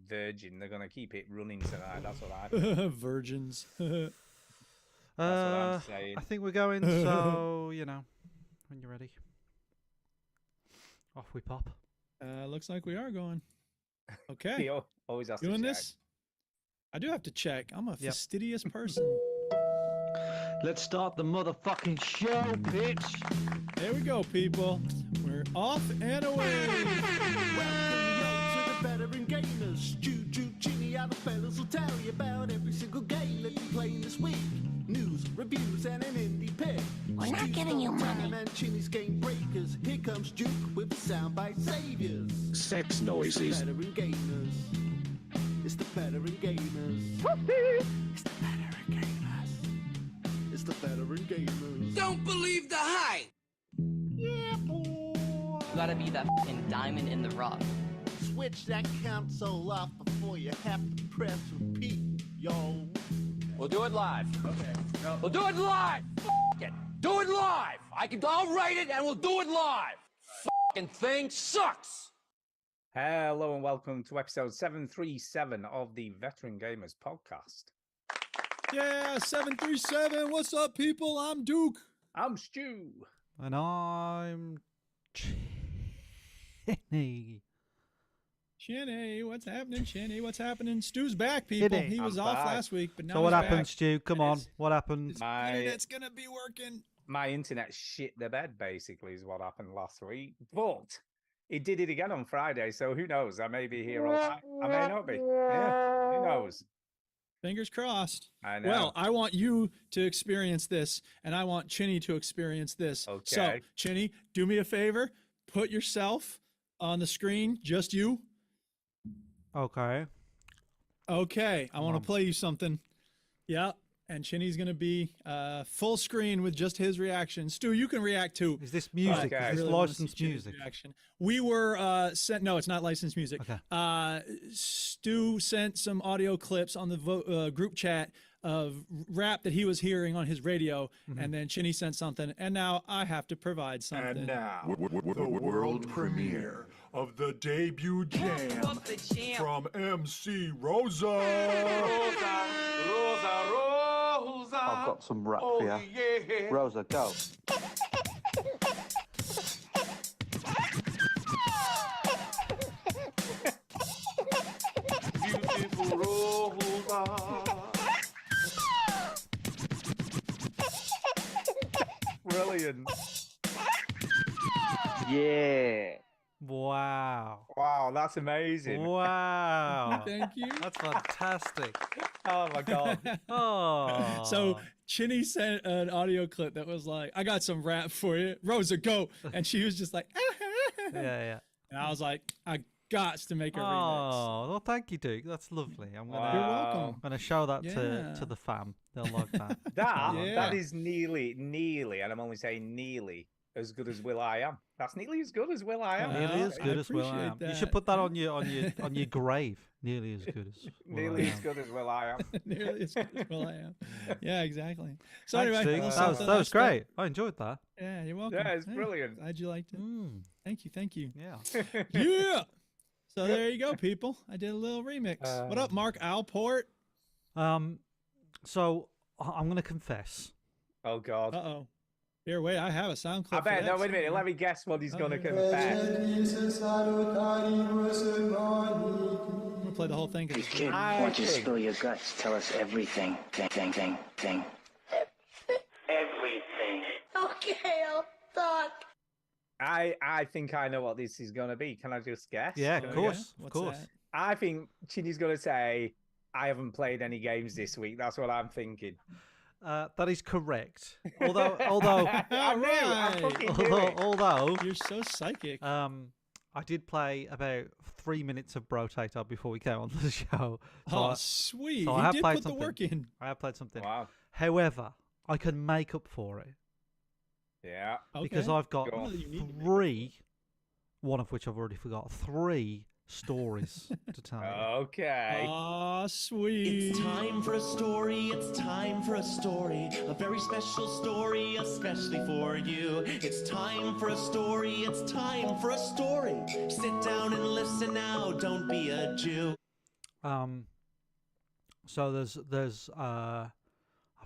virgin. They're going to keep it running tonight. That's what I think. Virgins. That's what I'm saying. I think we're going, so, when you're ready. Off we pop. Looks like we are going. Okay. He always has to Doing check. this? I do have to check. I'm a fastidious person. Let's start the motherfucking show, bitch. There we go, people. We're off and away. Welcome to the veteran gamers. Juju, Ginny, other fellas will tell you about every single game that you're playing this week. News, reviews, and an indie pick. We're not giving you money. And Chinny's game breakers. Here comes Duke with the soundbite saviors. Sex noises. Veteran gamers. It's the veteran gamers. It's the veteran gamers. It's the veteran gamers. Don't believe the hype! Yeah, boy. You gotta be that f***ing diamond in the rough. Switch that console off before you have to press repeat, yo. We'll do it live. Okay. We'll do it live. F it. Do it live. I'll write it and we'll do it live. F***ing thing sucks. Hello and welcome to episode 737 of the Veteran Gamers podcast. Yeah, 737. What's up, people? I'm Duke. I'm Stu. And I'm Chinny. Chinny, what's happening? Chinny, what's happening? Stu's back, people. Chinny. He was I'm off back. last week, but now So what he's happened, back. Stu? Come on. His- What happened? My Internet's gonna be working. internet shit the bed, basically, is what happened last week. But it did it again on Friday, so who knows? I may be here all night. I may not be. Yeah, who knows? Fingers crossed. I know. Well, I want you to experience this, and I want Chinny to experience this. So, Okay. Chinny, do me a favor. Put yourself on the screen, just you. Okay. Okay, I want to play you something. Yeah, and Chinny's going to be full screen with just his reaction. Stu, you can react too. Is this music? Okay. Is this Really wanna see licensed Chinny's music? reaction. We were sent. No, it's not licensed music. Okay. Stu sent some audio clips on the group chat of rap that he was hearing on his radio, and then Chinny sent something, and now I have to provide something. And now, the world premiere of the debut jam from MC Rosa. I've got some rap for you. Yeah. Rosa, go. Beautiful Rosa. Brilliant. Yeah. Wow. Wow, that's amazing. Wow. Thank you. That's fantastic. Oh, my God. Oh. So Chinny sent an audio clip that was like, "I got some rap for you, Rosa, go," and she was just like, Yeah. and I was like, "I got to make a remix." Oh, well, thank you, Duke. That's lovely. I'm gonna, You're Wow. welcome. I'm gonna show that Yeah. to the fam. They'll like that. That Yeah. that is nearly, and I'm only saying nearly as good as Will I Am. That's nearly as good as Will I Am. Nearly as I good as Will I appreciate Am. You that. should put that on your grave. Nearly as good as Will Nearly I as Am. good as Will I Am. Nearly as good as Will I Am. Yeah, exactly. So Thanks, anyway, Duke. a little that something was else great. I enjoyed that. Yeah, you're welcome. Yeah, it's Hey, brilliant. Glad you liked it. Mm, Thank you. yeah. Yeah. So there you go, people. I did a little remix. What up, Mark Alport? So I'm gonna confess. Oh, God. Uh-oh. Here, wait, I have a sound I clip. for bet. that No, wait a minute. song. Let me guess what he's going to here. confess. I'm gonna play the whole thing. 'cause Hey it's kid, I why don't you think- spill your guts? Tell us everything. Thing. Everything. Okay, I'll talk. I think I know what this is going to be. Can I just guess? Yeah, Oh, of yeah? course, of What's course. that? I think Chinny's going to say, I haven't played any games this week. That's what I'm thinking. That is correct. Although, I knew. I Alright. fucking knew it. although, You're so psychic. I did play about 3 minutes of Brotato before we came on the show. So Oh, I, sweet. so I You have did played put the work in. I have played something. Wow. However, I can make up for it Yeah. because Okay. I've got Go on. Well, you need to make three, one of which I've already forgot, 3 stories to tell you. Okay. Oh, sweet. It's time for a story, it's time for a story. A very special story, especially for you. It's time for a story, it's time for a story. Sit down and listen now, don't be a Jew. So there's I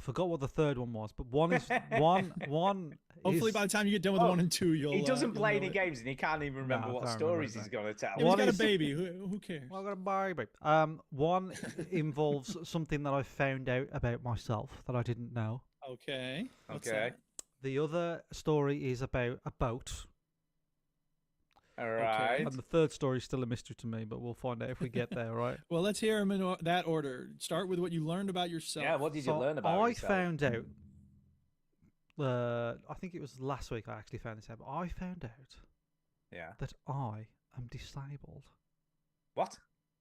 forgot what the third one was, but one is one. Hopefully, is, by the time you get done with 1 and 2, you'll. He doesn't you'll play know any it. games, and he can't even remember No, I what can't stories remember he's going to tell. Yeah, he's One got a is- baby. Who cares? I got a baby. One involves something that I found out about myself that I didn't know. Okay. What's Okay. that? The other story is about a boat. All right. And the third story is still a mystery to me, but we'll find out if we get there, right? Well, let's hear them in that order. Start with what you learned about yourself. Yeah, what did you So learn about I yourself? found out. I think it was last week I actually found this out. But I found out Yeah. that I am disabled. What?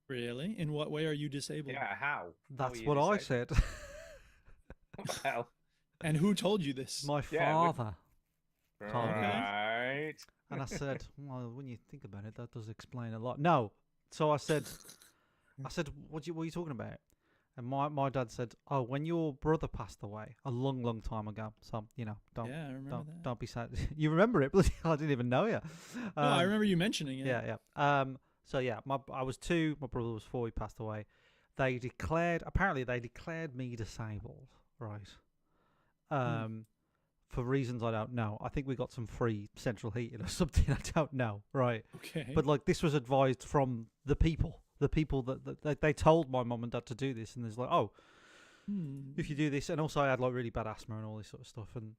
Really? In what way are you disabled? Yeah, how? That's How are what you I disabled? said. What the hell? And who told you this? My Yeah, father. Told me. Right. And I said, well, when you think about it, that does explain a lot. No. So I said, what are you talking about? And my dad said, oh, when your brother passed away a long, long time ago. So, don't Yeah, I remember that. don't be sad. You remember it? Bloody hell, I didn't even know you. No, I remember you mentioning it. Yeah. So yeah, I was 2, my brother was 4, he passed away. Apparently they declared me disabled, right? For reasons I don't know. I think we got some free central heating or something, I don't know, right? Okay. But like this was advised from the people that they told my mum and dad to do this, and there's like, oh, if you do this, and also I had like really bad asthma and all this sort of stuff, and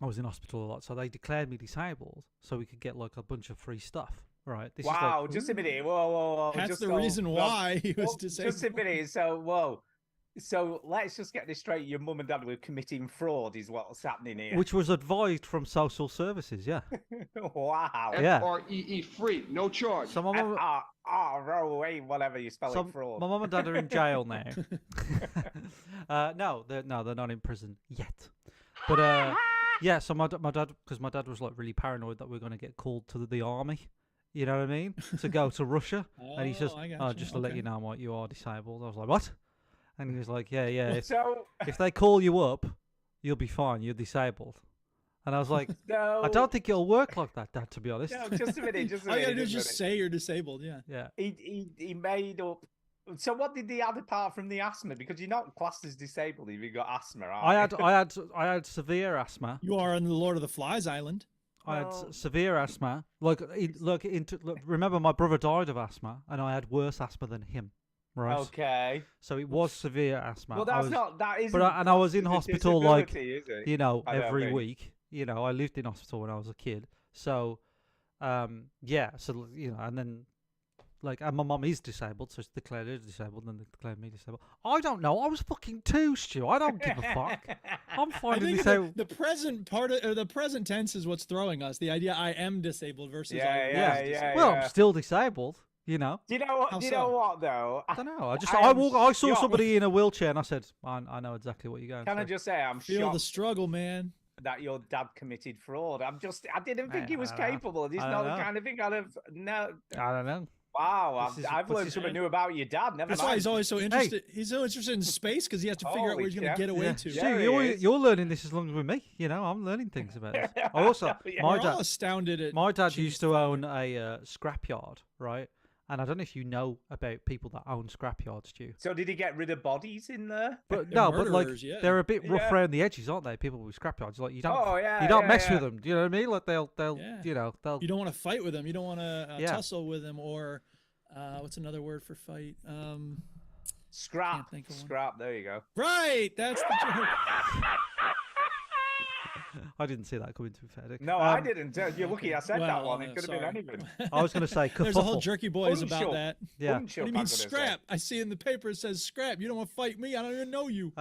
I was in hospital a lot, so they declared me disabled so we could get like a bunch of free stuff, right? This Wow, is like, just a minute. Whoa. That's just the go- reason go- why he was Well, disabled. Just a minute. So, whoa. So let's just get this straight. Your mum and dad were committing fraud, is what's happening here. which was advised from social services, yeah. Wow. Yeah. F-R-E-E free, no charge. So my mum, F-R-R-O-A, whatever you spell it, fraud. my mum and dad are in jail now. No, they're not in prison yet. But yeah, so my dad, because my dad was like really paranoid that we are going to get called to the army. You know what I mean? To go to Russia, and he says, I "Oh, gotcha. just to let Okay. you know, Mike, you are disabled." I was like, "What?" And he was like, "Yeah. So, If they call you up, you'll be fine. You're disabled." And I was like, no. "I don't think it'll work like that, Dad. To be honest." No, just a minute. Just a All you minute. gotta do is just a just minute. say you're disabled. Yeah. Yeah. He made up. So what did he add apart from the asthma? Because you're not classed as disabled if you've got asthma, aren't I had severe asthma. You are on the Lord of the Flies Island. I had Well- severe asthma. Look, remember my brother died of asthma, and I had worse asthma than him. Right. Okay. So it was severe asthma. Well, I that's was, not. That isn't. But I was in classed as a hospital like disability, is it? I don't every think. week. I lived in hospital when I was a kid. So, yeah. So and then and my mum is disabled, so she declared her disabled, and then they declared me disabled. I don't know. I was fucking 2, Stu. I don't give a fuck. I'm I finding think this out. the present the present tense is what's throwing us. The idea I am disabled versus Yeah, I was yeah, disabled. yeah. Well, I'm still disabled. Do you know what? How Do you know so? what though? I don't know. I am saw shocked. somebody in a wheelchair, and I said, I know exactly what you're going Can I through. just say I'm Feel shocked the struggle, man. that your dad committed fraud. I didn't think he was I don't know. capable. This is I not don't the know. kind of thing I'd have. No. I don't know. Wow, This is- I've this learned is- something new about your dad. Never That's mind. why he's always so interested. He's so interested in space because he has to figure out Holy where he's going cow. to get away Yeah. to. Stu, There he is. you're learning this as long as with me. I'm learning things about this. I also, Yeah. my We're all dad, astounded at. my dad Chi's used to father. own a scrapyard, right? And I don't know if you know about people that own scrapyards, Stu. So did he get rid of bodies in there? But They're no, but like murderers, yeah. they're a bit rough Yeah. around the edges, aren't they? People with scrapyards, like you don't, Oh, yeah, you don't yeah, mess yeah. with them. Do you know what I mean? Like they'll, Yeah. they'll. You don't want to fight with him. You don't want to Yeah. tussle with him, or what's another word for fight? Scrap. Can't think of one. Scrap. There you go. Right, that's the joke. I didn't see that coming. To be fair, Dick. No, I didn't. You're lucky I said that Well, one. It could have been sorry. anything. I was going to say There's a whole kerfuffle. jerky boys about Unsure. that. Yeah. Unsure, What do you I'm mean gonna say. scrap? I see in the paper it says scrap. You don't want to fight me. I don't even know you.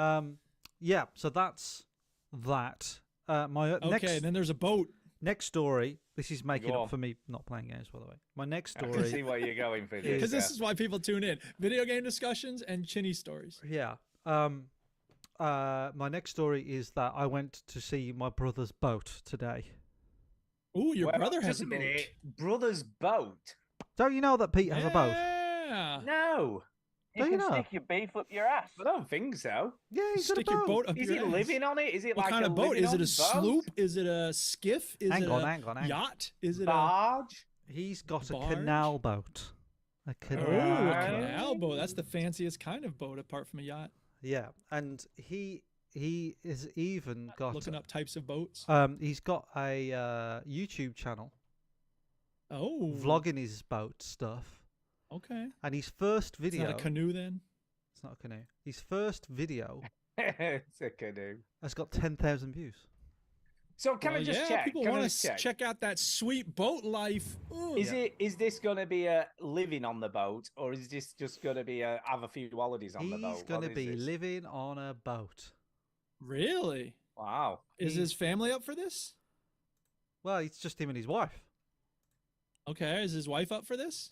Yeah. So that's that. My Okay, next then there's a boat. next story. This is making Go up on. for me not playing games, by the way. My next I can see story. where you're going for this. Because this is why people tune in. Video game discussions and chinny stories. Yeah. My next story is that I went to see my brother's boat today. Ooh, your Well, brother has just a a boat. minute. Brother's boat. Don't you know that Pete has a boat? Yeah. No, Do you know? your beef up your ass. I don't think so. Yeah, he's got a Stick your boat. boat up Is your he ass. living on it? Is it What like kind a of boat? Is it a living-on sloop? Is it a skiff? Is Hang it on, a hang on. yacht? Is it a barge? He's got a Barge? canal boat. A Oh, canoe. a Right. canal boat. That's the fanciest kind of boat apart from a yacht. Yeah, and he is even got Looking up types of boats. he's got a YouTube channel Oh. vlogging his boat stuff, Okay. and his first It's video. not a canoe then? It's not a canoe. His first video It's a canoe. has got 10,000 views. So can I Well, just yeah, check? people Can I want just to check out that sweet boat life. Ooh. Is this going to be a living on the boat, or is this just going to be a have a few holidays on the boat? He's going What to is be this? living on a boat. Really? Wow. Is his family up for this? Well, it's just him and his wife. Okay. Is his wife up for this?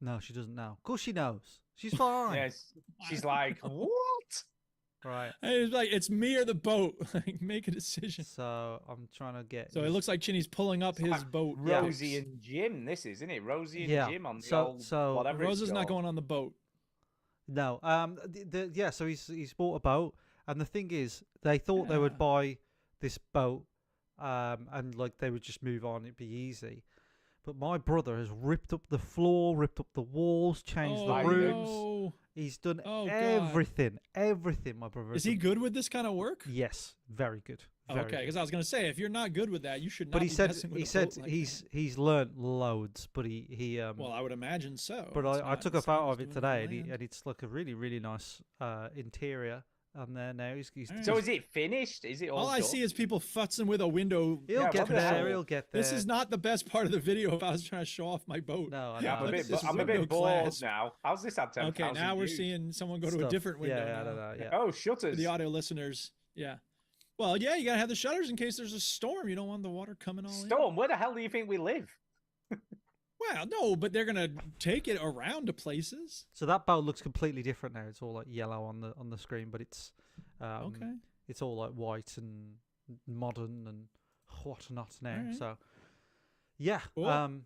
No, she doesn't know. Of course she knows. She's fine. Yes. She's like, what? Right. Hey, it's like it's me or the boat. Like, make a decision. So I'm trying to get. So it his- looks like Chinny's pulling up his boat. Rosie decks. and Jim. This is, isn't it? Rosie and Yeah, Jim on the so- old so whatever. it's Rosa's not called. going on the boat. No. Yeah. So he's bought a boat, and the thing is, they thought they would Yeah. buy this boat, and like they would just move on. It'd be easy. But my brother has ripped up the floor, ripped up the walls, changed the my rooms. no. He's done Oh, God. everything. My brother. Is has he done. good with this kind of work? Yes, very good. Very Okay, good. because I was going to say, if you're not good with that, you should not But he be said messing with he a said boat like he's learnt loads, but he Well, I would imagine so. But It's I not took the a same photo as of it doing today, on land. and it's like a really nice interior. And then now he's So is it finished? Is it all? All I see is people futzing with a window. he'll Yeah, get what the there. hell? He'll get there. This is not the best part of the video if I was trying to show off my boat. No, I Yeah, know. I'm a This bit, is I'm a window bit bored class. now. How's this had 10,000 Okay, now we're views? seeing someone go to a Stuff. different window. Yeah, I now. don't know. Yeah. Oh, For shutters. the audio listeners, yeah. Well, yeah, you gotta have the shutters in case there's a storm. You don't want the water coming all in. Storm, where the hell do you think we live? Well, no, but they're gonna take it around to places. So that boat looks completely different now. It's all like yellow on the screen, but it's Okay. it's all like white and modern and whatnot now. Alright. So yeah, Cool.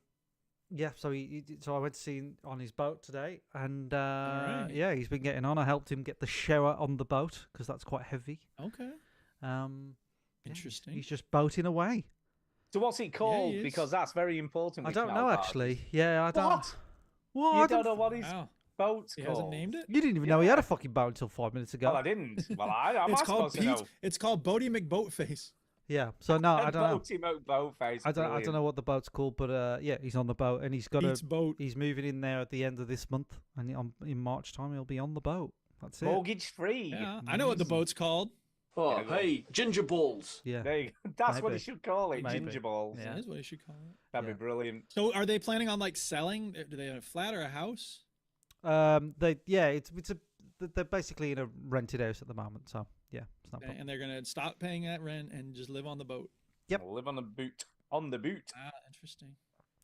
yeah. So so I went to see him on his boat today, and Alright. yeah, he's been getting on. I helped him get the shower on the boat because that's quite heavy. Okay. Yeah, Interesting. He's just boating away. So what's it called? is. Because that's very important. I with don't canal know bars. actually. Yeah, I don't. What? What? You I don't know what his Wow. boat's He called? hasn't named it. You didn't even know he had a fucking boat until 5 minutes ago. Well, I didn't. Well, I'm It's not called supposed to know. Pete. It's called Bodie McBoatface. Yeah. So no, I don't know. Boatface. I don't know what the boat's called, but yeah, he's on the boat and he's got Pete's boat. He's moving in there at the end of this month, and in March time he'll be on the boat. That's it. Mortgage free. Yeah, I know what the boat's called. Oh, Yeah, go on. hey, ginger balls. Yeah. There you go. That's what Maybe. you should call it. Maybe. Ginger balls. Yeah. That is what you should call it. That'd Yeah. be brilliant. So, are they planning on like selling? Do they have a flat or a house? They're basically in a rented house at the moment, so yeah, it's not. a problem. And they're gonna stop paying that rent and just live on the boat. Yep. Live on the boot. On the boot. Ah, interesting.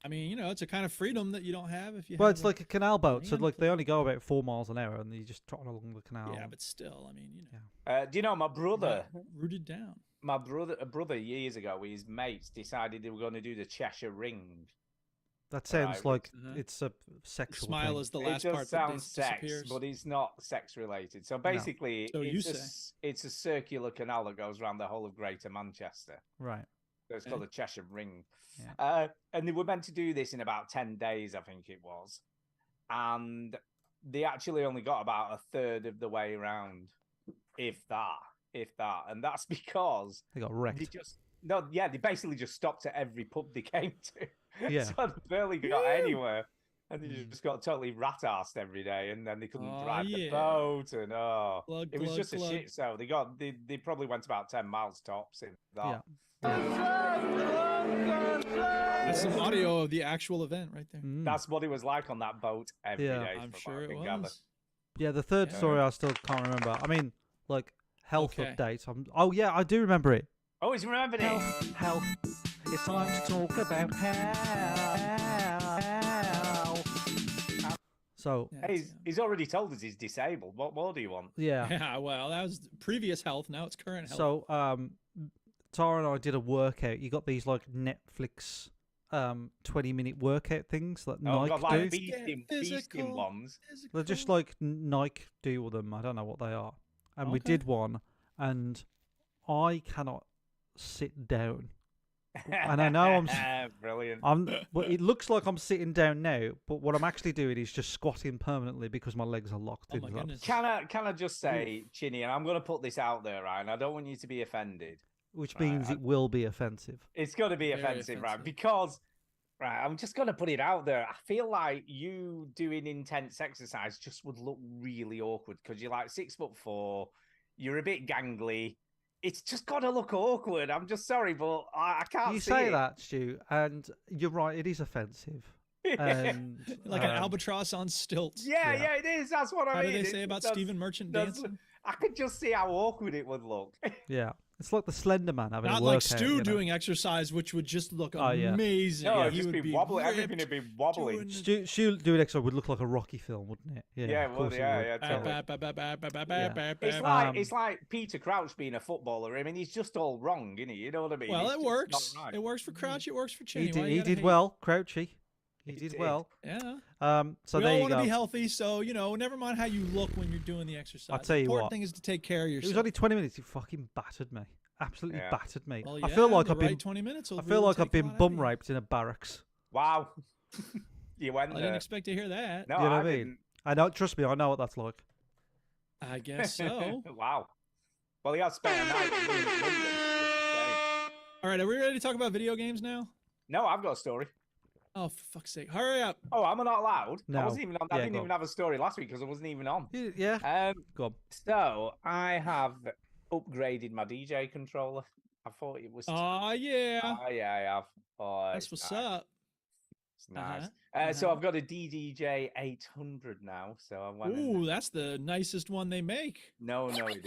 I mean, you know, it's a kind of freedom that you don't have if you. Well, have it's like a canal boat, so land like they for- only go about 4 miles an hour, and you just trot along the canal. Yeah, but still, I mean, you know, Do you know my brother? rooted down. A brother years ago, his mates decided they were going to do the Cheshire Ring. that sounds Right, like Uh-huh. it's a sexual Smile thing. is the It last just part that sounds sex, disappears. but it's not sex related. So basically, So you it's a circular canal that goes around the whole of Greater Manchester. Right. So it's called the Cheshire Ring. Yeah. And they were meant to do this in about 10 days, I think it was. And they actually only got about a third of the way around, if that. And that's because They got they wrecked. they basically just stopped at every pub they came to. Yeah. So they barely got anywhere. And they just got totally rat-arsed every day, and then they couldn't Oh, drive the yeah. boat, and Glug, it was glug, just glug. a shit show. They probably went about 10 miles tops in that. That's some audio of the actual event right there. Mm. That's what it was like on that boat every day. Yeah. I'm from sure what I it can gather. was. Yeah, the third Yeah. story I still can't remember. I mean, like health Okay. updates. Oh yeah, I do remember it. Oh, he's remembered it. Health. It's time to talk about health. So Yeah, He's already told us he's disabled. What more do you want? yeah. yeah, well, that was previous health. Now it's current health. So Tara and I did a workout. You got these like Netflix 20-minute workout things that Oh, Nike God, like do. beasting Physical. ones. They're just like Nike do with them. I don't know what they are. And we Okay. did one, and I cannot sit down And I know I'm brilliant. Well, it looks like I'm sitting down now, but what I'm actually doing is just squatting permanently because my legs are locked in. my goodness. Can I just say, Chinny, and I'm going to put this out there, right? And I don't want you to be offended. Which means it will be offensive. It's going to be Very offensive, right? offensive. Because, right, I'm just going to put it out there. I feel like you doing intense exercise just would look really awkward because you're like 6'4", you're a bit gangly. It's just got to look awkward. I'm just sorry, but I can't You see say it. that, Stu, and you're right. It is offensive. And Like an albatross on stilts. Yeah, it is. That's what I How mean. do they say about Stephen Merchant that's- dancing? I could just see how awkward it would look. yeah, it's like the Slender Man having Not a like workout. Stu you know? doing exercise, which would just look Oh, yeah. amazing. No, Yeah, it'd he just would be wobbly. Everything ripped, would be wobbling. Stu doing exercise would look like a Rocky film, wouldn't it? Yeah, of it course would, it yeah, would. totally. It's like Peter Crouch being a footballer. I mean, he's just all wrong, isn't he? You know what I mean? Well, It's it just works. not right. It works for Crouch. It works for Chinny. He Why did, you he gotta did hate? well, Crouchy. He did did. well. Yeah. So we there all you want to go. be healthy, so never mind how you look when you're doing the exercise. I'll tell you the important what. thing is to take care of It yourself. was only 20 minutes. He fucking battered me. Absolutely Yeah. battered me. Well, I feel yeah, like the I've been. right 20 minutes will I feel really like I've take a been lot out of bum you. raped in a barracks. Wow. You went I there. didn't expect to hear that. No, you know I what I mean? didn't. I know. Trust me, I know what that's like. I guess so. Wow. Well, he had spent a night in London. All right, are we ready to talk about video games now? No, I've got a story. Oh, for fuck's sake. Hurry up. Oh, am I not allowed? I No. wasn't even on. I Yeah, didn't go even on. have a story last week because I wasn't even on. Yeah. Go on. So I have upgraded my DJ controller. I thought it was. Oh, yeah. Oh, yeah, I have. Oh, That's it's what's nice. up. It's nice. Uh-huh. So I've got a DDJ 800 now. So I went. Ooh, that's the nicest one they make. No, it isn't.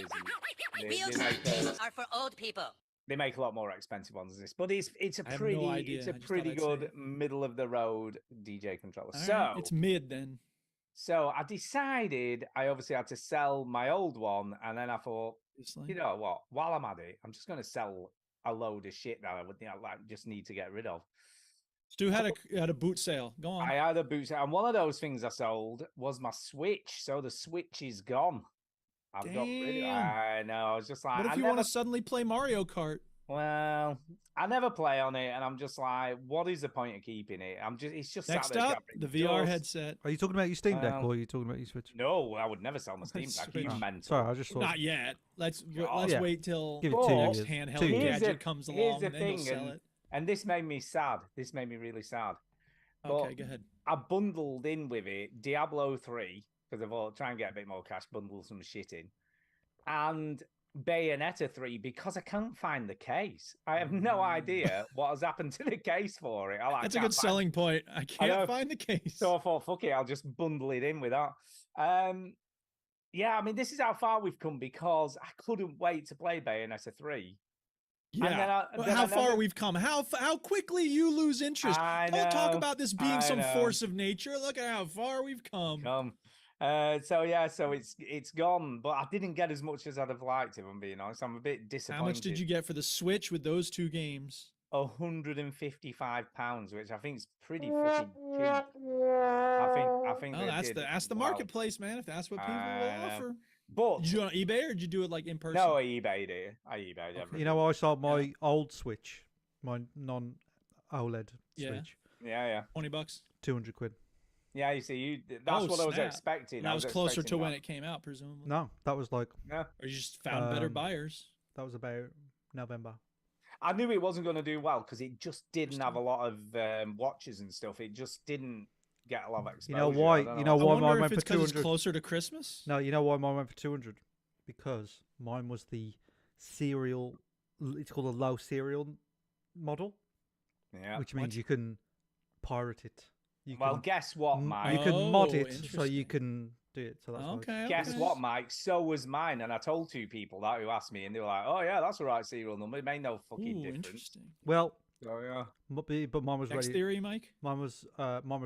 They are for old people. They make a lot more expensive ones than this, but it's a I have pretty no idea. it's I a just thought pretty I'd say good it. middle of the road DJ controller. All So right, it's mid then. So I decided I obviously had to sell my old one, and then I thought, Obviously. you know what? While I'm at it, I'm just going to sell a load of shit that I would just need to get rid of. Stu had a boot sale. Go on. I had a boot set, and one of those things I sold was my Switch. So the Switch is gone. I've got rid of it. Damn. I know. I was just like, What if I you never, want to suddenly play Mario Kart? well, I never play on it, and I'm just like, what is the point of keeping it? It's just Next sat there up, the gathering VR dust. headset. Are you talking about your Steam Deck Well, or are you talking about your Switch? No, I would never sell my Steam Deck. You Switch. mental. Sorry, I just thought. Not yet. Let's God. Yeah. wait till Give it the 2 next years. handheld 2 years. gadget comes along, and then you'll sell it. And this made me sad. This made me really sad. Okay, But go ahead. I bundled in with it Diablo 3 because I thought try and get a bit more cash, bundle some shit in, and Bayonetta 3 because I can't find the case. I have no idea what has happened to the case for it. That's a good selling point. I know. can't find the case. So I thought, fuck it, I'll just bundle it in with that. Yeah, I mean, this is how far we've come because I couldn't wait to play Bayonetta 3. Yeah. And then I- But then how I far never- we're come? How quickly you lose interest? I Don't talk know, about this being I some know. force of nature. Look at how far we've come. So it's gone, but I didn't get as much as I'd have liked, if I'm being honest. I'm a bit disappointed. How much did you get for the Switch with those two games? £155, which I think is pretty fucking cheap. I think Oh, they did that's the well. marketplace, man. If that's what people I will know. offer. But Did you do it on eBay or did you do it like in person? no, I eBayed it. I eBayed everything. You know, I sold my old Switch, my non-OLED Yeah. Switch, Yeah. $20. 200 quid. Yeah, you see, that's Oh, what I was snap. expecting. And that was closer to expecting when that. it came out, presumably. No, that was like Yeah. Or you just found better Um, buyers. that was about November. I knew it wasn't going to do well because it just didn't have a lot of watches and stuff. It just didn't get a lot of exposure. You know why? I don't You know. know I why wonder mine if went for it's because it's 200? closer to Christmas. No, you know why mine went for 200? Because mine was the serial. It's called a low serial model, Yeah. which means you can pirate it. You Well, can, guess what, you Mike? can mod Oh, it so you interesting. can do it. So that's why. Okay. Guess okay. what, Mike? So was mine, and I told two people that who asked me, and they were like, "Oh yeah, that's the right serial number." It made no fucking Ooh, difference. interesting. Well, Oh yeah. but mine was Next ready. theory, Mike? Mine was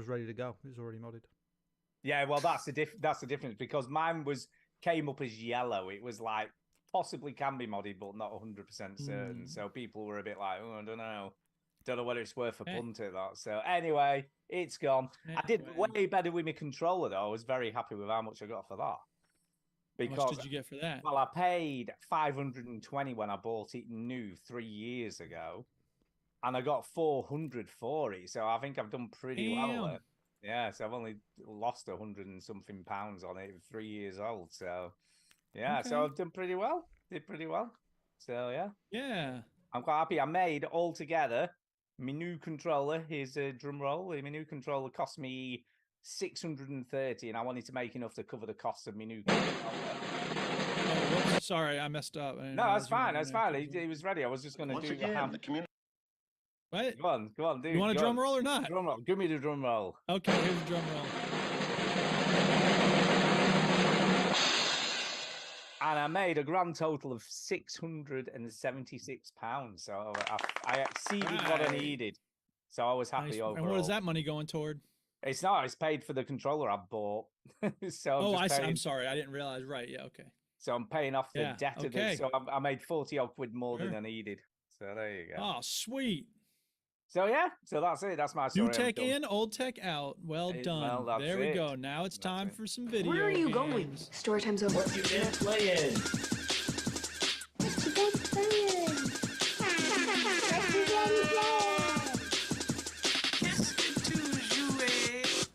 ready to go. It was already modded. Yeah, well, that's the difference because mine came up as yellow. It was like possibly can be modded, but not 100% certain. So people were a bit like, "Oh, I don't know whether it's worth a Hey. punt at that." So anyway, it's gone. I did Anyway. way better with my controller though. I was very happy with how much I got for that. How Because much did you get for that? well, I paid 520 when I bought it new 3 years ago, and I got 400 for it. So I think I've done pretty well. Damn. Yeah, so I've only lost 100 and something pounds on it at 3 years old. So yeah, so Okay. I've done pretty well. Did pretty well. So yeah, Yeah. I'm quite happy. I made altogether my new controller. Here's a drum roll. My new controller cost me 630, and I wanted to make enough to cover the cost of my new controller. Oh, whoops. Sorry, I messed up. I didn't No, realize that's you were fine. in That's there. fine. It was ready. I was just going to Once do again, the ham. the community. What? Go on, dude. You want a go drum on. roll or not? Drum roll. Give me the drum roll. Okay, here's the drum roll. And I made a grand total of £676. So I exceeded what I Right. needed. So I was happy Nice. overall. And what is that money going toward? It's not. It's paid for the controller I bought. So Oh, I'm, I'm sorry. I didn't realize. Right. Yeah. Okay. So I'm paying off the Yeah, debt of okay. it. So I made 40 odd quid more Sure. than I needed. So there you go. Oh, sweet. So yeah, so that's it. That's my story. New I'm tech done. in, old tech out. Well done. that's There we it. go. Now it's That's time it. for some video. Where are you games. going? Story time's over. What you been playing?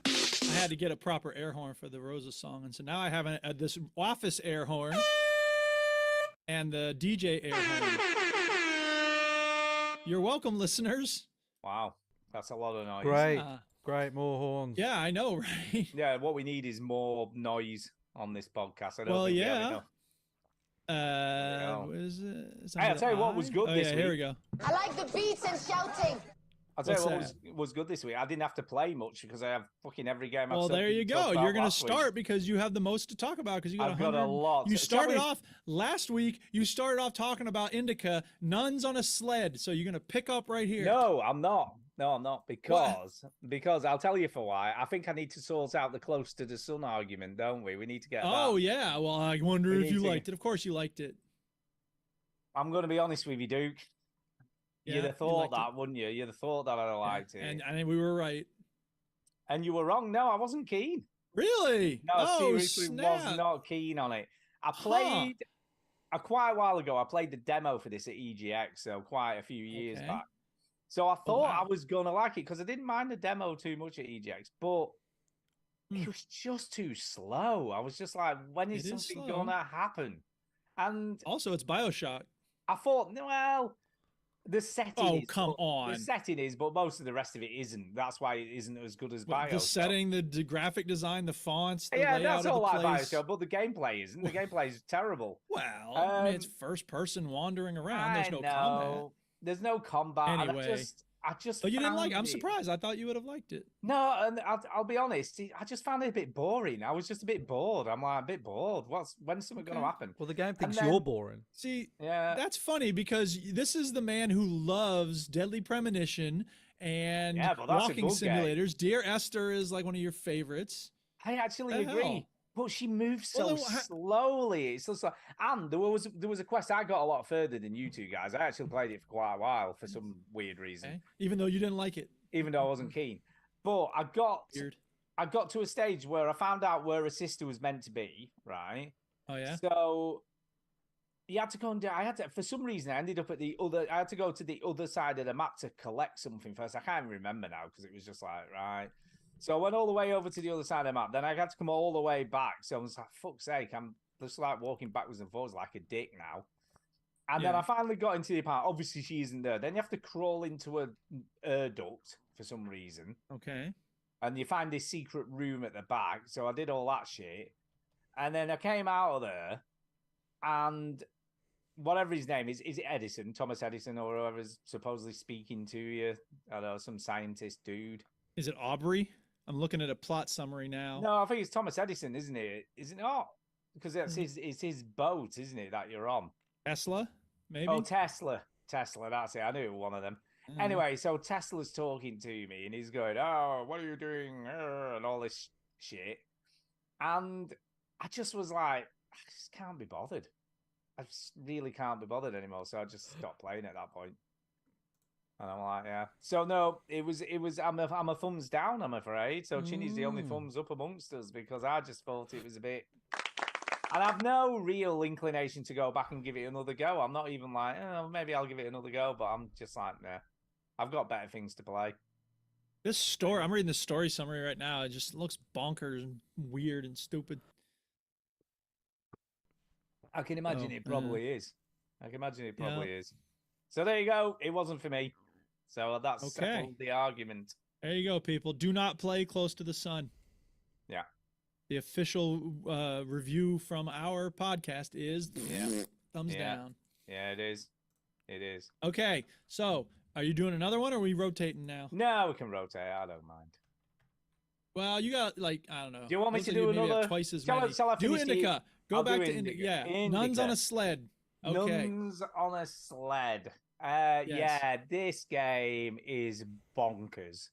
I had to get a proper air horn for the Rosa song, and so now I have this office air horn and the DJ air horn. You're welcome, listeners. Wow, that's a lot of noise. Great, Uh, great, more horns. yeah, I know, right? Yeah, what we need is more noise on this podcast. I don't Well, think we have yeah. enough. What is it? Hey, I'll tell you what was good oh, this yeah, Here we week. go. I like the beats and shouting. I'll tell you what What's was good this week. I didn't have to play much because I have fucking every game. Well, I've there you go. You're going to start because you have the most to talk about because you got I've got a 100. lot. You Shall started we- off last week. You started off talking about Indica, nuns on a sled. So you're going to pick up right here. No, I'm not. No, I'm not because I'll tell you for why. I think I need to sort out the close to the sun argument, don't we? We need to get. Oh that. yeah. Well, I wonder We if need you to- liked it. Of course you liked it. I'm going to be honest with you, Duke. Yeah, You'd you have thought liked it. that, wouldn't you? You'd have thought that I liked it. And we were right. And you were wrong. No, I wasn't keen. Really? No, oh, seriously, was snap. not keen on it. I Huh. played quite a while ago. I played the demo for this at EGX, so quite a few years Okay. back. So I thought wow. I was gonna like it because I didn't mind the demo too much at EGX, but Hmm. it was just too slow. I was just like, when is It is something slow. gonna happen? And Also, it's BioShock. I thought, well, the setting. Oh, is, come but- on. The setting is, but most of the rest of it isn't. That's why it isn't as good as What, Bioshock. the setting, the graphic design, the fonts, the Yeah, layout that's of all the like place. Bioshock, but the gameplay isn't. The gameplay is terrible. Well, I mean, it's Um, first person wandering around. There's I no know. combat. There's no combat. and Anyway. I just. But you didn't like it. I'm found it- surprised. I thought you would have liked it. No, and I'll be honest. I just found it a bit boring. I was just a bit bored. I'm like a bit bored. When's something going to Okay. happen? Well, the game thinks then- you're boring. See, Yeah. that's funny because this is the man who loves Deadly Premonition and Yeah, but that's a walking good game. simulators. Dear Esther is like one of your favorites. I actually The agree. hell? But she moves so Well, then slowly. It's just like, and there was a quest I got a lot further than you two guys. I actually played it for quite a while for some weird reason, Okay? Even though you didn't like it. even though I wasn't keen. But I got Weird. to a stage where I found out where a sister was meant to be, right? Oh yeah. So you had to go and I had to, for some reason, I ended up at the other. I had to go to the other side of the map to collect something first. I can't even remember now because it was just like, right. So I went all the way over to the other side of the map. Then I had to come all the way back. So I was like, fuck's sake, I'm just like walking backwards and forwards like a dick now. And then Yeah. I finally got into the part. Obviously, she isn't there. Then you have to crawl into a air duct for some reason. Okay. And you find this secret room at the back. So I did all that shit. And then I came out of there, and whatever his name is it Edison, Thomas Edison, or whoever's supposedly speaking to you? I don't know, some scientist dude. Is it Aubrey? I'm looking at a plot summary now. No, I think it's Thomas Edison, isn't it? Is it not? Because that's Hmm. it's his boat, isn't it, that you're on? Tesla, maybe. Oh, Tesla. Tesla, that's it. I knew it was one of them. Mhm. Anyway, so Tesla's talking to me and he's going, "Oh, what are you doing?" And all this shit. And I just was like, I just can't be bothered. I just really can't be bothered anymore. So I just stopped playing at that point. And I'm like, yeah. So no, it was. I'm a thumbs down, I'm afraid. So Chinny's the only Mm. thumbs up amongst us because I just thought it was a bit. And I've no real inclination to go back and give it another go. I'm not even like, oh, maybe I'll give it another go, but I'm just like, nah. I've got better things to play. This story, I'm reading the story summary right now. It just looks bonkers and weird and stupid. I can imagine Oh, it probably is. I can imagine it probably is. So there you go. It wasn't for me. So that's settled the argument. There you go, people. Do not play Close to the Sun. Yeah. The official review from our podcast is thumbs down. Yeah, it is. It is. Okay, so are you doing another one or are we rotating now? No, we can rotate. I don't mind. Well, you got like, I don't know. Do you want me looks to like you do maybe have another? twice as Shall I- many. shall I Do finish the- Indica. Go I'll back do to Indica. Yeah. Nuns on Indica. a sled. Okay. Nuns on a sled. Yes. Yeah, this game is bonkers.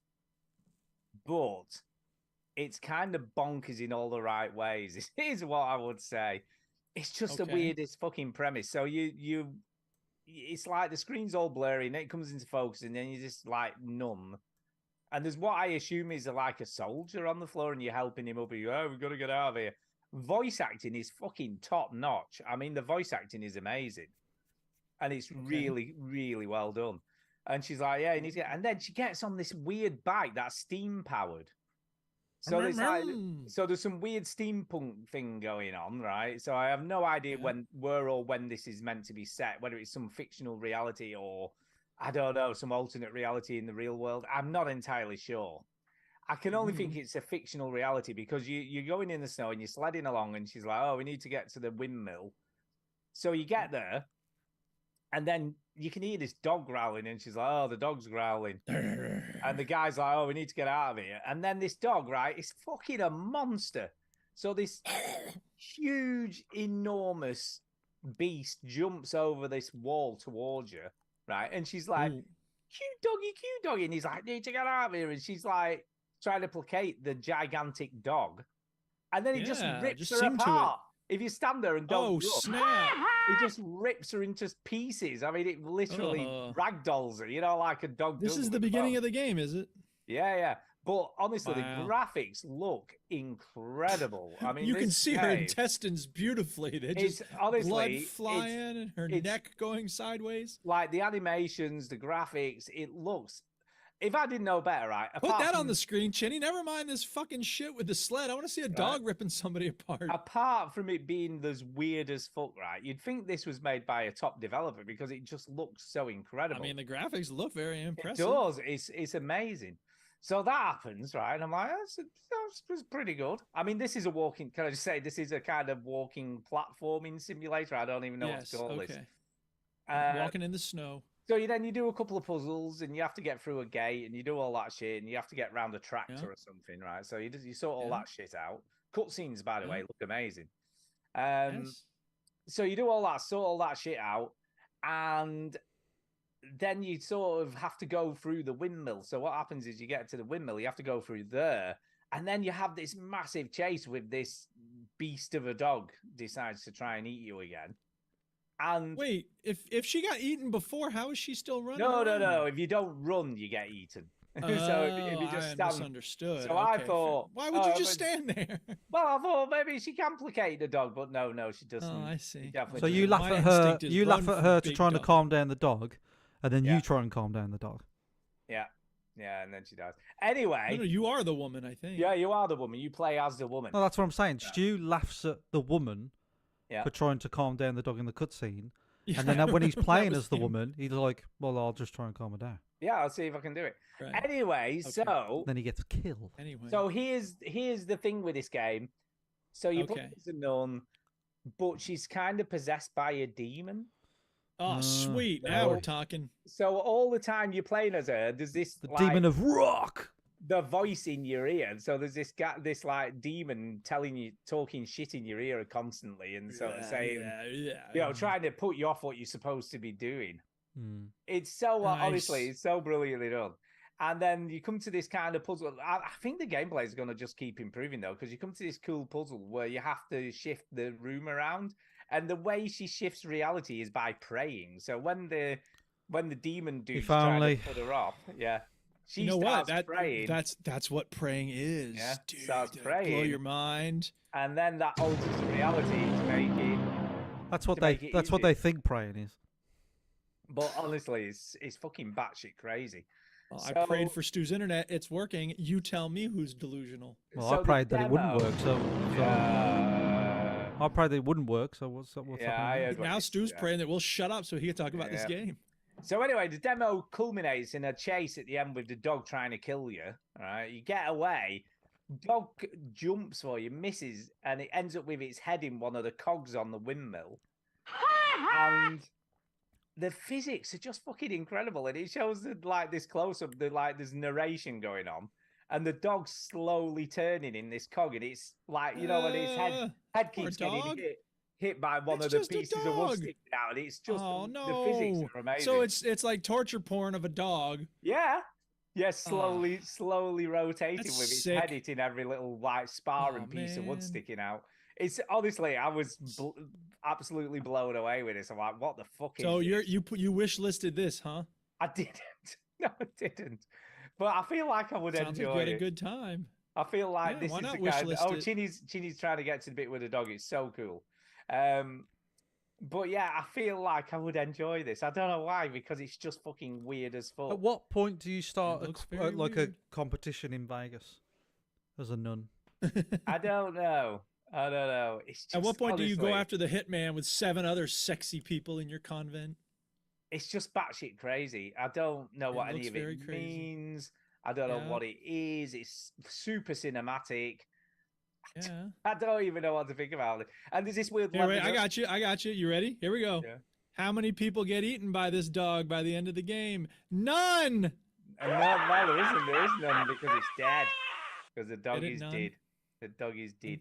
But it's kind of bonkers in all the right ways. Is what I would say. It's just the Okay. weirdest fucking premise. So it's like the screen's all blurry and then it comes into focus and then you're just like numb. And there's what I assume is like a soldier on the floor and you're helping him up. And you go, oh, we've got to get out of here. Voice acting is fucking top notch. I mean, the voice acting is amazing. And it's really, really well done. And she's like, yeah, you need to get... And then she gets on this weird bike that's steam powered. So there's there's some weird steampunk thing going on, right? So I have no idea when this is meant to be set, whether it's some fictional reality or I don't know, some alternate reality in the real world. I'm not entirely sure. I can only think it's a fictional reality because you're going in the snow and you're sledding along and she's like, oh, we need to get to the windmill. So you get there and then you can hear this dog growling and she's like, oh, the dog's growling. And the guy's like, oh, we need to get out of here. And then this dog, right, is fucking a monster. So this huge, enormous beast jumps over this wall towards you, right? And she's like, cute doggy. And he's like, need to get out of here. And she's like, trying to placate the gigantic dog. And then he just rips her apart. If you stand there and don't look, snap. he just rips her into pieces. I mean, it literally ragdolls her, you know, like a dog This does is with the a beginning dog. of the game, is it? Yeah. But honestly, Wow. the graphics look incredible. I mean, You can this see her game- intestines beautifully. They just honestly, blood it's- flying and her it's- neck going sideways. Like the animations, the graphics, it looks. If I didn't know better, right? Put apart that on from- the screen, Chinny. Never mind this fucking shit with the sled. I want to see a dog ripping somebody apart. Apart from it being as weird as fuck, right? You'd think this was made by a top developer because it just looks so incredible. I mean, the graphics look very it impressive. does. It's amazing. So that happens, right? And I'm like, that's pretty good. I mean, this is a walking. Can I just say this is a kind of walking platforming simulator? I don't even know what to call this. Walking in the snow. So then you do a couple of puzzles and you have to get through a gate and you do all that shit and you have to get around a tractor or something, right? So you sort all that shit out. Cutscenes, by the way, look amazing. So you do all that, sort all that shit out, and then you sort of have to go through the windmill. So what happens is you get to the windmill, you have to go through there, and then you have this massive chase with this beast of a dog decides to try and eat you again. And wait, if she got eaten before, how is she still running? No. If you don't run, you get eaten. So if you just I stand, misunderstood. So I Okay, thought, why would you just stand there? Well, I thought maybe she can placate the dog, but no, she doesn't. Oh, I see. She definitely So you doesn't. laugh at her. You laugh at her to trying to calm down the dog, and then you try and calm down the dog. Yeah, and then she does. Anyway, No, you are the woman, I think. Yeah, you are the woman. You play as the woman. No, that's what I'm saying. Stu laughs at the woman Yeah. for trying to calm down the dog in the cutscene, Yeah, and then when he's that playing was as the him. woman, he's like, "Well, I'll just try and calm her down." Yeah, I'll see if I can do it. Right. Anyway, so Then he gets killed. Anyway. So here's the thing with this game. So you play Okay. as a nun, but she's kind of possessed by a demon. Oh, sweet. Now we're talking. So all the time you're playing as her, there's this The demon of rock. The voice in your ear. So there's this guy, this like demon talking shit in your ear constantly, and sort of saying, trying to put you off what you're supposed to be doing. It's so honestly, it's so brilliantly done. And then you come to this kind of puzzle. I think the gameplay is going to just keep improving though, because you come to this cool puzzle where you have to shift the room around, and the way she shifts reality is by praying. So when the demon dude's trying to put her off, she you know starts what? praying. That's what praying is. Yeah, Dude, starts that'll praying. blow your mind. And then that alters the reality to make it. That's what to make it they easy. think praying is. But honestly, it's fucking batshit crazy. Well, I prayed for Stu's internet. It's working. You tell me who's delusional. Well, So I the prayed that it wouldn't demo- work, so I prayed that it wouldn't work. So what's Yeah, happening? I now? heard what Now you Stu's said. praying that we'll shut up so he can talk about this Yeah. game. So anyway, the demo culminates in a chase at the end with the dog trying to kill you. Right, you get away, dog jumps for you, misses, and it ends up with its head in one of the cogs on the windmill. And the physics are just fucking incredible, and it shows like this close up, there's narration going on, and the dog's slowly turning in this cog, and it's like when its head poor keeps getting dog. hit by one It's of the just a pieces of wood dog. sticking out. And it's just Oh the physics no! are amazing. So it's like torture porn of a dog. yeah, slowly rotating That's with its sick. head hitting every little like spar and piece of wood man. sticking out. It's honestly, I was absolutely blown away with this. I'm like, what the fuck is So this? you wish listed this, huh? I didn't. No, I didn't. But I feel like I would Sounds like enjoy you had a it. good time. I feel like Yeah, this why is not the wish kind. list Oh, it? Chinny's trying to get to the bit with the dog. It's so cool. But yeah, I feel like I would enjoy this. I don't know why, because it's just fucking weird as fuck. At what point do you start looks very like weird. a competition in Vegas as a nun? I don't know. It's just, At what point do you go honestly, after the hitman with 7 other sexy people in your convent? It's just batshit crazy. I don't know what any looks of very it crazy. means. I don't know Yeah. what it is. It's super cinematic. Yeah. I don't even know what to think about it. And there's this weird. Here, wait, level I of- got you. You ready? Here we go. Yeah. How many people get eaten by this dog by the end of the game? None. And no, there isn't. There is none because it's dead. Because the dog it is none? dead. The dog is dead.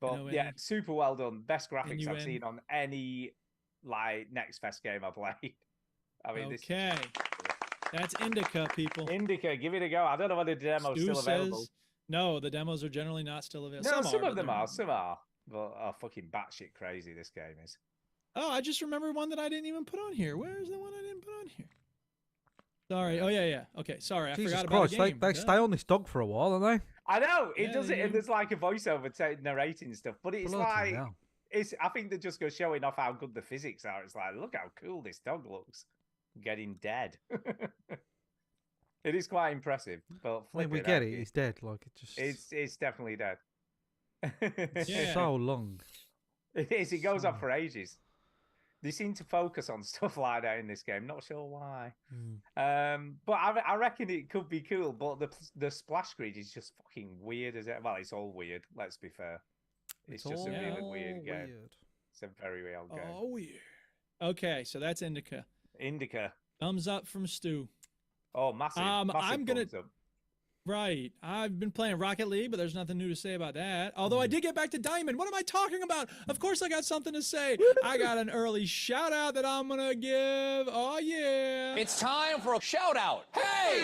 No But yeah, way. super well done. Best graphics I've N-U-N. seen on any like Next Fest game I played. I mean, Okay. That's Indica, people. Indica, give it a go. I don't know whether the demo's Stu still available. says no, the demos are generally not still available. No, some but of them they're- are. Some are. But fucking batshit crazy this game is. Oh, I just remember one that I didn't even put on here. Where's the one I didn't put on here? Sorry. Oh yeah. Okay. Sorry, I Jesus forgot Christ, about a game. they Duh. stay on this dog for a while, don't they? I know it Yeah, does it, they and do. there's like a voiceover narrating stuff, but it's Bloody like hell. it's. I think they're just go showing off how good the physics are. It's like, look how cool this dog looks, getting dead. It is quite impressive, but I mean, we flipping get heck, it. He's dead. Like it just. It's definitely dead. Yeah. so long. It is. It goes on for ages. They seem to focus on stuff like that in this game. Not sure why. But I reckon it could be cool. But the splash screen is just fucking weird as it. Well, it's all weird. Let's be fair. It's just a really all weird game. weird. It's a very real game. Oh weird. Okay, so that's Indica. Indica. Thumbs up from Stu. Oh, massive. massive I'm gonna- thumbs up. Right. I've been playing Rocket League, but there's nothing new to say about that. Although I did get back to Diamond. What am I talking about? Of course I got something to say. I got an early shout out that I'm gonna give. Oh yeah. It's time for a shout out. Hey!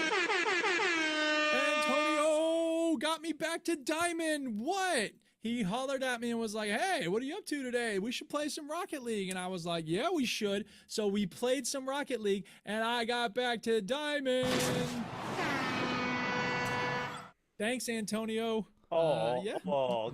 Antonio got me back to Diamond. What? He hollered at me and was like, hey, what are you up to today? We should play some Rocket League. And I was like, yeah, we should. So we played some Rocket League and I got back to Diamond. Thanks, Antonio. Yeah.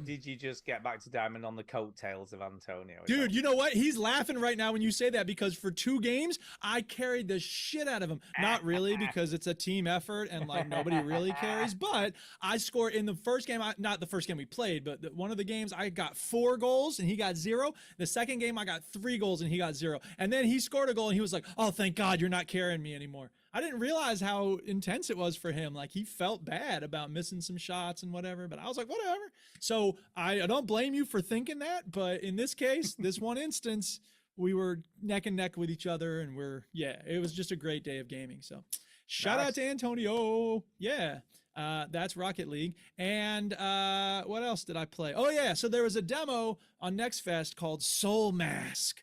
Did you just get back to Diamond on the coattails of Antonio? Dude, you know what? He's laughing right now when you say that because for 2 games, I carried the shit out of him. Not really because it's a team effort and like nobody really carries, but I scored in the first game, not the first game we played, but one of the games I got 4 goals and he got 0. The second game I got 3 goals and he got 0. And then he scored a goal and he was like, oh, thank God you're not carrying me anymore. I didn't realize how intense it was for him. Like he felt bad about missing some shots and whatever, but I was like, whatever. So I don't blame you for thinking that, but in this case, this one instance, we were neck and neck with each other and it was just a great day of gaming. So shout out to Antonio. Yeah. That's Rocket League. And what else did I play? Oh yeah. So there was a demo on Next Fest called Soul Mask.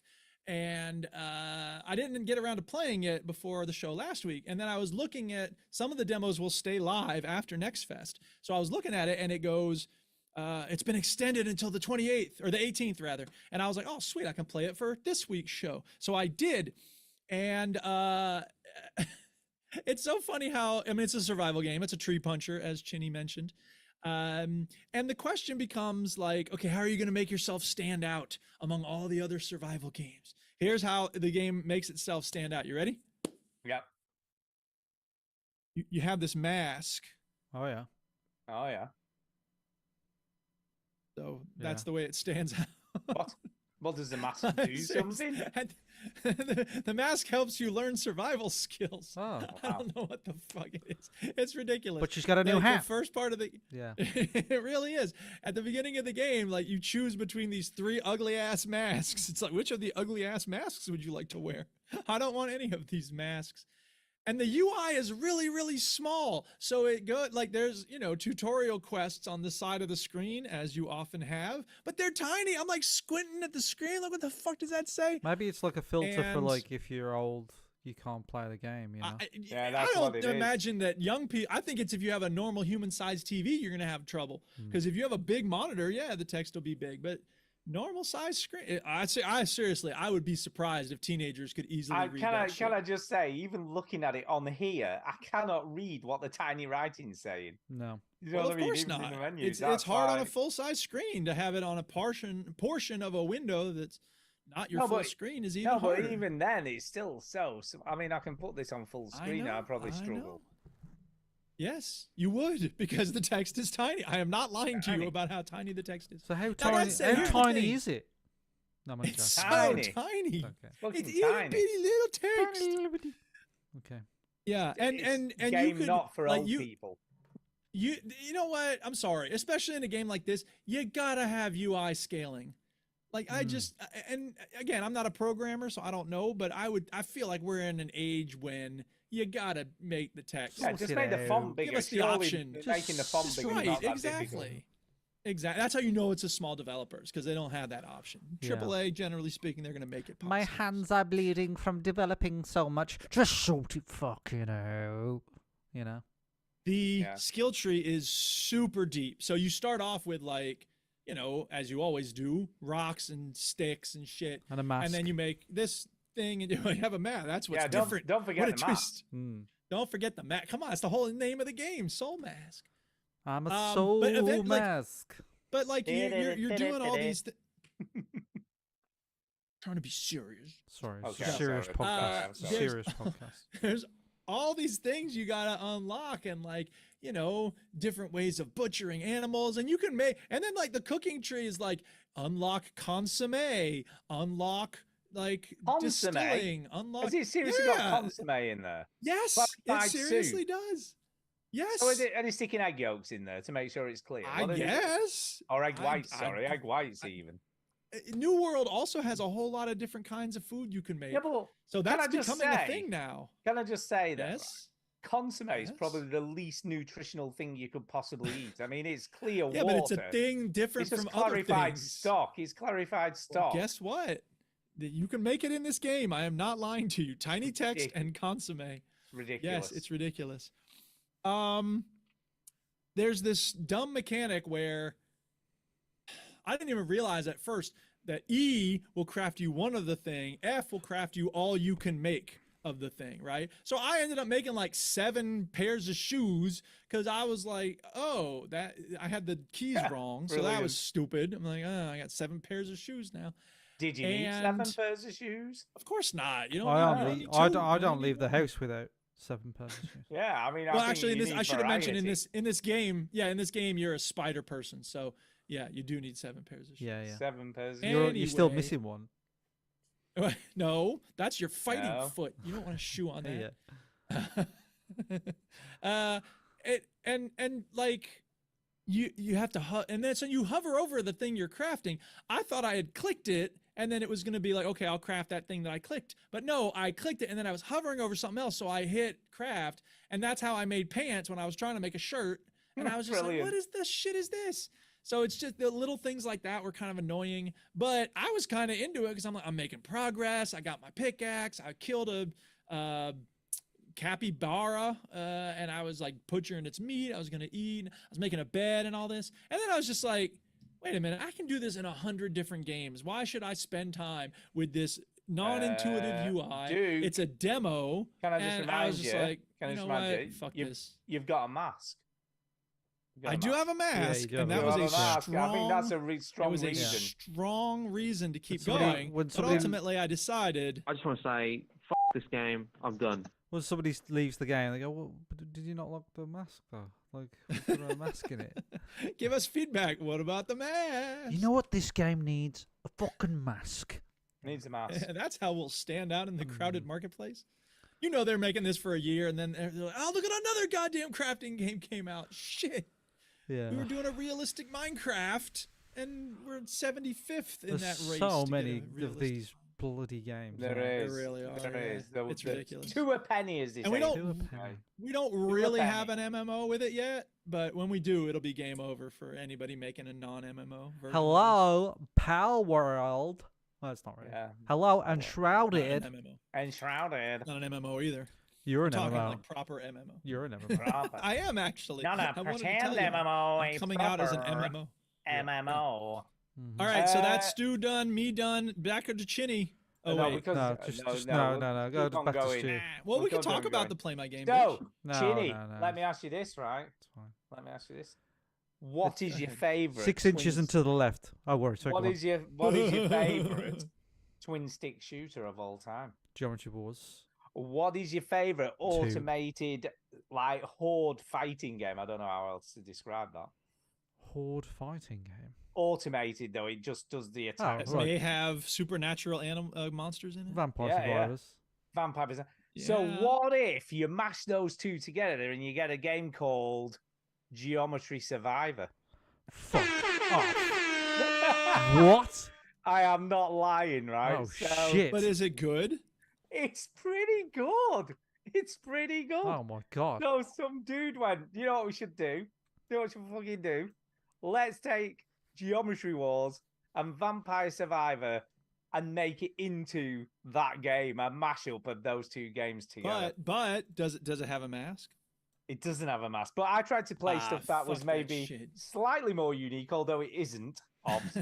And I didn't get around to playing it before the show last week. And then I was looking at some of the demos will stay live after Next Fest. So I was looking at it and it goes, it's been extended until the 28th or the 18th rather. And I was like, oh, sweet, I can play it for this week's show. So I did. And it's so funny how, I mean, it's a survival game. It's a tree puncher, as Chinny mentioned. And the question becomes like, okay, how are you going to make yourself stand out among all the other survival games? Here's how the game makes itself stand out. You ready? Yep. You have this mask. Oh yeah. Oh yeah. So that's Yeah. the way it stands out. What? What does the mask do? Something? And the mask helps you learn survival skills. Oh. I don't know what the fuck it is. It's ridiculous. But she's got a new Like, hat. The first part of the Yeah. it really is. At the beginning of the game, like you choose between these 3 ugly ass masks. It's like, which of the ugly ass masks would you like to wear? I don't want any of these masks. And the UI is really, really small. So it goes like there's, tutorial quests on the side of the screen, as you often have, but they're tiny. I'm like squinting at the screen. Like, what the fuck does that say? Maybe it's like a filter for And- like if you're old, you can't play the game. You know. Yeah, I that's don't what it is. imagine that young people. I think it's if you have a normal human-sized TV, you're gonna have trouble. Because if you have a big monitor, yeah, the text will be big. But normal size screen, I seriously, I would be surprised if teenagers could easily read that shit. Can I just say, even looking at it on here, I cannot read what the tiny writing's saying. No. You know Well, what of I mean? course Even in not. the menus, It's that's hard on a like- full-size screen to have it on a portion of a window that's not your No, full but- screen is even No, but harder. even then, it's still so. I mean, I can put this on full I screen. know, I'd probably I struggle. know. Yes, you would, because the text is tiny. I am not lying to you Tiny. about how tiny the text is. So how Now, tiny? that's it. How Here's the tiny thing. is it? No, I'm It's so Tiny. tiny. Okay. Fucking It's itty tiny. bitty little text. Okay. Yeah, and It's you game could not for like old you people. you know what? I'm sorry, especially in a game like this, you gotta have UI scaling. Like I just and again, I'm not a programmer, so I don't know, but I feel like we're in an age when you gotta make the text. Yeah, just make the font bigger. Give us the Surely option. making the font Just bigger is right, not that exactly. difficult. Exactly. That's how you know it's a small developers because they don't have that option. Yeah. AAA, generally speaking, they're gonna make it. My possible. hands are bleeding from developing so much. Just sort it fucking out. You know. The Yeah. skill tree is super deep. So you start off with like, as you always do, rocks and sticks and shit. And a mask. And then you make this thing and you have a map. That's what's Yeah, different. don't forget What a the twist. Mm. Don't forget the mask. Come on, it's the whole name of the game, Soul Mask. I'm a but soul event- like- mask. But like you're doing all these trying to be serious. Sorry, Okay, it's a serious sorry. podcast. I'm sorry. Serious podcast. There's all these things you gotta unlock and like different ways of butchering animals, and you can make, and then like the cooking tree is like unlock consomme, unlock like Consomme? distilling, unlock. Has it seriously Yeah. got consomme in there? Yes, Like it fried seriously soup? does. Yes, So are they sticking egg yolks in there to make sure it's clear? I What are they- guess. Or egg I- whites, I- sorry. Egg whites even. New World also has a whole lot of different kinds of food you can make. Yeah, but So can that's I just becoming a say- thing now. can I just say that Yes. consomme is Yes. probably the least nutritional thing you could possibly eat. I mean, it's clear Yeah, water. but it's a thing different It's just from other clarified things. stock. It's clarified Well, stock. guess what? That you can make it in this game. I am not lying to you. Tiny text Ridiculous. and consomme. It's ridiculous. Yes, it's ridiculous. There's this dumb mechanic where I didn't even realize at first that E will craft you one of the thing, F will craft you all you can make of the thing, right? So I ended up making like 7 pairs of shoes because I was like, oh, that I had the keys wrong, so that brilliant. was stupid. I'm like, oh, I got 7 pairs of shoes now. Did you need 7 and- pairs of shoes? Of course not. You don't. I need don't, two. I You don't only leave need the one. house without 7 pairs of shoes. Yeah, I mean, I Well, think actually, in you this, need I should have mentioned in variety. this game. Yeah, in this game, you're a spider person, so yeah, you do need 7 pairs of shoes. Yeah, yeah. 7 pairs of And- You're still Anyway. missing one. No, that's your fighting No. foot. You don't want to shoe on Yeah. that. And like you have to and then so you hover over the thing you're crafting. I thought I had clicked it and then it was going to be like, okay, I'll craft that thing that I clicked. But no, I clicked it and then I was hovering over something else, so I hit craft, and that's how I made pants when I was trying to make a shirt. And I was just Brilliant. like, what is this shit is this? So it's just the little things like that were kind of annoying, but I was kind of into it because I'm like, I'm making progress. I got my pickaxe. I killed a capybara, and I was like butchering its meat. I was gonna eat. I was making a bed and all this, and then I was just like, wait a minute, I can do this in 100 different games. Why should I spend time with this non-intuitive UI? Dude, It's a demo. Can I just and remind I was just you? like, Can I you just know remind what? you? Fuck you've, this. You've got a mask. You got I a do mask. have a mask, you do have and a that You was have a a mask. strong. I think that's a It strong was a reason. strong reason to keep somebody- going. when But somebody- ultimately, I decided. I just want to say, this game. I'm done. When somebody leaves the game, they go, "Well, but did you not lock the mask though? Like, we put a mask in it." Give us feedback. What about the mask? You know what this game needs? A fucking mask. Needs a mask. That's how we'll stand out in the Hmm. crowded marketplace. You know they're making this for a year, and then they're like, "Oh, look at another goddamn crafting game came out." Shit, Yeah. we were doing a realistic Minecraft, and we're 75th in There's that race. so to get many a of realistic- these bloody games. There aren't is. really are, There yeah. is. It's ridiculous. 2 a penny, as they And we say. don't- there? Do a penny. We don't really have an MMO with it yet, but when we do, it'll be game over for anybody making a non-MMO version. Hello, Pal World. Well, that's not right. Yeah. Hello, Not an Enshrouded. MMO. Enshrouded. Not an MMO either. You're We're an talking MMO. like proper MMO. You're an MMO. Proper. I am actually. Not a I wanted to pretend tell you, MMO, I'm a coming out as an proper MMO. MMO. Mhm. All right, so Uh, that's Stu done, me done. Back to Chinny. Oh no, wait. because No, just we'll no. Go keep on back to going. Stu. Well, we We'll can go talk going, about going. the Play My Game. So, bitch. No, Chinny, no. let me ask you this, right? It's fine. Let me ask you this. What Go is your ahead. favorite? 6 inches twin- into the left. Oh, worry. Sorry. What go on. is your favorite twin stick shooter of all time? Geometry Wars? What is your favorite automated like horde fighting game? I don't know how else to describe that. Horde fighting game. Automated though, it just does the attacks. It right. may have supernatural monsters in it. Vampire Yeah, yeah. Survivors. Vampires. So Yeah. what if you mash those two together and you get a game called Geometry Survivor? Fuck off. What? I am not lying, right? Oh, So, shit. But is it good? It's pretty good. It's pretty good. Oh, my God. So some dude went, you know what we should do? You know what we should fucking do? Let's take Geometry Wars and Vampire Survivor and make it into that game, a mashup of those two games together. But does it have a mask? It doesn't have a mask, but I tried to play Ah, stuff that was fuck that maybe shit. slightly more unique, although it isn't. Obs.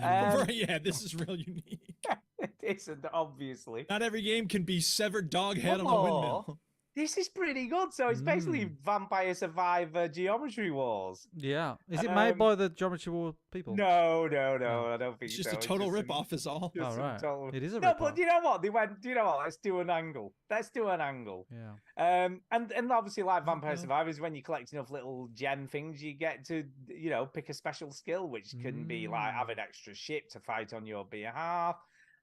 Right, yeah, this is real unique. It isn't, obviously. Not every game can be severed dog head on a Or, windmill. This is pretty good. So it's basically Vampire Survivor Geometry Wars. Yeah. Is it made by the Geometry War people? No, I don't think It's just so. a total some- rip-off is all. just Oh, some right. total- It is a No, rip-off. but you know what? They went, do you know what? Let's do an angle. Yeah. And obviously, like Vampire Yeah. Survivors, when you collect enough little gem things, you get to, pick a special skill, which can be like have an extra ship to fight on your behalf,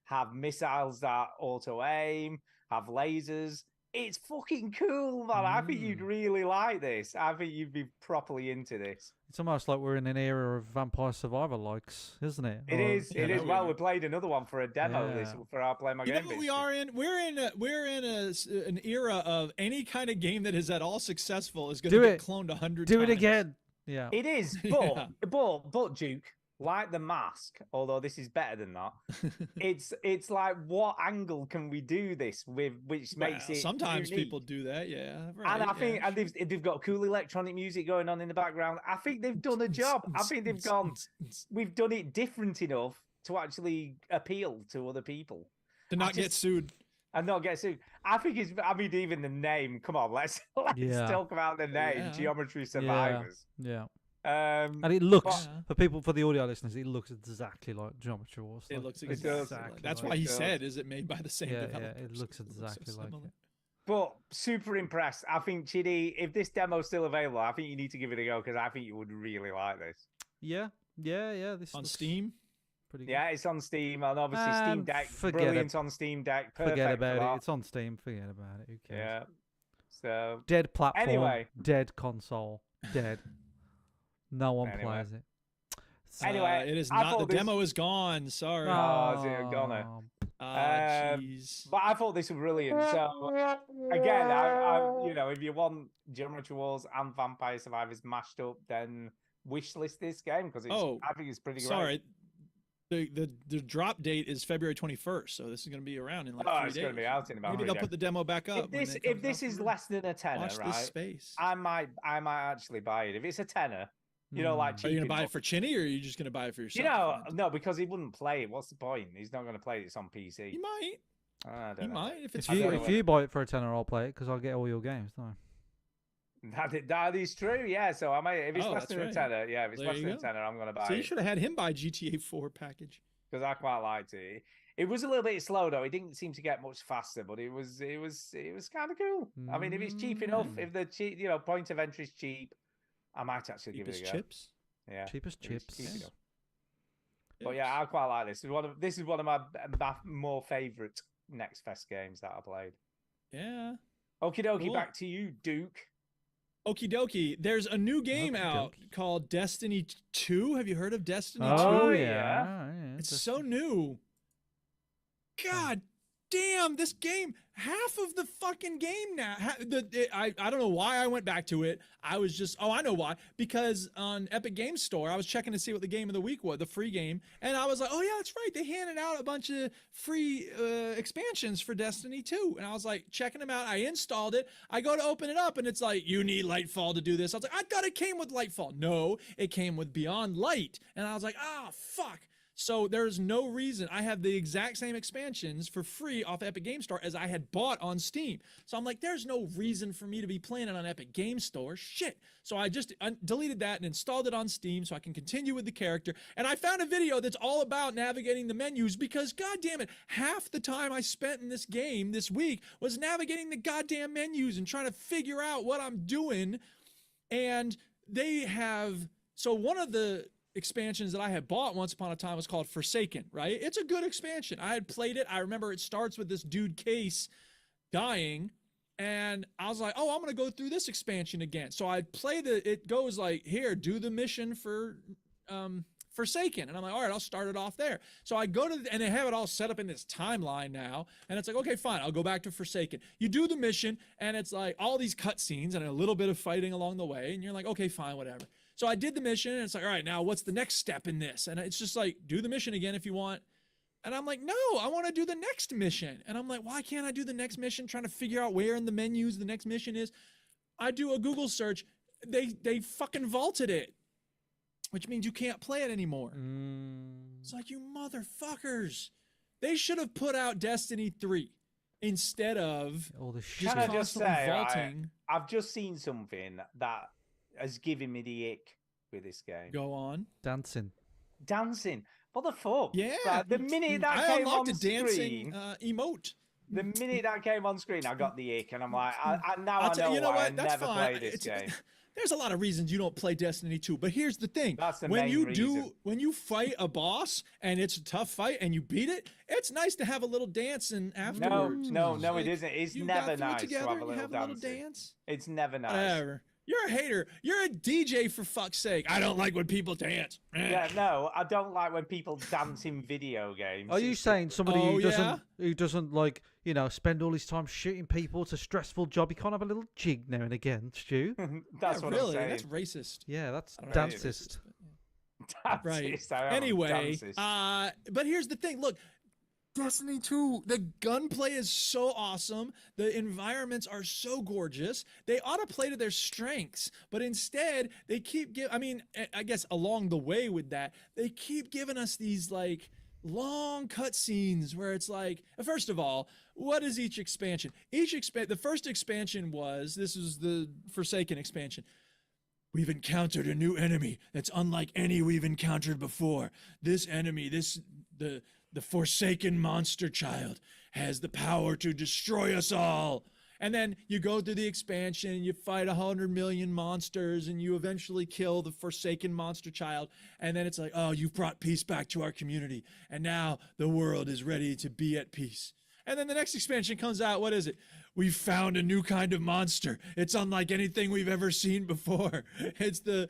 have missiles that auto aim, have lasers. It's fucking cool, man. I think you'd really like this. I think you'd be properly into this. It's almost like we're in an era of Vampire Survivor likes, isn't it? It Or, is. you It is. know, Well, we played another one for a demo this Yeah. for our Play My You know Game. what we bitch. are in? We're in an era of any kind of game that is at all successful is going to Do get it. cloned 100 Do times. it again. Yeah. It is, Yeah. but Duke, like the mask, although this is better than that. it's like what angle can we do this with, which makes Well, it sometimes unique. people do that, yeah. Right, And I think, yeah, and they've got cool electronic music going on in the background. I think they've done a job. I think they've gone. We've done it different enough to actually appeal to other people to not get sued. and not get sued. I think it's. I mean, even the name. Come on, let's Yeah. talk about the name. Yeah. Geometry Survivors. Yeah. And And it looks, Yeah. for the audio listeners, it looks exactly like Geometry Wars. It Like, looks does. exactly like. That's like why he it does. said, "Is it made by the same Yeah, yeah, developer?" it looks exactly like it. But super impressed. I think Chidi, if this demo's still available, I think you need to give it a go because I think you would really like this. Yeah. This On looks Steam. pretty good. Yeah, it's on Steam and obviously Steam And Deck. forget Brilliant on Steam Deck. Perfect Forget for about that. it. It's on Steam. Forget about it. Who cares? Yeah. So Dead platform. Anyway. Dead console. Dead. No one Anyway. plays it. Anyway, it is I not. thought The this- demo is gone. Sorry. Oh, is it gonna? Jeez. But I thought this was brilliant. So again, I if you want Geometry Wars and Vampire Survivors mashed up, then wishlist this game because I think it's pretty great. Sorry. The drop date is February 21st, so this is going to be around in like 3 days. It's going to be out in about Maybe 3 they'll days. put the demo back up. If this is less than a tenner, Watch right? this space. I might actually buy it. If it's a tenner, like Are you cheap going to buy it enough. for Chinny, or are you just going to buy it for yourself? No, because he wouldn't play it. What's the point? He's not going to play it. It's on PC. He might. I He don't know. might if it's If you I don't know if you buy it for a tenner, I'll play it because I'll get all your games. Don't I? That is true, yeah. So I might, if it's Oh, less that's than a right. tenner, yeah, if it's There less you than a go. tenner, I'm gonna buy So you it should have had him buy GTA 4 package. because I quite liked it. It was a little bit slow though. It didn't seem to get much faster, but it was kind of cool. I mean, if it's cheap enough, if the cheap, point of entry is cheap, I might actually give it a Cheapest go. chips. Yeah, Cheapest if it's chips. cheap Yeah. enough. But yeah, I quite like this. This is one of my more favourite Next Fest games that I played. Yeah. Okie dokie, Cool. back to you, Duke. Okie dokie. There's a new game Okie out dokie. called Destiny 2. Have you heard of Destiny 2? Oh yeah. yeah. It's so new. God damn, this game, half of the fucking game now. I don't know why I went back to it. I was just, I know why. Because on Epic Games Store, I was checking to see what the game of the week was, the free game. And I was like, oh yeah, that's right. They handed out a bunch of free expansions for Destiny 2. And I was like, checking them out. I installed it. I go to open it up and it's like, you need Lightfall to do this. I was like, I thought it came with Lightfall. No, it came with Beyond Light. And I was like, ah, fuck. So there's no reason. I have the exact same expansions for free off Epic Game Store as I had bought on Steam. So I'm like, there's no reason for me to be playing it on Epic Game Store. Shit. So I just deleted that and installed it on Steam so I can continue with the character. And I found a video that's all about navigating the menus because, god damn it, half the time I spent in this game this week was navigating the goddamn menus and trying to figure out what I'm doing. And they have, so one of the expansions that I had bought once upon a time was called Forsaken, right? It's a good expansion. I had played it. I remember it starts with this dude Case dying, and I was like, oh, I'm gonna go through this expansion again. So I play it goes like, here, do the mission for Forsaken. And I'm like, all right, I'll start it off there. So I go to, and they have it all set up in this timeline now. And it's like, okay, fine, I'll go back to Forsaken. You do the mission, and it's like all these cutscenes and a little bit of fighting along the way. And you're like, okay, fine, whatever. So I did the mission, and it's like, all right, now what's the next step in this? And it's just like, do the mission again if you want. And I'm like, no, I want to do the next mission. And I'm like, why can't I do the next mission? Trying to figure out where in the menus the next mission is. I do a Google search. They fucking vaulted it, which means you can't play it anymore. It's like, you motherfuckers. They should have put out Destiny 3 instead of all this shit. Can I just constantly say, vaulting. I've just seen something that has given me the ick with this game. Go on. Dancing. What the fuck? Yeah. Like, the minute that I came unlocked on a dancing screen, emote. the minute that came on screen, I got the ick, and I'm like, now I'll I tell know you know why I what? That's never fine. play this game. There's a lot of reasons you don't play Destiny 2, but here's the thing. That's the when main you reason. when you fight a boss and it's a tough fight and you beat it, it's nice to have a little dancing afterwards. No, Like, it isn't. It's you never got through it nice to together have a and you little have a little dancing. dance. It's never nice. Whatever. You're a hater. You're a DJ, for fuck's sake. I don't like when people dance. Yeah, no, I don't like when people dance in video games. Are you It's saying somebody Oh, who doesn't like, spend all his time shooting people? It's a stressful job. He can't have a little jig now and again, Stu. That's Yeah, what really, I'm saying. that's racist. Yeah, that's I don't know if it's dancist. racist, but- Right. Dancist, I am Anyway, dancist. but here's the thing. Look, Destiny 2, the gunplay is so awesome. The environments are so gorgeous. They ought to play to their strengths, but instead they keep I guess along the way with that, they keep giving us these like long cutscenes where it's like, first of all, what is each expansion? The first expansion this was the Forsaken expansion. We've encountered a new enemy that's unlike any we've encountered before. This enemy, the Forsaken monster child, has the power to destroy us all. And then you go through the expansion, you fight 100 million monsters, and you eventually kill the Forsaken monster child. And then it's like, oh, you've brought peace back to our community. And now the world is ready to be at peace. And then the next expansion comes out. What is it? We've found a new kind of monster. It's unlike anything we've ever seen before. It's the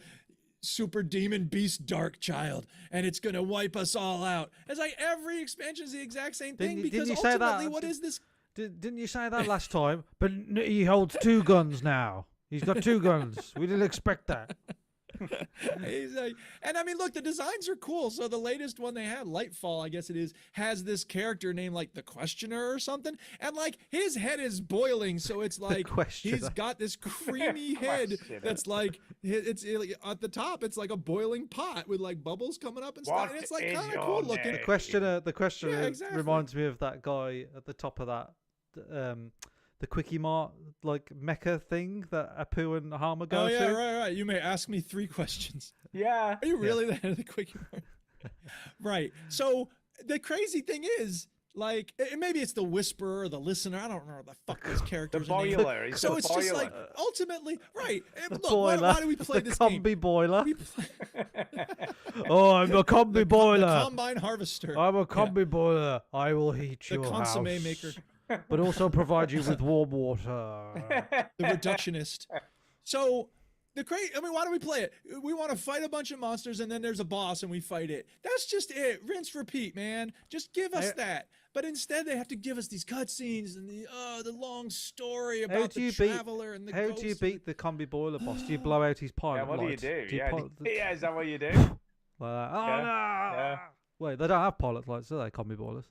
super demon beast dark child, and it's gonna wipe us all out. It's like every expansion is the exact same thing, because you say ultimately, that? what is this? Didn't you say that last time? But he holds 2 guns now. He's got 2 guns. We didn't expect that. He's like, and I mean, look, the designs are cool. So the latest one they had, Lightfall, I guess it is, has this character named like the Questioner or something, and like his head is boiling, so it's like Questioner. he's got this creamy head that's like at the top. It's like a boiling pot with like bubbles coming up and stuff. And it's like kind of cool looking. The questioner Yeah, exactly. reminds me of that guy at the top of that the Quickie Mart like mecha thing that Apu and Hama go Oh yeah, to. right. You may ask me 3 questions. Yeah. Are you really the head of the Quickie Mart? Right. So the crazy thing is, like, maybe it's the Whisperer or the Listener. I don't know what the fuck those characters are named. Boiler. It's So the it's just like, boiler. ultimately, right. The Look, boiler. why do we play the this combi game? boiler. We play Oh, I'm a combi the boiler. Combine Harvester. I'm a combi boiler. I will heat The your consomme house, maker. but also provide you with warm water. The reductionist. So I mean, why do we play it? We want to fight a bunch of monsters, and then there's a boss, and we fight it. That's just it. Rinse, repeat, man. Just give us that. But instead, they have to give us these cutscenes and the long story about the traveler and the How ghost. do you beat the combi boiler boss? Do you blow out his pilot Yeah, what do you light? do? you Yeah, put yeah, is that what you do? like that? Oh Yeah, no! yeah. Wait, they don't have pilot lights, do they? Combi boilers,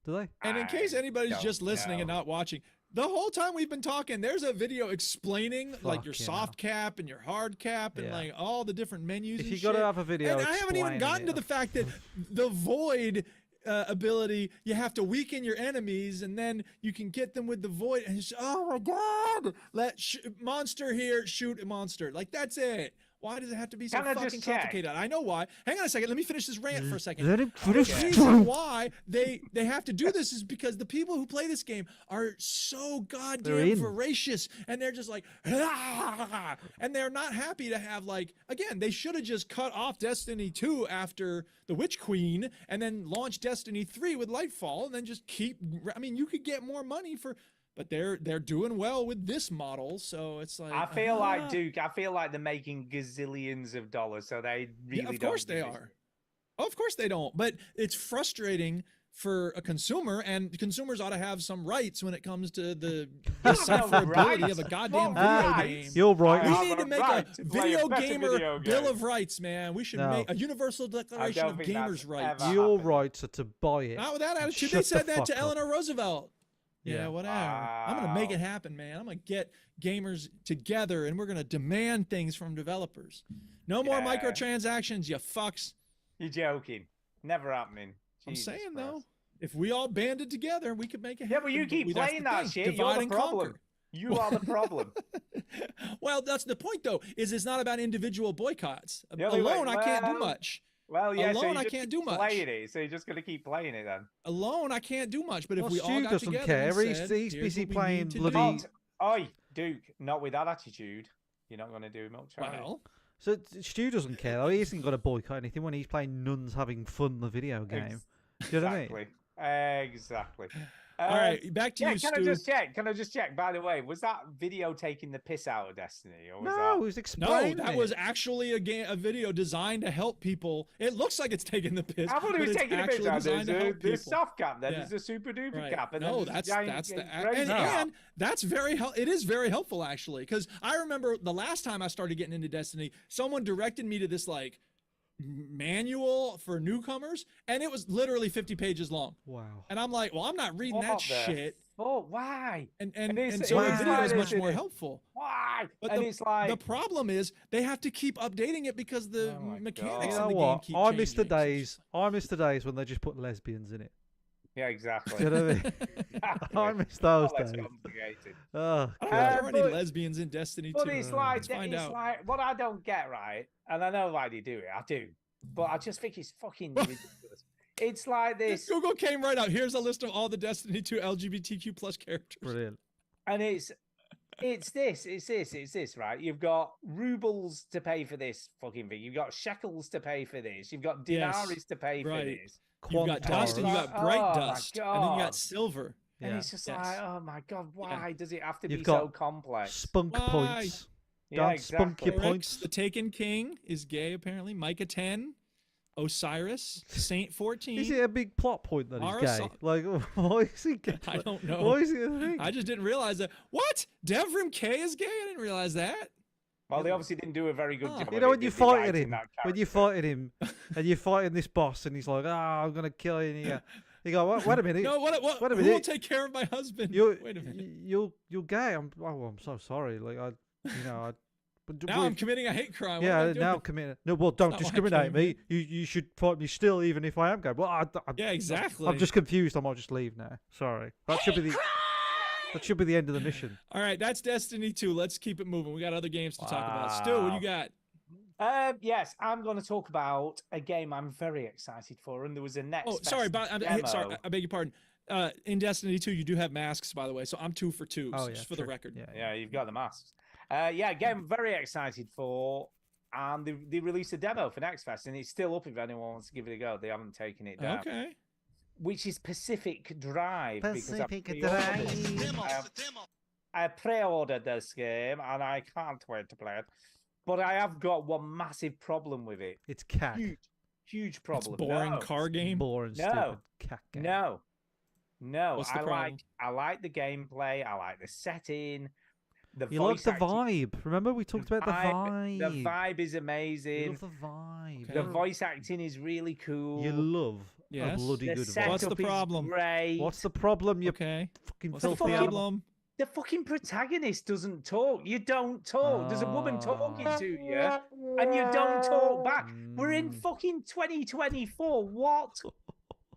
do they? And in case anybody's don't just listening and know. not watching, the whole time we've been talking, there's a video explaining like your Fucking soft cap and your hard cap and Yeah. like all the different menus. If and you gotta shit. have a video and I haven't even explaining gotten to it. the fact that the void ability, you have to weaken your enemies and then you can get them with the void. And it's, oh my god, let monster here shoot a monster. Like that's it. Why does it have to be so Can I fucking just check? complicated? I know why. Hang on a second. Let me finish this rant for a second. Let him The finish. reason why they have to do this is because the people who play this game are so They're goddamn in. voracious, and they're just like, "Ah," and they're not happy to have like, again, they should have just cut off Destiny 2 after the Witch Queen, and then launch Destiny 3 with Lightfall, and then just keep. I mean, you could get more money for. But they're doing well with this model, so it's like I feel like Duke. I feel like they're making gazillions of dollars, so they really yeah, of don't course they give a are. Oh, of course they don't. But it's frustrating for a consumer, and consumers ought to have some rights when it comes to the decipherability rights? of a goddamn What video rights? game. You're right. I We have need a to make right a to play a video better gamer video bill game. of rights, man. We should No. make a universal declaration don't of think that's gamers' rights. ever- Your happened. rights are to buy it. Not with that attitude. Shut They the said that fuck to up. Eleanor Roosevelt. Yeah, Yeah. whatever. I'm gonna make it happen, man. I'm gonna get gamers together, and we're gonna demand things from developers. No more Yeah. microtransactions, you fucks. You're joking. Never happening. I'm Jesus saying Christ. though, if we all banded together, we could make it Yeah, happen. but you keep That's playing the that thing. shit. You're Divide the and problem. conquer. You are the problem. Well, that's the point, though. Is it's not about individual boycotts. Yeah, wait, Alone, I can't do well, much. Well, yeah, so Alone, you I just can't keep do much. playing it, so you're just gonna keep playing it then. Alone, I can't do much. But if Well, we all Stu got doesn't together care. and He's- said, he's "Here's busy what we playing need to bloody- do." Not, oi, Duke, not with that attitude. You're not gonna do much. are you? Well, So Stu doesn't care though. He hasn't got to boycott anything when he's playing nuns having fun the video game. Do you know what I mean? Exactly. all right, back to Yeah, you, can Stu. I just check? Can I just check? By the way, was that video taking the piss out of Destiny, or was No, that? he was No, explaining. that was actually a video designed to help people. It looks like it's taking the piss. I thought but it was it's taking the piss actually out. designed to help There's people. soft cap, then Yeah. there's a super duper Right. cap, and No, then there's that's giant the crazy cap. and that's it is very helpful actually, because I remember the last time I started getting into Destiny, someone directed me to this like manual for newcomers, and it was literally 50 pages long. Wow. And I'm like, well, I'm not reading What that the shit. Oh, why? And it's- so a it's video like is this, much isn't more it? helpful. Why? But And the, it's like the problem is they have to keep updating it because the Oh my mechanics God. You in know the game what? keep I miss the changing. So it's days. I miss the days when they just put lesbians in it. yeah, exactly. Do you know what I mean? I miss those Not less days. complicated. Oh, I don't know if God. there are any but- lesbians in Destiny 2. But it's like Let's find it's out. like what I don't get, right? And I know why they do it. I do, but I just think it's fucking ridiculous. It's like this, Google came right out. Here's a list of all the Destiny 2 LGBTQ plus characters. Brilliant. and it's this, right? You've got rubles to pay for this fucking thing. You've got shekels to pay for this. You've got Yes, dinaris to pay for right. this. You've got dust and you Like, got bright oh my dust, and then you God. got silver. And Yeah. it's just Yes. like, oh my god, why does it have to You've be got so complex? Spunk Why? points. Yeah, Don't spunk your exactly. points. The Taken King is gay, apparently. Micah 10, Osiris, Saint 14. Is it a big plot point that he's Mara gay? Sa- Like, why is he gay? I don't know. Why is he a thing? I just didn't realize that. What? Devrim K is gay? I didn't realize that. Well, they obviously didn't do a very good Oh. job. You of know it, when you did they, fighting writing him, that when you character? fighting him, and you're fighting this boss, and he's like, "Ah, I'm gonna kill you." And you go, "Wait a minute, No, what? wait a Who will minute. take care of my husband? You're Wait a minute. you're gay." I'm so sorry. Like but Now I'm committing a hate crime. What am yeah, I doing? now I'm committing. No, well, don't not why I discriminate came me. You should fight me still, even if I am gay. Well, Yeah, exactly. I'm just confused. I might just leave now. Sorry. That should be the That should be the end of the mission. All right, that's Destiny 2. Let's keep it moving. We got other games to talk about. Stu, what do you got? Yes, I'm going to talk about a game I'm very excited for, and there was a next. Oh, sorry, sorry, I beg your pardon. In Destiny 2, you do have masks, by the way, so I'm 2 for 2, Oh, yeah, just for the true. record. Yeah, you've got the masks. Yeah, game I'm very excited for, and they released a demo for Next Fest, and it's still up if anyone wants to give it a go. They haven't taken it down. Okay. Which is Pacific Drive. Pacific Drive. I pre-ordered this game, and I can't wait to play it. But I have got one massive problem with it. It's cack. Huge problem. It's boring car game. Boring, No. stupid cack game. No. What's the problem? I like the gameplay. I like the setting. You like the vibe. Remember we talked about the vibe. The vibe is You amazing. love the vibe. Okay. The voice acting is really cool. You love Yes. a bloody The good setup vibe. What's the is problem? Great. What's the problem? You Okay. fucking What's the filthy animal. problem? The fucking protagonist doesn't talk. You don't talk. There's a woman talking to you, and you don't talk back. We're in fucking 2024. What?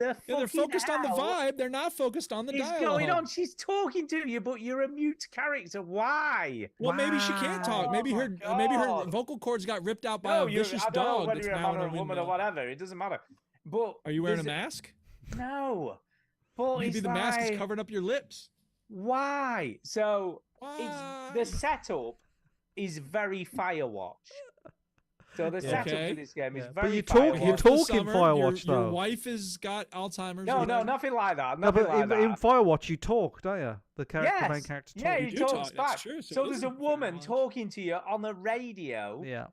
Yeah, they're focused on the vibe. They're not focused on the Is dialogue. going on? She's talking to you, but you're a mute character. Why? Well, maybe she can't talk. Maybe her God. vocal cords got ripped out by No, a vicious I don't know dog whether that's you're a now man in or a a woman or window. whatever. It doesn't matter. But Are you wearing a there's mask? No. But Maybe it's the mask is like, covering up your lips. Why? So Why? the setup is very Firewatch. So the Yeah. setup Okay. for this game is Yeah. very But you Firewatch. talk Here's the in summer, Firewatch, your though. wife has got Alzheimer's. No, or no, whatever. nothing like that. No, Nothing but like in that. Firewatch you talk, don't you? The main Yes. character Yeah, talks. he You do talks talk, that's back. true, so So it there's is a in woman Firewatch. talking to you on the radio, Yeah.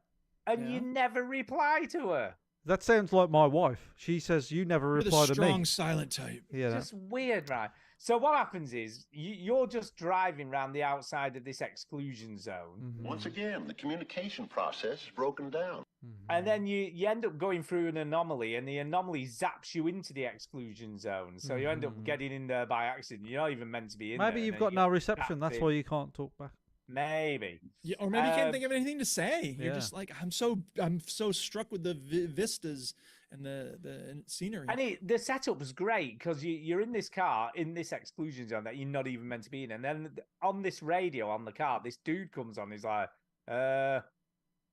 and Yeah. you never reply to her. That sounds like my wife. She says you never You're the reply to strong me. silent type. Yeah. Just weird, right? So what happens is you're just driving around the outside of this exclusion zone, Mhm. Once again, the communication process is broken down. and then you end up going through an anomaly, and the anomaly zaps you into the exclusion zone. So you end up Mhm. getting in there by accident. You're not even meant to be in there. Maybe and you've then got you no get reception. zapped That's in. why you can't talk back. Maybe. Yeah, or maybe you can't Um, think of anything to say. You're yeah. just like I'm so struck with the vistas and the scenery. And the setup was great because you're in this car in this exclusion zone that you're not even meant to be in, and then on this radio on the car, this dude comes on. He's like,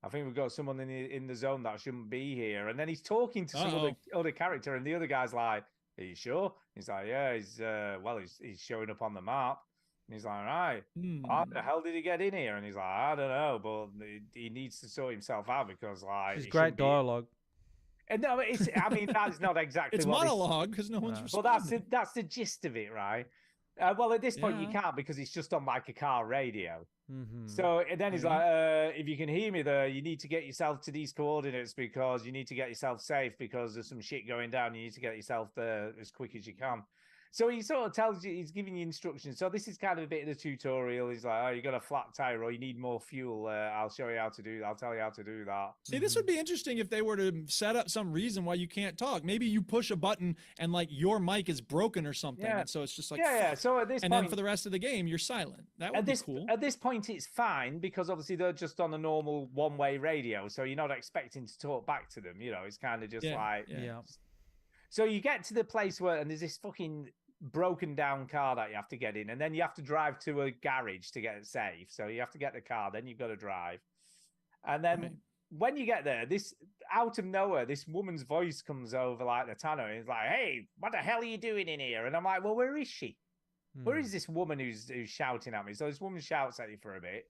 I think we've got someone in the zone that shouldn't be here," and then he's talking to some other character, and the other guy's like, "Are you sure?" He's like, "Yeah, he's showing up on the map." And he's like, "Right, how the hell did he get in here?" And he's like, "I don't know, but he needs to sort himself out because like It's he great shouldn't be-" dialogue. And no, I mean that's not exactly it's what this- monologue because no one's Well, responding. that's the gist of it, right? Well, at this point you Yeah. can't because it's just on like a car radio. Mm-hmm. So and then he's Yeah. like, "If you can hear me there, you need to get yourself to these coordinates because you need to get yourself safe because there's some shit going down. You need to get yourself there as quick as you can." So he sort of tells you, he's giving you instructions. So this is kind of a bit of the tutorial. He's like, "Oh, you got a flat tire or you need more fuel. I'll show you how to do. I'll tell you how to do that." See, this would be interesting if they were to set up some reason why you can't talk. Maybe you push a button and like your mic is broken or something, Yeah. and so it's just like yeah. fuck. So at this and point, then for the rest of the game you're silent. That would be cool. At this point, it's fine because obviously they're just on a normal one-way radio, so you're not expecting to talk back to them. You know, it's kind of just like. Yeah. So you get to the place where, and there's this fucking broken down car that you have to get in, and then you have to drive to a garage to get it safe. So you have to get the car, then you've got to drive, and then. Right. When you get there, this out of nowhere, this woman's voice comes over like the tanner, and it's like, "Hey, what the hell are you doing in here?" And I'm like, "Well, where is she? Where is this woman who's shouting at me?" So this woman shouts at you for a bit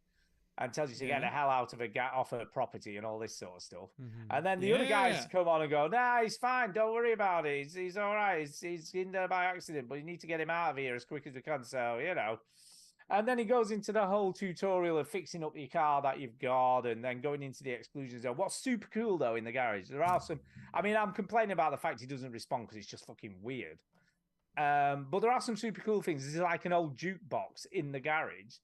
and tells you to get the hell out of off her property and all this sort of stuff. And then the other guys Yeah. come on and go, "Nah, he's fine. Don't worry about it. He's all right. He's in there by accident, but you need to get him out of here as quick as we can." So, you know. And then he goes into the whole tutorial of fixing up your car that you've got and then going into the exclusion zone. What's super cool, though, in the garage, there are some... I mean, I'm complaining about the fact he doesn't respond because it's just fucking weird. But there are some super cool things. There's like an old jukebox in the garage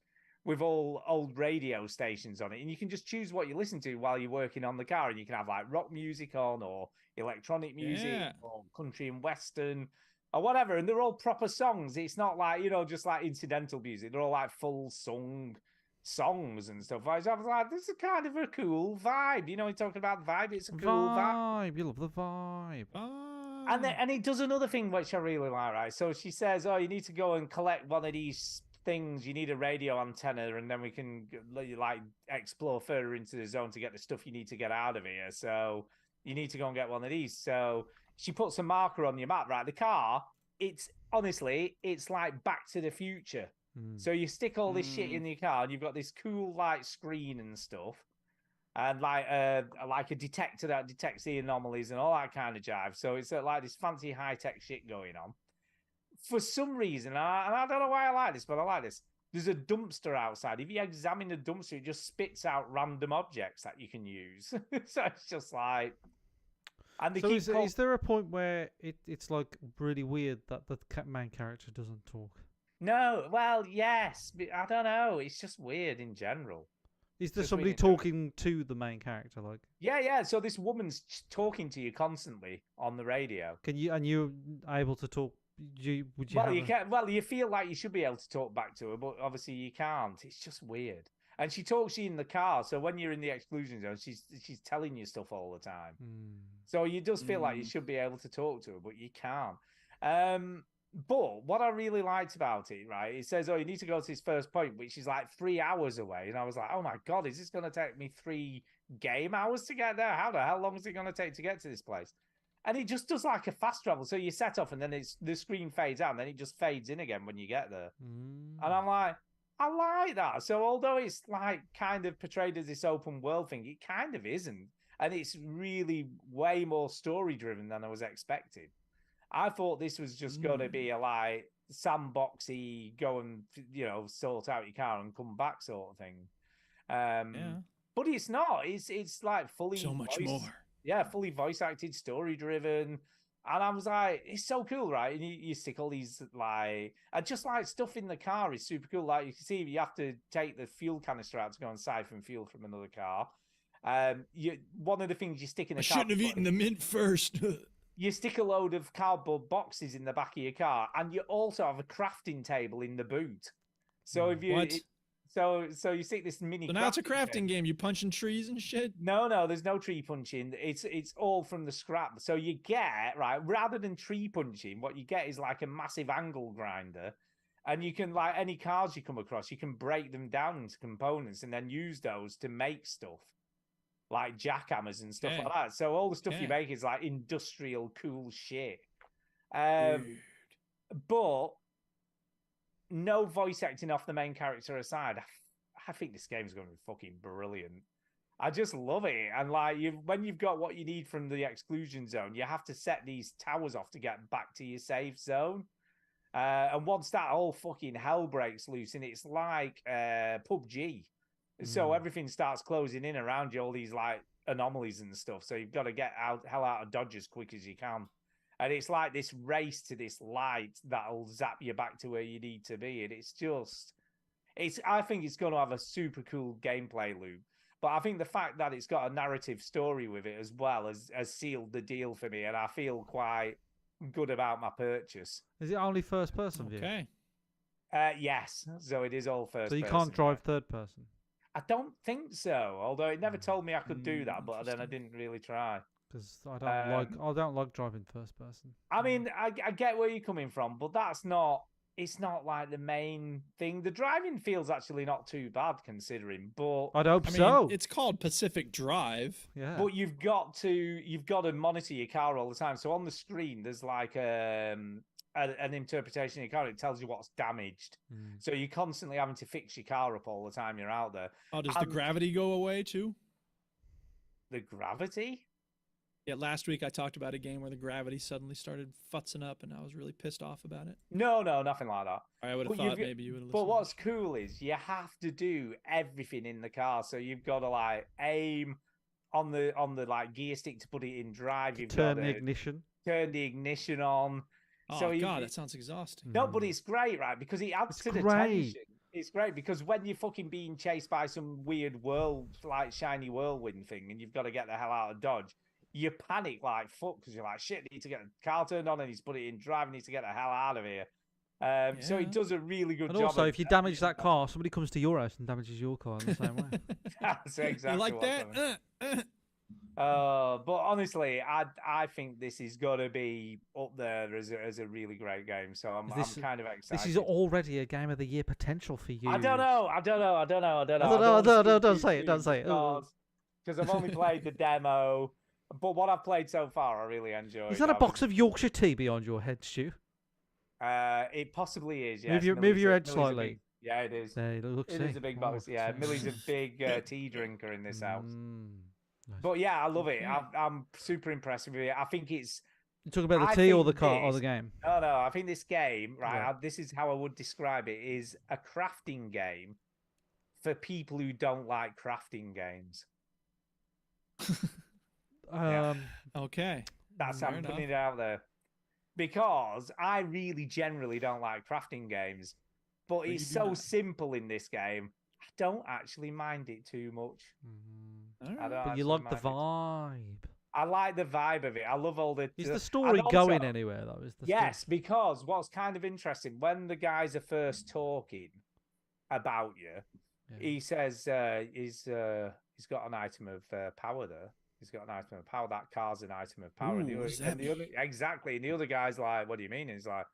with all old radio stations on it. And you can just choose what you listen to while you're working on the car. And you can have like rock music on or electronic music Yeah. or country and western or whatever. And they're all proper songs. It's not like, you know, just like incidental music. They're all like full sung songs and stuff. I was like, this is kind of a cool vibe. You know, you're talking about the vibe. It's a cool vibe. You love the vibe. And then, and he does another thing which I really like, right? So she says, "Oh, you need to go and collect one of these things. You need a radio antenna, and then we can like explore further into the zone to get the stuff you need to get out of here. So you need to go and get one of these. So she puts a marker on your map, right? The car, it's honestly, it's like Back to the Future. So you stick all this shit in your car, and you've got this cool like screen and stuff, and like a detector that detects the anomalies and all that kind of jive. So it's like this fancy high tech shit going on. For some reason, and I don't know why I like this, but I like this. There's a dumpster outside. If you examine the dumpster, it just spits out random objects that you can use. So it's just like. And so is there a point where it's like really weird that the main character doesn't talk? No, well, yes, but I don't know. It's just weird in general. Is there somebody talking to the main character? Like, yeah. So this woman's talking to you constantly on the radio. Can you and you're able to talk? Would you? Well, you can. Well, you feel like you should be able to talk back to her, but obviously you can't. It's just weird. And she talks to you in the car, so when you're in the exclusion zone, she's telling you stuff all the time. So you just feel like you should be able to talk to her, but you can't. But what I really liked about it, right, it says, oh, you need to go to this first point, which is like 3 hours away. And I was like, oh my God, is this going to take me 3 game hours to get there? How the hell long is it going to take to get to this place? And it just does like a fast travel. So you set off and then the screen fades out and then it just fades in again when you get there. And I'm like, I like that. So although it's like kind of portrayed as this open world thing, it kind of isn't. And it's really way more story driven than I was expecting. I thought this was just going to be a like sandboxy, go and sort out your car and come back sort of thing. But it's not. It's like fully so much more. Yeah, fully voice acted, story driven. And I was like, it's so cool, right? And you stick all these like, and just like stuff in the car is super cool. Like you can see, you have to take the fuel canister out to go and siphon fuel from another car. One of the things you stick in the car. I shouldn't have eaten the mint first. You stick a load of cardboard boxes in the back of your car, and you also have a crafting table in the boot. So if you so you stick this mini. So now it's a crafting game. You punching trees and shit. No, there's no tree punching. It's all from the scrap. So you get rather than tree punching, what you get is like a massive angle grinder, and you can like any cars you come across, you can break them down into components and then use those to make stuff. Like jackhammers and stuff like that. So all the stuff you make is like industrial cool shit. But no voice acting off the main character aside, I think this game's going to be fucking brilliant. I just love it. And like when you've got what you need from the exclusion zone, you have to set these towers off to get back to your safe zone. And once that whole fucking hell breaks loose, and it's like PUBG. So everything starts closing in around you, all these like anomalies and stuff. So you've got to get hell out of Dodge as quick as you can. And it's like this race to this light that'll zap you back to where you need to be. And I think it's going to have a super cool gameplay loop. But I think the fact that it's got a narrative story with it as well has sealed the deal for me. And I feel quite good about my purchase. Is it only first person view? Okay. Yes. So it is all first person. So you can't drive third person? I don't think so. Although it never told me I could do that, but then I didn't really try. Because I don't like driving first person. I mean, I get where you're coming from, but it's not like the main thing. The driving feels actually not too bad considering, but I hope so. It's called Pacific Drive. Yeah. But you've got to monitor your car all the time. So on the screen, there's like an interpretation of your car. It tells you what's damaged. So you're constantly having to fix your car up all the time you're out there. Oh, does the gravity go away too? The gravity? Yeah, last week I talked about a game where the gravity suddenly started futzing up, and I was really pissed off about it. No, nothing like that. I would have thought maybe you would have listened. But what's cool is you have to do everything in the car. So you've got to like aim on the like gear stick to put it in drive. You've turn got the ignition. Turn the ignition on. Oh God, that sounds exhausting. No, but it's great, right? Because it adds to the tension. It's great because when you're fucking being chased by some weird shiny whirlwind thing, and you've got to get the hell out of Dodge, you panic like fuck because you're like, shit, I need to get the car turned on and he's put it in drive, and need to get the hell out of here. So it does a really good job. And also, if you damage that car, somebody comes to your house and damages your car in the same way. That's exactly you like that? But honestly, I think this is gonna be up there as a really great game. So I'm kind of excited. This is already a game of the year potential for you. I don't know. Don't say it. Don't say it. Because I've only played the demo, but what I've played so far, I really enjoyed. Is that a box of Yorkshire tea behind your head, Stu? It possibly is. Yes. Move your head slightly. Yeah, it is. There, look, it is a big box. Yeah, Millie's a big tea drinker in this house. But yeah, I love it. I'm super impressed with it. I think it's. You talk about the tea or the car or the game? No, I think this game, right? This is how I would describe it: is a crafting game for people who don't like crafting games. Okay. That's how I'm putting it out there. Because I really generally don't like crafting games, but it's so simple in this game. I don't actually mind it too much. But you like the vibe. I like the vibe of it. I love all the. Is the story going anywhere though? Yes, because what's kind of interesting when the guys are first talking about you, he says he's got an item of power there. He's got an item of power. That car's an item of power. Exactly. And the other guy's like, "What do you mean?" And he's like,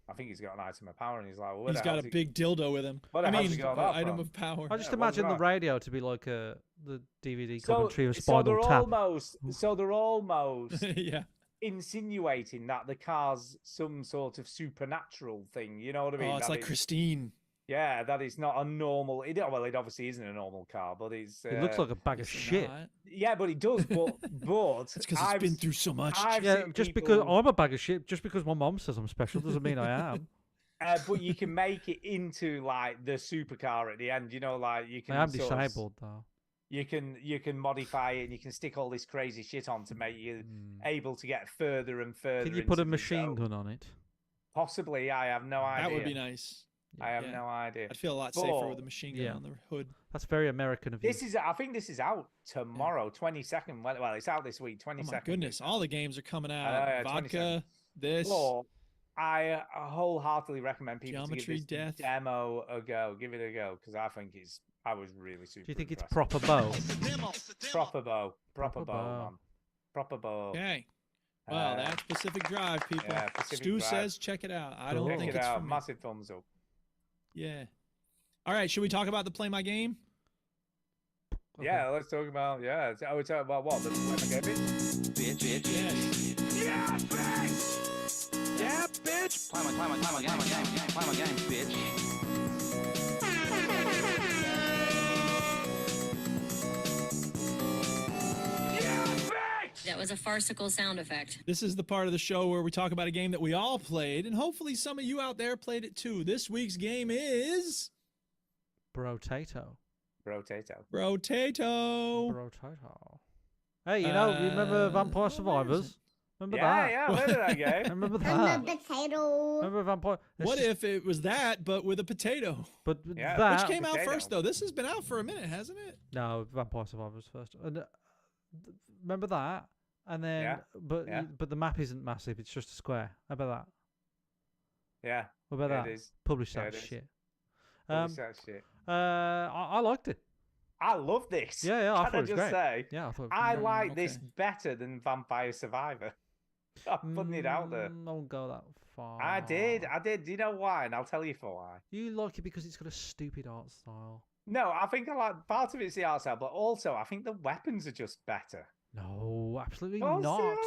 "I think he's got an item of power." And he's like, "Well, he's got a big dildo with him." Item of power. I just imagine the radio to be like the DVD commentary of Spinal Tap. So they're almost yeah. insinuating that the car's some sort of supernatural thing. You know what I mean? Oh, it's like Christine. Yeah, that is not a normal. It obviously isn't a normal car, but it's. It looks like a bag of shit. Yeah, but it does. But it's because it's been through so much. Because I'm a bag of shit, just because my mom says I'm special doesn't mean I am. But you can make it into like the supercar at the end. You know, like you can. I am disabled though. You can modify it and you can stick all this crazy shit on to make you able to get further and further. Can you put a machine gun on it? Possibly. I have no idea. That would be nice. I have no idea. I'd feel a lot safer with a machine gun on the hood. That's very American of you. I think this is out tomorrow, 22nd. Well, it's out this week, 22nd. Oh my goodness, all the games are coming out. Vodka, 22nd. This. Well, I wholeheartedly recommend people Geometry to give this demo a go. Give it a go because I think I was really super. Do you think it's proper bow? Proper bow, man. Proper bow. Okay. Well, that's Pacific Drive, people. Yeah, Pacific Stu Drive. says check it out. I don't think it's for me. Massive thumbs up. Yeah. All right, should we talk about the Play My Game? Okay. Yeah, let's talk about we're talking about what? The Play My Game bitch? Yes. Yeah, bitch! Yeah, bitch! Play my game, bitch. That was a farcical sound effect. This is the part of the show where we talk about a game that we all played, and hopefully some of you out there played it too. This week's game is... Brotato. Hey, you remember Vampire Survivors? Remember that? Yeah, I heard of that game. Remember that? And the potato. Remember Vampire? What if it was that, but with a potato? But that... Which came out first, though? This has been out for a minute, hasn't it? No, Vampire Survivors first. And remember that? And then, but the map isn't massive. It's just a square. How about that? Yeah. What about that? It is. Publish that shit. Publish that shit. I liked it. I love this. Yeah, I thought it was just great. Say, yeah, I thought. I like this better than Vampire Survivor. I'm putting it out there. I won't go that far. I did. Do you know why? And I'll tell you for why. You like it because it's got a stupid art style. No, I think I like part of it's the art style, but also I think the weapons are just better. No, absolutely not. Of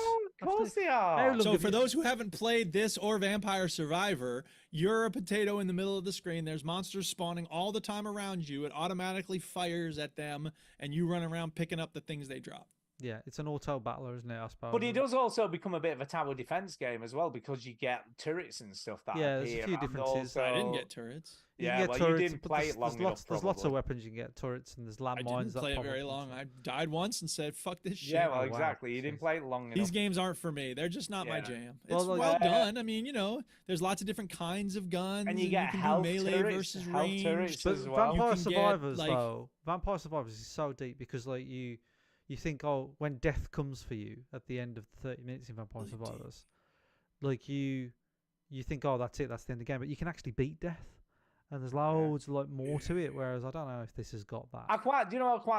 course they are. So for those who haven't played this or Vampire Survivor, you're a potato in the middle of the screen. There's monsters spawning all the time around you. It automatically fires at them, and you run around picking up the things they drop. Yeah, it's an auto battler, isn't it? I suppose. But it does also become a bit of a tower defense game as well because you get turrets and stuff that there's a few differences. I didn't get turrets. Yeah, you didn't play it long enough. There's lots of weapons you can get, turrets, and there's landmines. I didn't play it very long. I died once and said, "Fuck this shit." Yeah, well, exactly. You didn't play it long enough. These games aren't for me. They're just not my jam. It's well done. I mean, there's lots of different kinds of guns, and you get can health do melee turrets, versus health range. turrets But as well. Vampire Survivors is so deep because you think, when death comes for you at the end of 30 minutes in Vampire Survivors, like you think, that's it, that's the end of the game. But you can actually beat death. and there's loads like more to it. Whereas I don't know if this has got that. I quite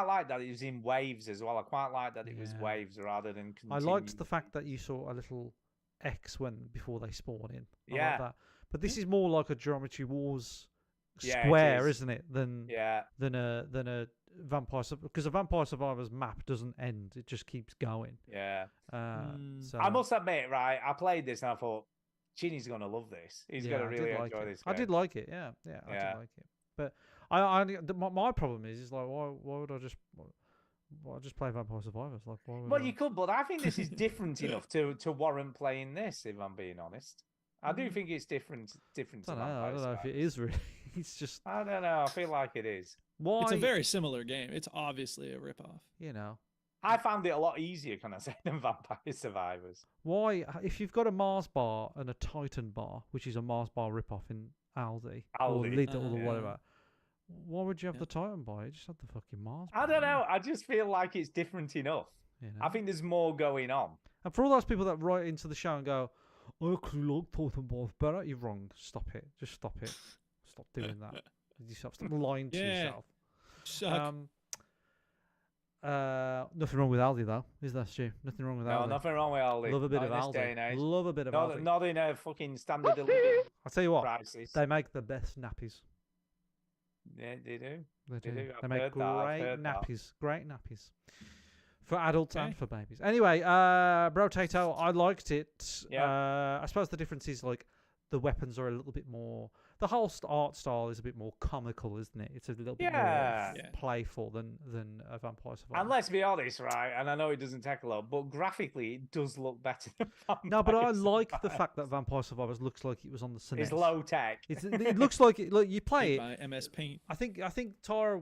like that it was in waves as well. I quite like that it was waves rather than. I liked the fact that you saw a little X before they spawn in. I like that. But this is more like a Geometry Wars square, isn't it? Than a Vampire, because a Vampire Survivors map doesn't end; it just keeps going. Yeah. So I must admit, right? I played this and I thought, Chinny's gonna love this. He's gonna really enjoy this. I did like it. Yeah, I did like it. But my problem is like, why would I just play Vampire Survivors? Like, why would you could, but I think this is different enough to warrant playing this. If I'm being honest, I do think it's different. I don't know if it is really. It's just. I don't know. I feel like it is. Why? It's a very similar game. It's obviously a ripoff. You know. I found it a lot easier, can I say, than Vampire Survivors. Why, if you've got a Mars bar and a Titan bar, which is a Mars bar ripoff in Aldi. or Lidl or whatever, why would you have the Titan bar? You just have the fucking Mars bar. I don't know. I just feel like it's different enough. You know? I think there's more going on. And for all those people that write into the show and go, I actually like Titan bars better, you're wrong. Stop it. Just stop it. Stop doing that. Stop lying to yourself. Nothing wrong with Aldi though, is there, Stu? Nothing wrong with Aldi. No, nothing wrong with Aldi. Love a bit Not of in this day and Aldi. age. Love a bit of Aldi. Not in a fucking standard of living. I'll tell you what, prices. they make the best nappies. Yeah, they do. They do. They They make great nappies. Great nappies. For adults and for babies. Anyway, Brotato, I liked it. Yeah. I suppose the difference is like the weapons are a little bit more. The whole art style is a bit more comical, isn't it? It's a little bit more playful than a Vampire Survivor. And let's be honest, right? And I know it doesn't take a lot, but graphically it does look better than Vampire No, but I like Survivors. the fact that Vampire Survivors looks like it was on the SNES. It's low tech. It looks like it. Look, you play By MS Paint. I think Tara,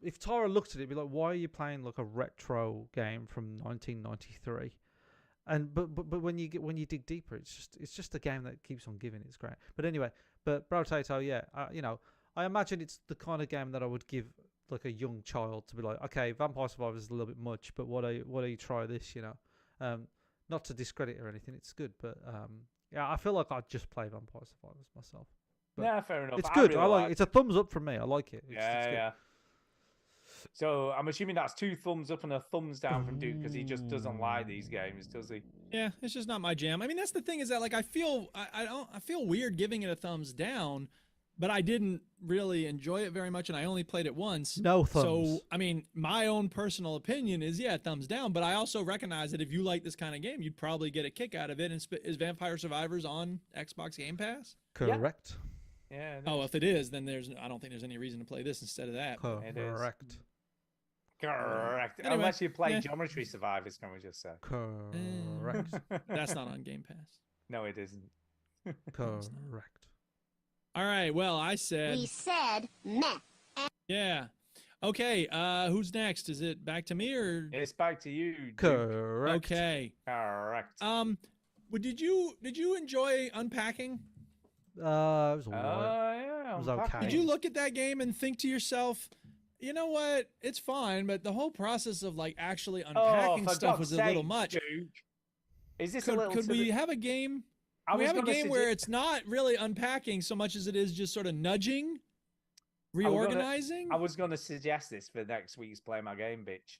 if Tara looked at it, it'd be like, why are you playing like a retro game from 1993? And but when you dig deeper, it's just a game that keeps on giving. It's great. But anyway, Brotato, you know, I imagine it's the kind of game that I would give like a young child to be like, okay, Vampire Survivors is a little bit much, but why do you try this? You know, not to discredit or anything, it's good, but I feel like I'd just play Vampire Survivors myself. But yeah, fair enough. It's good. Really I like. It's a thumbs up from me. I like it. It's good. Yeah. So I'm assuming that's 2 thumbs up and a thumbs down from Duke because he just doesn't like these games, does he? Yeah, it's just not my jam. I mean, that's the thing is that like I feel weird giving it a thumbs down, but I didn't really enjoy it very much, and I only played it once. No thumbs. So I mean, my own personal opinion is thumbs down. But I also recognize that if you like this kind of game, you'd probably get a kick out of it. And is Vampire Survivors on Xbox Game Pass? Correct. Yeah. Oh, if it is, then I don't think there's any reason to play this instead of that. Correct. Correct. Anyway, Unless you play Geometry Survivors, can we just say? Correct. That's not on Game Pass. No, it isn't. Correct. All right. Well, I said. We said meh. Yeah. Okay. Who's next? Is it back to me or? It's back to you. Duke. Correct. Okay. Correct. Did you enjoy Unpacking? It was alright. Yeah. It was okay. Did you look at that game and think to yourself, you know what? It's fine, but the whole process of like actually unpacking stuff was a little much. Duke. Is this could we have a game? We have a game where it's not really unpacking so much as it is just sort of nudging, reorganizing. I was going to suggest this for next week's Play My Game, bitch.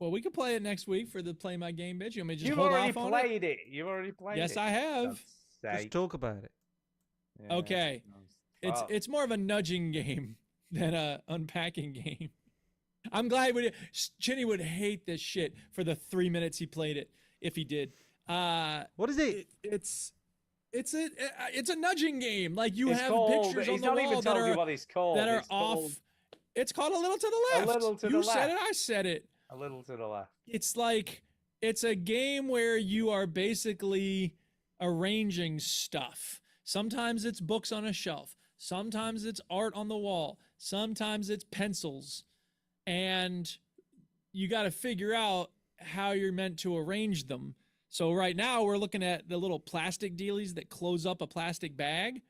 Well, we could play it next week for the Play My Game, bitch. You want me to just You've hold already off on played it. You've already played it. Yes, I have. Just talk about it. Yeah, okay. It's more of a nudging game than a unpacking game. I'm glad Chinny would hate this shit for the 3 minutes he played it if he did. What is it? It's a nudging game. Like you It's have called, pictures on he's the not wall even that told you are what it's called. that are It's off. called It's called A Little to the Left. A Little to you the said Left. it. I said it. A Little to the Left. It's like it's a game where you are basically arranging stuff. Sometimes it's books on a shelf. Sometimes it's art on the wall. Sometimes it's pencils. And you got to figure out how you're meant to arrange them. So right now we're looking at the little plastic dealies that close up a plastic bag.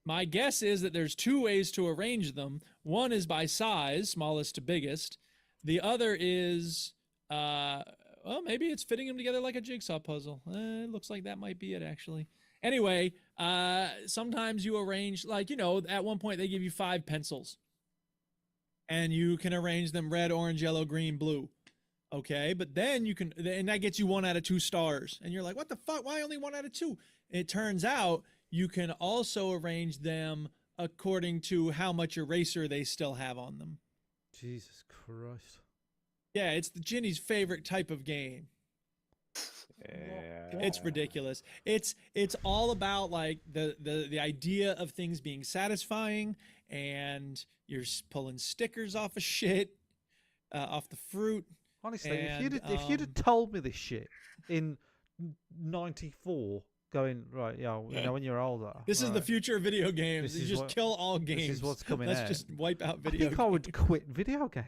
My guess is that there's 2 ways to arrange them. One is by size, smallest to biggest. The other is, maybe it's fitting them together like a jigsaw puzzle. It looks like that might be it, actually. Anyway, sometimes you arrange, like, at one point they give you 5 pencils. And you can arrange them red, orange, yellow, green, blue. Okay, but then and that gets you 1 out of 2 stars. And you're like, what the fuck? Why only 1 out of 2? It turns out you can also arrange them according to how much eraser they still have on them. Jesus Christ. Yeah, it's the Ginny's favorite type of game. Yeah. It's ridiculous. It's all about like the idea of things being satisfying, and you're pulling stickers off of shit, off the fruit. Honestly, and, if you'd have told me this shit in '94, going right, when you're older, this is the future of video games. You just kill all games. This is what's coming Let's out. just wipe out I video think games. I would quit video games.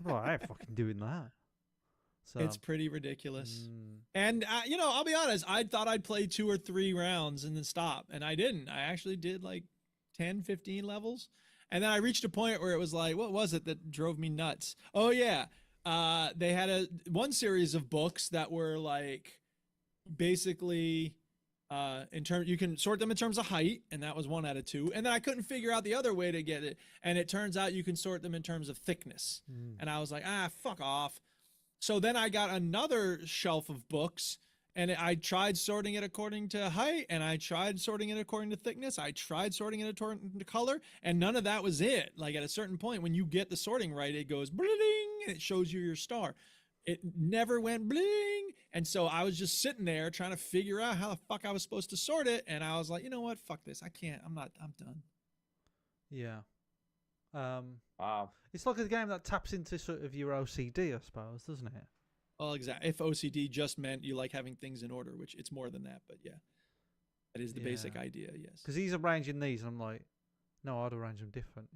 Well, I ain't fucking doing that. So It's pretty ridiculous. And, I'll be honest. I thought I'd play 2 or 3 rounds and then stop. And I didn't. I actually did like 10, 15 levels. And then I reached a point where it was like, what was it that drove me nuts? Oh, yeah. They had one series of books that were like basically you can sort them in terms of height, and that was 1 out of 2. And then I couldn't figure out the other way to get it. And it turns out you can sort them in terms of thickness. And I was like, fuck off. So then I got another shelf of books, and I tried sorting it according to height, and I tried sorting it according to thickness. I tried sorting it according to color, and none of that was it. Like at a certain point, when you get the sorting right, it goes bling, and it shows you your star. It never went bling. And so I was just sitting there trying to figure out how the fuck I was supposed to sort it. And I was like, you know what? Fuck this. I can't. I'm done. Yeah. Wow. It's like a game that taps into sort of your OCD, I suppose, doesn't it? Well, exactly. If OCD just meant you like having things in order, which it's more than that, but yeah, that is the basic idea. Yes. Because he's arranging these, and I'm like, no, I'd arrange them different.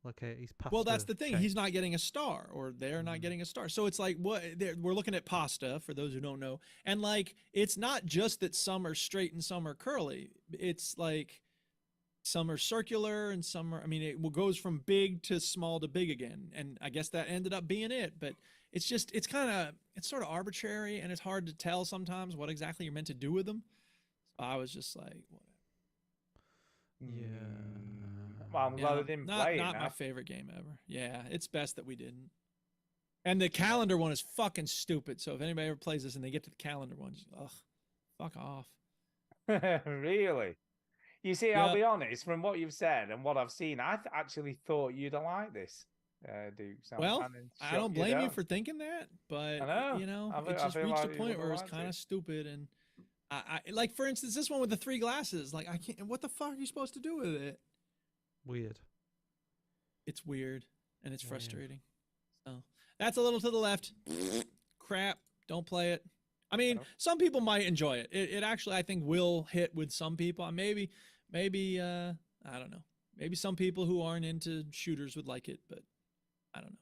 Like he's passed. Well, that's the thing. He's not getting a star, or they're not getting a star. So it's like we're looking at pasta for those who don't know, and like it's not just that some are straight and some are curly. It's like some are circular and some are. I mean, it goes from big to small to big again, and I guess that ended up being it. But it's sort of arbitrary, and it's hard to tell sometimes what exactly you're meant to do with them. So I was just like, whatever. Yeah. Well, I'm glad I didn't play it. Not my favorite game ever. Yeah, it's best that we didn't. And the calendar one is fucking stupid. So if anybody ever plays this and they get to the calendar one, just, fuck off. Really? You see, I'll be honest, from what you've said and what I've seen, I actually thought you'd have liked this, Duke. So well, I don't blame you for thinking that, but, I know. It just reached a point where it was kind of stupid. And I like, for instance, this one with the 3 glasses, like, I can't, what the fuck are you supposed to do with it? Weird. It's weird, and it's frustrating. So that's a little to the left. Crap. Don't play it. I mean, some people might enjoy it. It actually, I think, will hit with some people. Maybe, I don't know. Maybe some people who aren't into shooters would like it, but I don't know.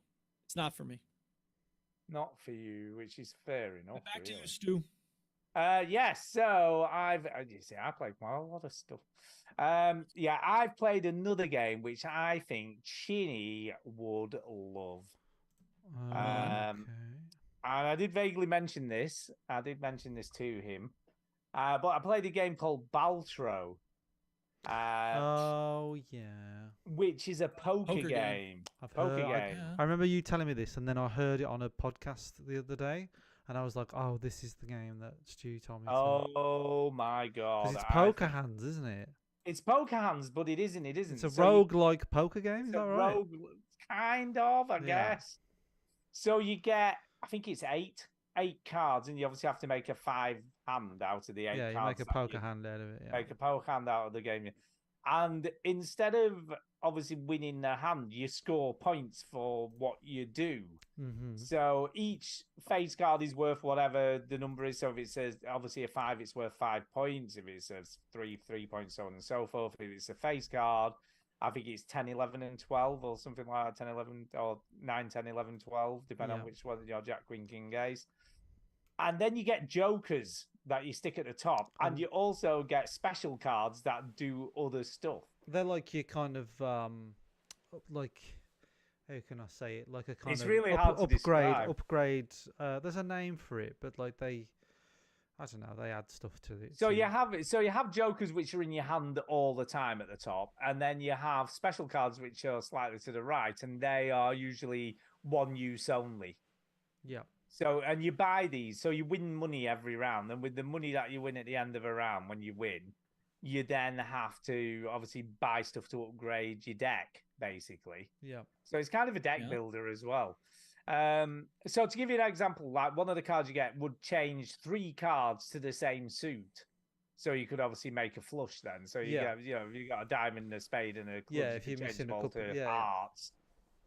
It's not for me. Not for you, which is fair enough. Back to you, Stu. Yes, so I played quite a lot of stuff. I've played another game which I think Chinny would love. And I did vaguely mention this. I did mention this to him. But I played a game called Baltro. Oh yeah. Which is a poker game. I remember you telling me this, and then I heard it on a podcast the other day, and I was like, "Oh, this is the game that Stu told me." Oh my god! It's poker hands, isn't it? It's poker hands, but it isn't. It isn't. It's a rogue-like poker game. Is that right? Rogue, kind of, I guess. So you get, I think it's eight cards, and you obviously have to make a 5-hand out of the 8 cards. Yeah, you make a poker hand out of it. Yeah. Make a poker hand out of the game. And instead of obviously winning the hand, you score points for what you do. Mm-hmm. So each face card is worth whatever the number is. So if it says obviously a 5, it's worth 5 points. If it says 3 points, so on and so forth. If it's a face card, I think it's 10, 11, and 12 or something like that. 10, 11, or 9, 10, 11, 12, depending on which one your Jack, Queen, King is. And then you get jokers that you stick at the top. And you also get special cards that do other stuff. They're like your kind of, like, how can I say it? Like a kind it's of really hard to describe. upgrade. There's a name for it, but like I don't know. They add stuff to it. So you have jokers which are in your hand all the time at the top, and then you have special cards which are slightly to the right, and they are usually one use only. Yeah. So and you buy these, so you win money every round, and with the money that you win at the end of a round when you win, you then have to obviously buy stuff to upgrade your deck, basically. Yeah. So it's kind of a deck builder as well. So to give you an example, like one of the cards you get would change 3 cards to the same suit. So you could obviously make a flush then. So you get, you got a diamond, a spade, and a club. If you're missing a couple, hearts,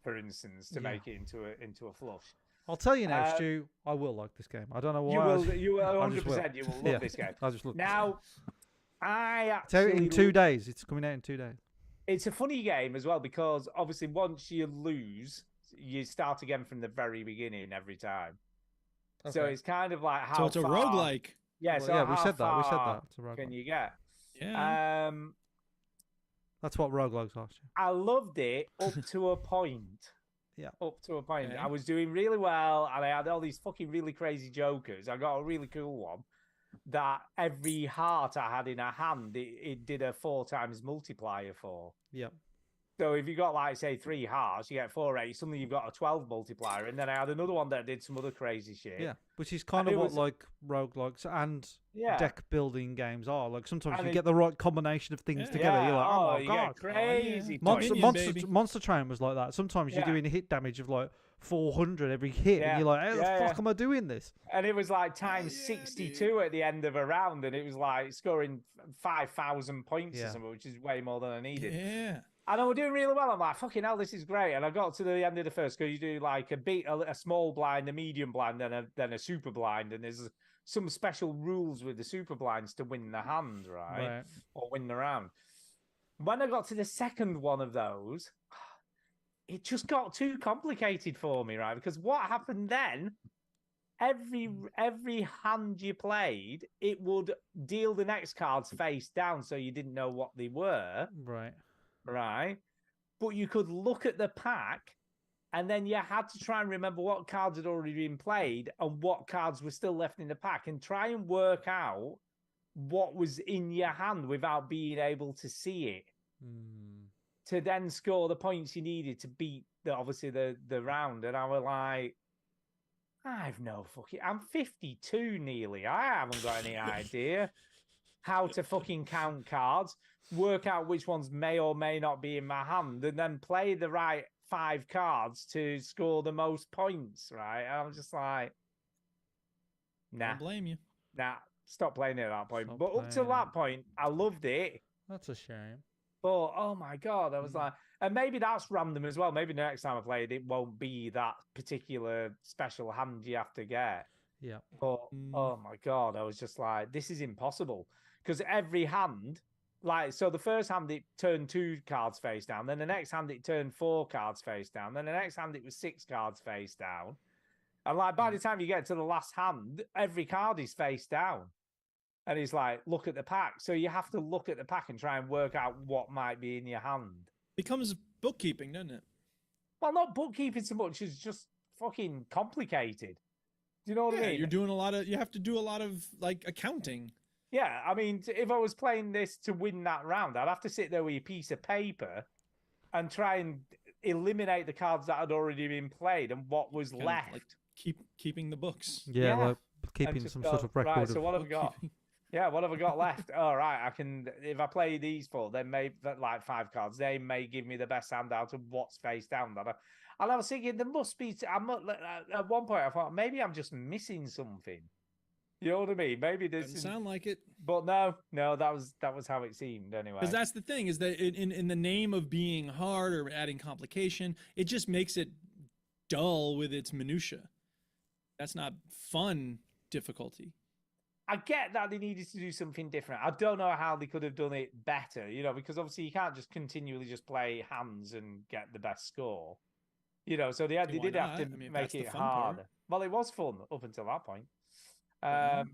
for instance, to make it into a flush. I'll tell you now, Stu, I will like this game. I don't know why. You will 100%. You will love this game. I'll just look. Now, I so actually in 2 days. It's coming out in 2 days. It's a funny game as well because obviously once you lose, you start again from the very beginning every time. Okay. So it's kind of like how. So it's a roguelike. Yeah. Well, so yeah, we said that. We said that. It's a roguelike. Can you get? Yeah. That's what roguelikes are. I loved it up to a point. Yeah. Up to a point. Okay. I was doing really well, and I had all these fucking really crazy jokers. I got a really cool one that every heart I had in a hand, it did a 4 times multiplier for. Yep. So if you got, like, say, 3 hearts, you get 4 8. Suddenly you've got a 12 multiplier, and then I had another one that did some other crazy shit. Yeah, which is kind of what like roguelikes and deck building games are. Like sometimes you get the right combination of things together. You're like, oh my god, crazy! Monster Train was like that. Sometimes you're doing a hit damage of like 400 every hit, and you're like, how the fuck am I doing this? And it was like times 62 at the end of a round, and it was like scoring 5,000 points or something, which is way more than I needed. Yeah. And I was doing really well. I'm like, fucking hell, this is great. And I got to the end of the first, because you do like a small blind, a medium blind, then a super blind. And there's some special rules with the super blinds to win the hand, right? Or win the round. When I got to the second one of those, it just got too complicated for me, right? Because what happened then, every hand you played, it would deal the next cards face down, so you didn't know what they were. Right. But you could look at the pack, and then you had to try and remember what cards had already been played and what cards were still left in the pack, and try and work out what was in your hand without being able to see it. To then score the points you needed to beat the round. And I was like, I've no fucking, I'm 52 nearly. I haven't got any idea how to fucking count cards, work out which ones may or may not be in my hand, and then play the right 5 cards to score the most points, right? And I'm just like, nah. Don't blame you. Nah, stop playing it at that point. But up to that point, I loved it. That's a shame. But, oh my God, I was like, and maybe that's random as well. Maybe the next time I play it, it won't be that particular special hand you have to get. Yeah. But, oh my God, I was just like, this is impossible. Because every hand, like, so the first hand, it turned 2 cards face down. Then the next hand, it turned 4 cards face down. Then the next hand, it was 6 cards face down. And, like, by the time you get to the last hand, every card is face down. And it's like, look at the pack. So you have to look at the pack and try and work out what might be in your hand. Becomes bookkeeping, doesn't it? Well, not bookkeeping so much as just fucking complicated. Do you know what I mean? You're doing you have to do a lot of, like, accounting. Yeah, I mean, if I was playing this to win that round, I'd have to sit there with a piece of paper and try and eliminate the cards that had already been played and what was left. Like keeping the books. Yeah, like keeping some sort of record. Right, so what have I got? Yeah, what have I got left? All right, I can, if I play these 4, they may, like 5 cards, they may give me the best hand out of what's face down. And I was thinking, there must be, at one point I thought, maybe I'm just missing something. You know what I mean? Maybe this doesn't sound like it. But no, that was how it seemed anyway. Because that's the thing, is that in the name of being hard or adding complication, it just makes it dull with its minutia. That's not fun difficulty. I get that they needed to do something different. I don't know how they could have done it better, you know, because obviously you can't just continually just play hands and get the best score. You know, so they did have to make it harder. Well, it was fun up until that point. And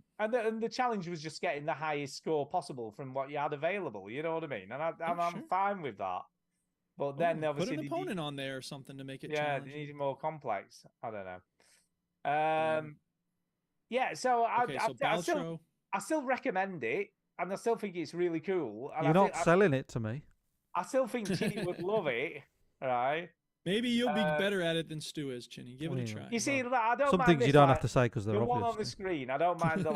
the challenge was just getting the highest score possible from what you had available. You know what I mean? And I'm fine with that. But then obviously put an opponent on there or something to make it. Yeah, they need it more complex. I don't know. Yeah, so Okay, so Baltro. I still recommend it, and I still think it's really cool. And You're not selling it to me. I still think Chinny would love it, right? Maybe you'll be better at it than Stu is, Chinny. Give it a try. You see, I don't Some mind things this, you don't like, have to say because they're the one obvious. on the screen. I don't mind the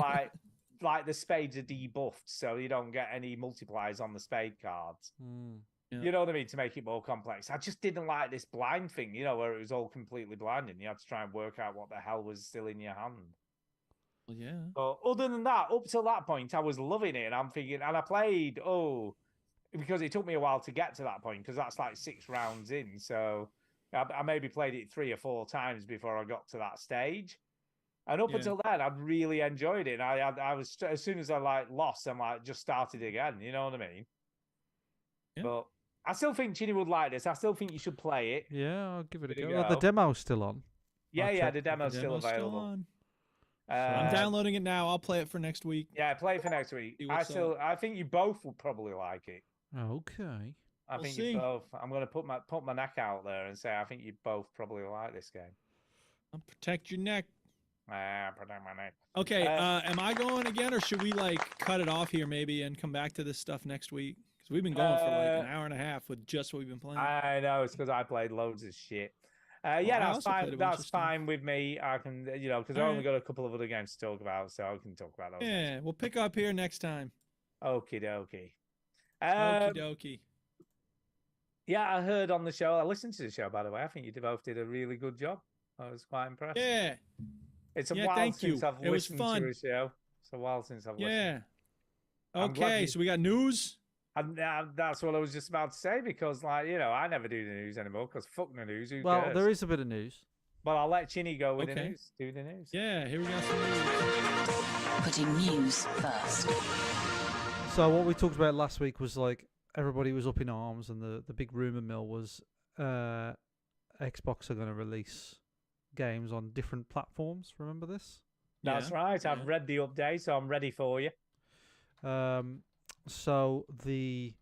like the spades are debuffed, so you don't get any multipliers on the spade cards. Yeah. You know what I mean? To make it more complex. I just didn't like this blind thing, where it was all completely blind and you had to try and work out what the hell was still in your hand. Well, yeah. But other than that, up till that point, I was loving it, and I'm thinking, and I played, because it took me a while to get to that point, because that's like 6 rounds in, so I maybe played it 3 or 4 times before I got to that stage. And up until then, I'd really enjoyed it. And I was, as soon as I lost, I'm just started again. You know what I mean? Yeah. But I still think Chinny would like this. I still think you should play it. Yeah, I'll give it a Give it go. a The go. demo's still on. Yeah, the demo's still available. on. I'm downloading it now. I'll play it for next week. Yeah, play it for next week. See what's I think you both will probably like it. Okay. I think you both. I'm going to put my neck out there and say I think you both probably like this game. I'll protect your neck. Protect my neck. Okay, am I going again, or should we cut it off here maybe and come back to this stuff next week? Because we've been going for an hour and a half with just what we've been playing. I know, it's because I played loads of shit. I That's also fine. played a bunch of That's stuff. fine with me. I can, because I've only got a couple of other games to talk about, so I can talk about those. Yeah, we'll pick up here next time. Okie dokie. Okie dokie. Yeah, I heard on the show. I listened to the show, by the way. I think you both did a really good job. I was quite impressed. Yeah. It's a Yeah, while thank since you. I've It was listened fun. to a show. It's a while since I've listened. Yeah. I'm glad Okay, you- so we got news. And that's what I was just about to say, because, I never do the news anymore, because fuck the news. Who Well, cares? there is a bit of news. But I'll let Chinny go with the Okay. news. Do the news. Yeah, here we got some news. Putting news first. So what we talked about last week was everybody was up in arms, and the big rumor mill was Xbox are going to release games on different platforms. Remember this? That's right. I've read the update, so I'm ready for you. So they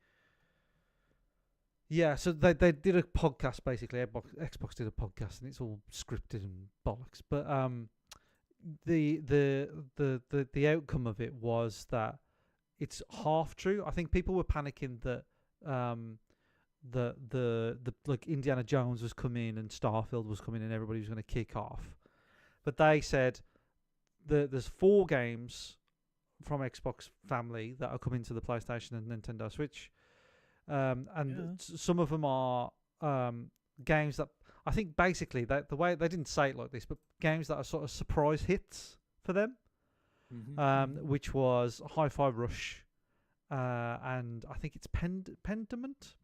did a podcast basically. Xbox did a podcast, and it's all scripted and bollocks. But the outcome of it was that it's half true. I think people were panicking that the Indiana Jones was coming and Starfield was coming and everybody was going to kick off. But they said there's 4 games from Xbox family that are coming to the PlayStation and Nintendo Switch. Some of them are games that I think basically the way they didn't say it like this, but games that are sort of surprise hits for them, which was Hi-Fi Rush, and I think it's Pentiment.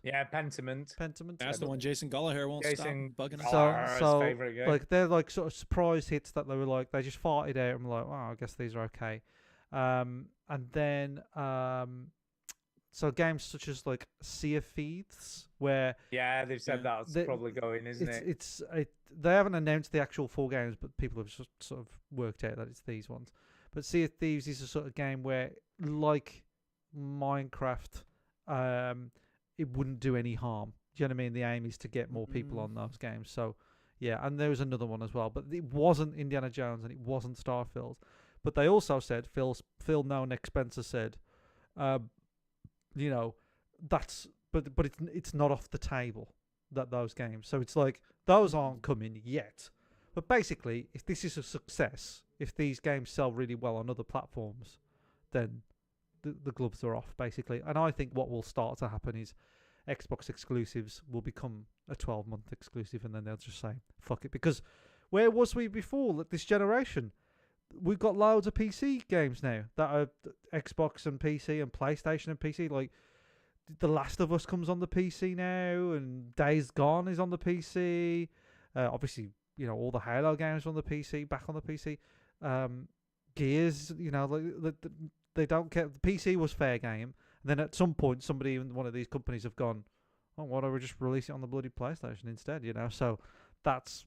Yeah, Pentiment. That's the one Jason Gallagher won't Jason stop bugging us. So favorite game. they're sort of surprise hits that they were they just farted out and were like, oh, I guess these are okay. And then so games such as Sea of Thieves, where yeah, they've said that's probably going, isn't it? They haven't announced the actual 4 games, but people have just sort of worked out that it's these ones. But Sea of Thieves is a sort of game where, like Minecraft, it wouldn't do any harm. Do you know what I mean? The aim is to get more people on those games. So yeah, and there was another one as well, but it wasn't Indiana Jones and it wasn't Starfield. But they also said Phil No Nick Spencer said, that's but it's not off the table that those games. So it's those aren't coming yet. But basically, if this is a success, if these games sell really well on other platforms, then the gloves are off basically. And I think what will start to happen is Xbox exclusives will become a 12-month exclusive, and then they'll just say fuck it. Because where was we before this generation? We've got loads of PC games now that are Xbox and PC and PlayStation and PC. The Last of Us comes on the PC now, and Days Gone is on the PC. Obviously, all the Halo games are on the PC, back on the PC. Gears, they don't care. The PC was fair game. And then at some point, somebody in one of these companies have gone, oh, why don't we just release it on the bloody PlayStation instead? So that's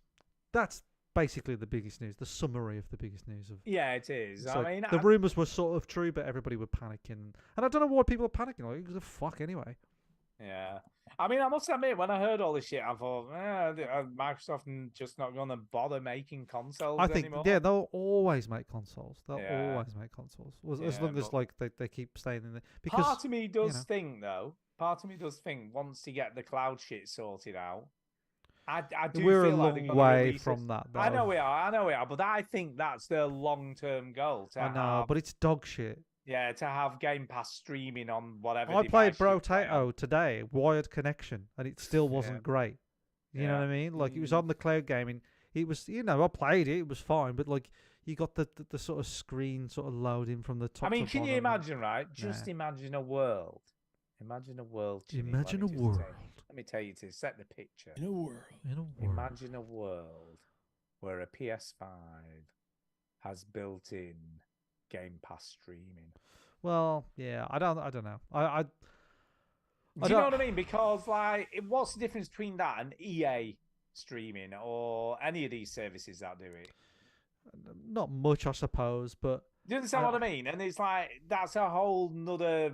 basically the biggest news, the summary of the biggest news of. Yeah, it is. So I mean, the rumors were sort of true, but everybody were panicking, and I don't know why people are panicking. Who the fuck anyway? Yeah. I mean, I must admit, when I heard all this shit, I thought, Microsoft just not going to bother making consoles I think, anymore. yeah, they'll always make consoles. They'll Yeah. always make consoles. As long as, but- like, they keep staying in there. Because, part of me does know. think, though, once you get the cloud shit sorted out, I do we're a feel like they're long gonna way release from it. that, I know though. we are, but I think that's their long-term goal. To I know, have, but it's dog shit. yeah, to have Game Pass streaming on whatever. I played device you play on. Brotato today, wired connection, and it still wasn't great. You know what I mean? Like, it was on the cloud gaming. It was, I played it. It was fine, but like, you got the sort of screen sort of loading from the top. I mean, to can you bottom. imagine, right? Just imagine a world. Imagine a world. Jimmy. Imagine a world. Let me tell you to set the picture. In a world. Imagine a world where a PS5 has built-in Game Pass streaming. Well, yeah, I don't know. Do you know what I mean? Because like, what's the difference between that and EA streaming or any of these services that do it? Not much, I suppose, but Do you understand what I mean? And it's like that's a whole nother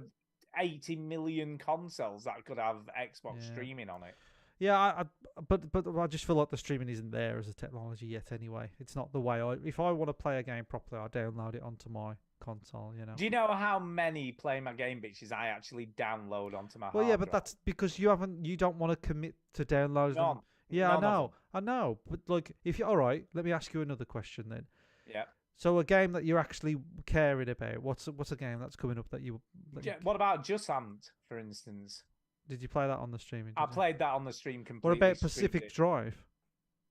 80 million consoles that could have Xbox streaming on it. yeah, but I just feel like the streaming isn't there as a technology yet. Anyway, it's not the way. If I want to play a game properly, I download it onto my console. You know. Do you know how many Play My Game bitches I actually download onto my? Well, yeah, hard but drive? that's because you don't want to commit to downloading them. None. Yeah, None of I know. But like, if you all right, let me ask you another question then. Yeah. So a game that you're actually caring about, what's a game that's coming up that you? What about Just Ant, for instance? Did you play that on the streaming? I did you? played that on the stream completely. What about streamed Pacific it. Drive?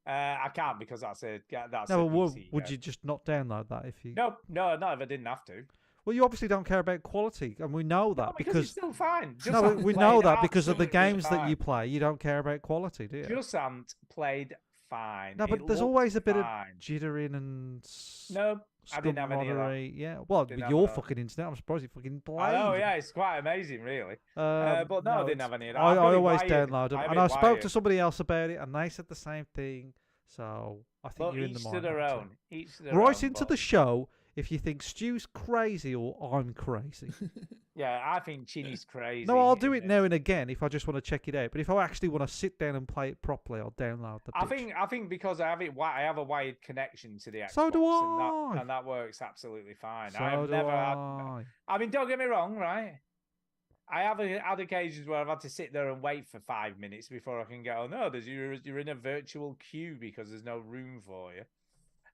I can't because that's a No, a but PC would game. you just not download that if you? No, not if I didn't have to. Well, you obviously don't care about quality, and we know that Because because it's still fine. Just no, Ant we played know that because of the absolutely games that you fine. play, you don't care about quality, do you? Just Ant played fine. No, but It there's looked always a bit fine. of jittering and No, I didn't have any of that. scrumoddery. Yeah, well, Didn't with have your that. fucking internet, I'm surprised you fucking played. I know, yeah, it's quite amazing, really. But no, I didn't have any of that. I I've got it always wired. download them, I have and it I spoke wired. to somebody else about it, and they said the same thing. So I think Look, you're in the each mind. to their own. Each to their Right own, into but- the show if you think Stu's crazy or I'm crazy. Yeah, I think Chinny's crazy. No, I'll do it now and again if I just want to check it out. But if I actually want to sit down and play it properly, I'll download the. I bitch. think because I have a wired connection to the Xbox, So do and that works absolutely fine. So I've do never I. had. I mean, don't get me wrong, right? I have had occasions where I've had to sit there and wait for 5 minutes before I can go. Oh no, you're in a virtual queue because there's no room for you.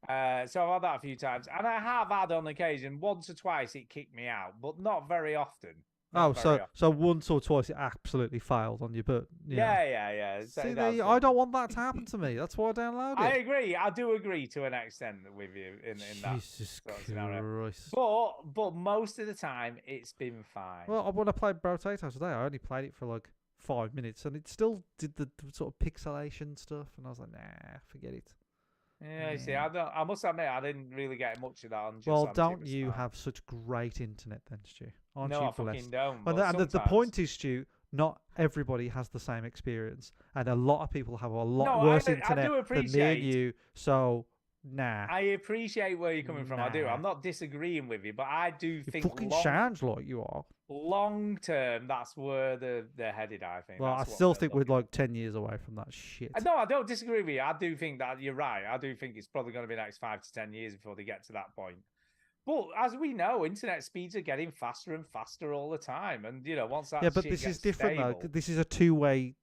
So I've had that a few times, and I have had on occasion once or twice it kicked me out, but not very often. Oh, Not very so once or twice it absolutely failed on you, but Yeah. So See, that's I don't want that to happen to me. That's why I download it. I agree. I do agree to an extent with you in that Jesus sort of scenario. Christ. But most of the time it's been fine. Well, when I played Brotato today, I only played it for like 5 minutes, and it still did the sort of pixelation stuff, and I was like, nah, forget it. Yeah, you see, I must admit I didn't really get much of that on Just Well, Ant. It don't was you fine. have such great internet then, Stu? Aren't No, you I fucking blessed? don't, Well, but and the sometimes- point is, Stu, not everybody has the same experience, and a lot of people have a lot No, worse I internet do than me appreciate- and you. So, nah. I appreciate where you're coming from. I do. Nah. I'm not disagreeing with you, but I do You think fucking sounds like you are. long term, that's where they're headed. I think. Well, I That's what still they're think we're like 10 years away from that shit. No, I don't disagree with you. I do think that you're right. I do think it's probably going to be the next 5 to 10 years before they get to that point. But as we know, internet speeds are getting faster and faster all the time. And, once that Yeah, but shit this is gets different stable, though. This is a two-way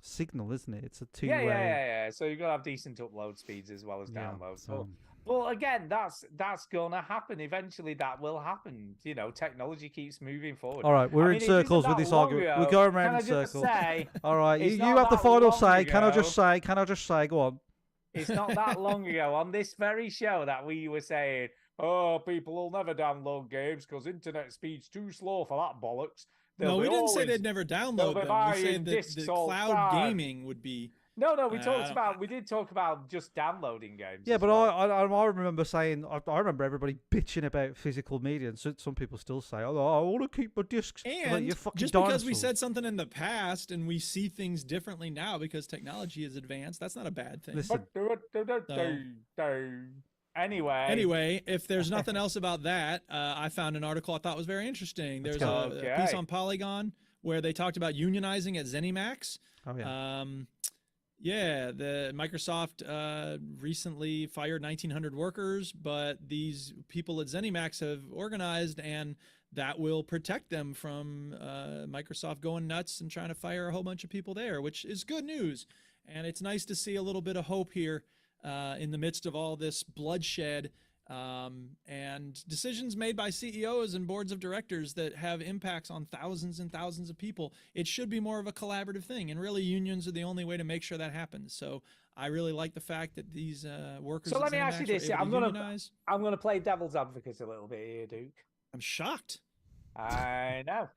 signal, isn't it? It's a two-way. Yeah. So you've got to have decent upload speeds as well as Yeah, downloads. so- Well, again, that's going to happen. Eventually, that will happen. Technology keeps moving forward. All right, we're I in mean, it isn't circles with that this long argument. ago. We're going Can around I in just circles. say, All right, it's you not have the that final long say. Can I ago- just say? Can I just say? Go on. It's not that long ago on this very show that we were saying, "Oh, people will never download games because internet speed's too slow for that bollocks." No, we didn't say they'd never they'll download be them. We buying said that discs the all the cloud time. gaming would be. No, we I did talk about just downloading games. Yeah, as but well. I remember saying I remember everybody bitching about physical media, and some people still say, "Oh, I want to keep my discs." I'm like, And "You fucking just because we dinosaurs." said something in the past and we see things differently now because technology is advanced, that's not a bad thing. Listen, Anyway, if there's nothing else about that, I found an article I thought was very interesting. Let's There's go. a piece on Polygon where they talked about unionizing at ZeniMax. Oh yeah. Yeah, the Microsoft recently fired 1,900 workers, but these people at ZeniMax have organized, and that will protect them from Microsoft going nuts and trying to fire a whole bunch of people there, which is good news. And it's nice to see a little bit of hope here in the midst of all this bloodshed and decisions made by CEOs and boards of directors that have impacts on thousands and thousands of people. It should be more of a collaborative thing, and really unions are the only way to make sure that happens. So I really like the fact that these workers. So let me ask you this: I'm gonna play devil's advocate a little bit here, Duke. I'm shocked. I know.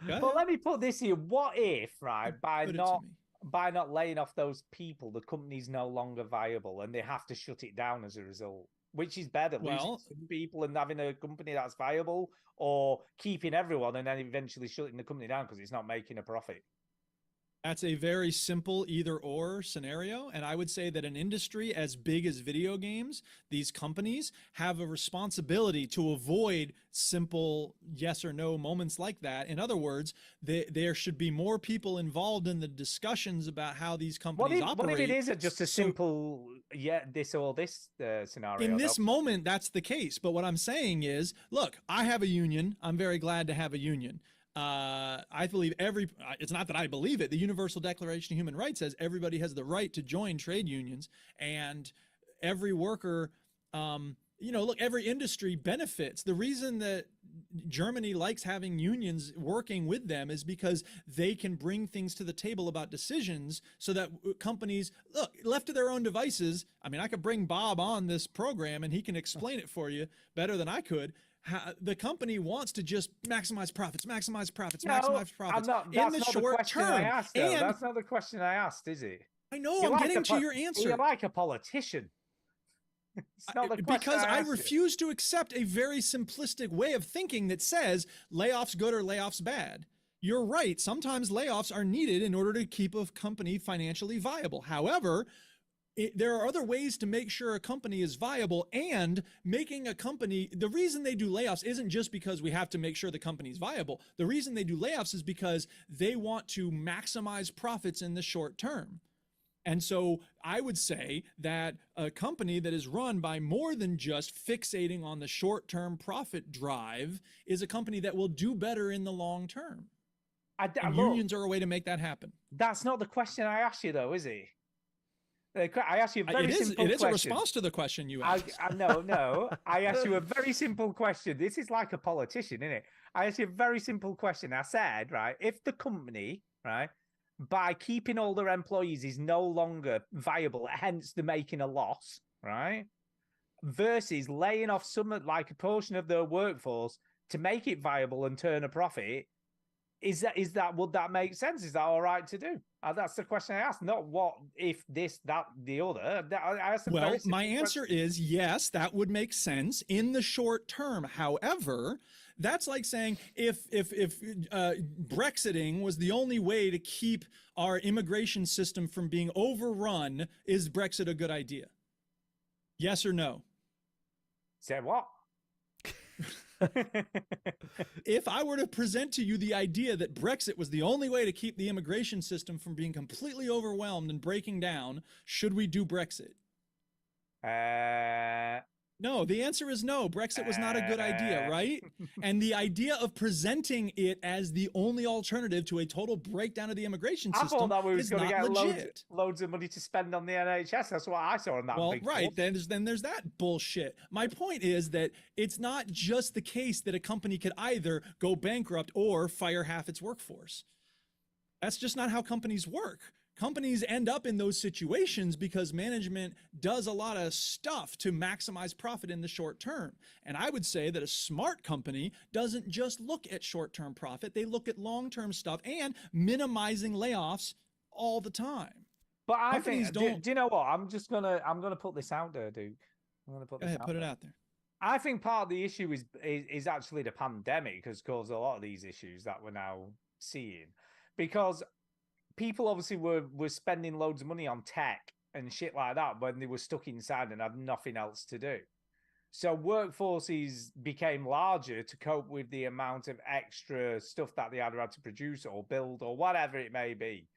But let me put this here: what if, right, by not laying off those people, the company's no longer viable and they have to shut it down as a result? Which is better, losing some people and having a company that's viable, or keeping everyone and then eventually shutting the company down because it's not making a profit? That's a very simple either or scenario. And I would say that an industry as big as video games, these companies have a responsibility to avoid simple yes or no moments like that. In other words, there should be more people involved in the discussions about how these companies operate. What if it isn't just a simple, this or this scenario? In this moment, that's the case. But what I'm saying is, look, I have a union. I'm very glad to have a union. I believe it's not that I believe it. The Universal Declaration of Human Rights says everybody has the right to join trade unions, and every worker, look, every industry benefits. The reason that Germany likes having unions working with them is because they can bring things to the table about decisions so that companies, look, left to their own devices. I mean, I could bring Bob on this program and he can explain it for you better than I could. The company wants to just maximize profits in the short term. That's not the question I asked, is it? I know, I'm getting to your answer. You're like a politician. It's not the question because I refuse to accept a very simplistic way of thinking that says layoffs good or layoffs bad. You're right. Sometimes layoffs are needed in order to keep a company financially viable. However, there are other ways to make sure a company is viable, and making a company, the reason they do layoffs isn't just because we have to make sure the company's viable. The reason they do layoffs is because they want to maximize profits in the short term. And so I would say that a company that is run by more than just fixating on the short-term profit drive is a company that will do better in the long term. And unions are a way to make that happen. That's not the question I asked you, though, is it? I asked you a very simple question. It is a response to the question you asked. No. I asked you a very simple question. This is like a politician, isn't it? I asked you a very simple question. I said, right, if the company, right, by keeping all their employees is no longer viable, hence they're making a loss, right, versus laying off like a portion of their workforce to make it viable and turn a profit, would that make sense? Is that all right to do? That's the question I asked. Not what if this, that, the other. Well, my answer is yes, that would make sense in the short term. However, that's like saying if Brexiting was the only way to keep our immigration system from being overrun, is Brexit a good idea? Yes or no? Say what? If I were to present to you the idea that Brexit was the only way to keep the immigration system from being completely overwhelmed and breaking down, should we do Brexit? No, the answer is no. Brexit was not a good idea, right? And the idea of presenting it as the only alternative to a total breakdown of the immigration system, I thought that we was going to get loads of money to spend on the NHS. That's what I saw in that. Well, right. Then there's that bullshit. My point is that it's not just the case that a company could either go bankrupt or fire half its workforce. That's just not how companies work. Companies end up in those situations because management does a lot of stuff to maximize profit in the short term. And I would say that a smart company doesn't just look at short-term profit. They look at long-term stuff and minimizing layoffs all the time. But I think, do you know what? I'm gonna put this out there, Duke. I'm gonna put this out. Put it out there. I think part of the issue is actually the pandemic has caused a lot of these issues that we're now seeing, because people obviously were spending loads of money on tech and shit like that when they were stuck inside and had nothing else to do. So workforces became larger to cope with the amount of extra stuff that they either had to produce or build or whatever it may be.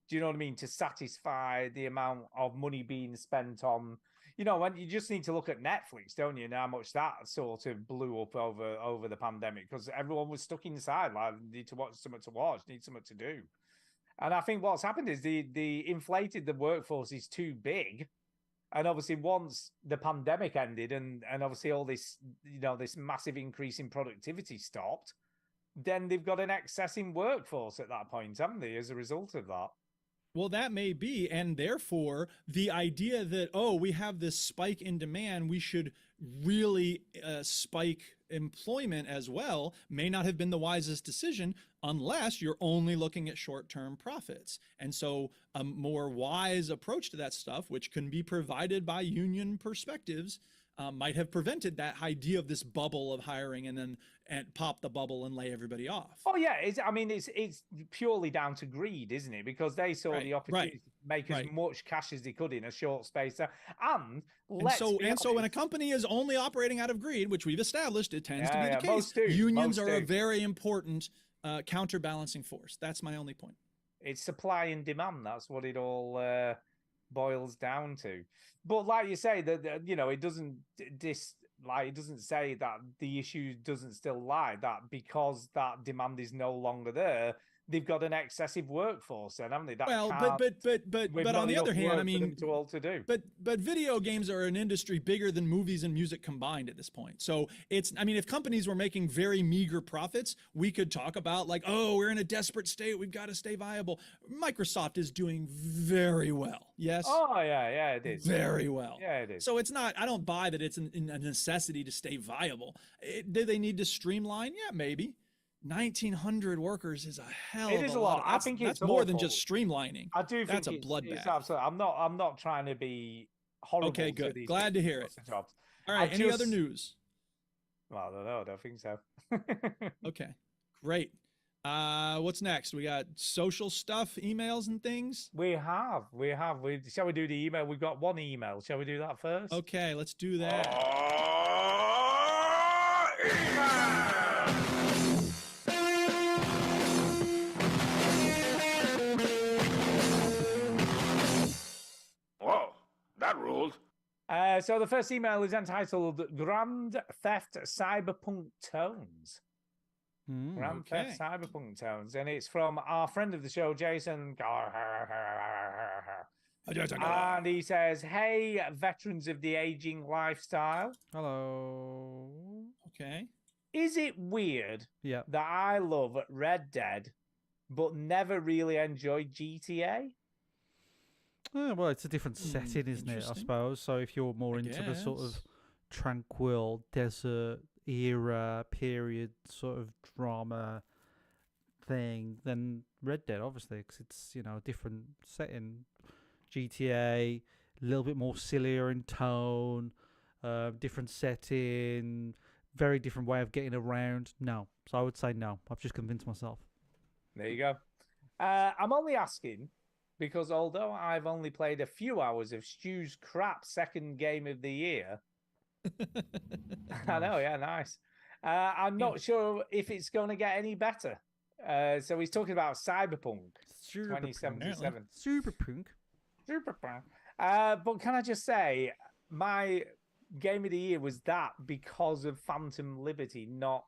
Do you know what I mean? To satisfy the amount of money being spent on, when you just need to look at Netflix, don't you? And how much that sort of blew up over the pandemic because everyone was stuck inside. Like, need to watch something to watch, need something to do. And I think what's happened is the inflated the workforce is too big. And obviously, once the pandemic ended and obviously all this, this massive increase in productivity stopped, then they've got an excessive workforce at that point, haven't they, as a result of that? Well, that may be. And therefore, the idea that, we have this spike in demand, we should really spike employment as well, may not have been the wisest decision unless you're only looking at short-term profits. And so a more wise approach to that stuff, which can be provided by union perspectives, might have prevented that idea of this bubble of hiring and pop the bubble and lay everybody off. Oh yeah, it's purely down to greed, isn't it? Because they saw the opportunity to make as much cash as they could in a short space. And so when a company is only operating out of greed, which we've established, it tends to be the case. Unions are a very important counterbalancing force. That's my only point. It's supply and demand. That's what it all boils down to. But like you say, that it doesn't it doesn't say that the issue doesn't still lie, that because that demand is no longer there, they've got an excessive workforce, then, haven't they? But on the other hand, I mean, but video games are an industry bigger than movies and music combined at this point. So if companies were making very meager profits, we could talk about we're in a desperate state, we've got to stay viable. Microsoft is doing very well. Yes. Oh yeah, it is very well. Yeah, it is. So it's not. I don't buy that it's a necessity to stay viable. Do they need to streamline? Yeah, maybe. 1,900 workers is a hell of a lot. It is a lot. I think that's more than just streamlining. I do think that's a bloodbath. It's absolutely. I'm not trying to be horrible. Okay, good. Glad to hear it. Jobs. All right. Any other news? Well, I don't know. I don't think so. Okay, great. What's next? We got social stuff, emails and things. We have. Shall we do the email? We've got one email. Shall we do that first? Okay, let's do that. Whoa, that ruled. So the first email is entitled Grand Theft Cyberpunk Tones. Grand Theft Cyberpunk Tones. And it's from our friend of the show, Jason. And he says, hey, veterans of the aging lifestyle. Hello. Okay. Is it weird that I love Red Dead, but never really enjoyed GTA? Well, it's a different setting, isn't it, I suppose? So if you're more into the sort of tranquil desert era period sort of drama thing, then Red Dead, obviously, because it's, a different setting. GTA, a little bit more sillier in tone, different setting, very different way of getting around. No. So I would say no. I've just convinced myself. There you go. I'm only asking because although I've only played a few hours of Stu's crap second game of the year, I know, yeah, nice. I'm not sure if it's going to get any better. So he's talking about Cyberpunk 2077. Cyberpunk. But can I just say, my game of the year was that because of Phantom Liberty, not...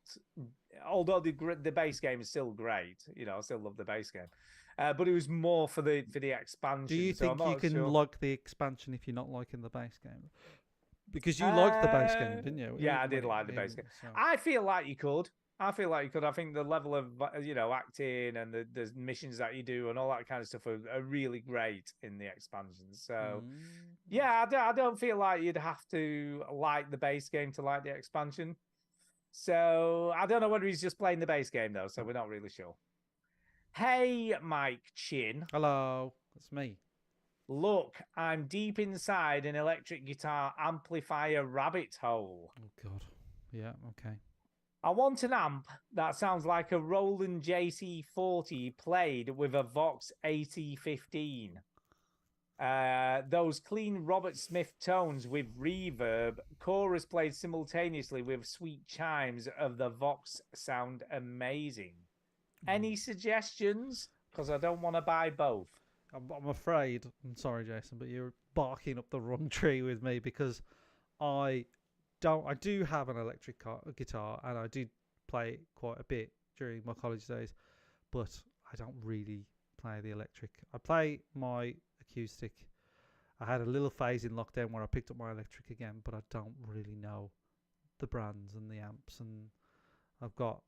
Although the base game is still great, I still love the base game. But it was more for the expansion. Do you think you can like the expansion if you're not liking the base game? Because you liked the base game, didn't you? Yeah, I did like the base game. So. I feel like you could. I think the level of acting and the missions that you do and all that kind of stuff are really great in the expansion. So yeah, I don't feel like you'd have to like the base game to like the expansion. So I don't know whether he's just playing the base game though. So we're not really sure. Hey, Mike Chin. Hello, it's me. Look, I'm deep inside an electric guitar amplifier rabbit hole. Oh God. Yeah. Okay. I want an amp that sounds like a Roland JC40 played with a Vox AT15. Those clean Robert Smith tones with reverb, chorus played simultaneously with sweet chimes of the Vox sound amazing. Any suggestions? Because I don't want to buy both. I'm afraid. I'm sorry, Jason, but you're barking up the wrong tree with me because I do have an electric guitar and I did play it quite a bit during my college days, but I don't really play the electric. I play my acoustic. I had a little phase in lockdown where I picked up my electric again, but I don't really know the brands and the amps. And I've got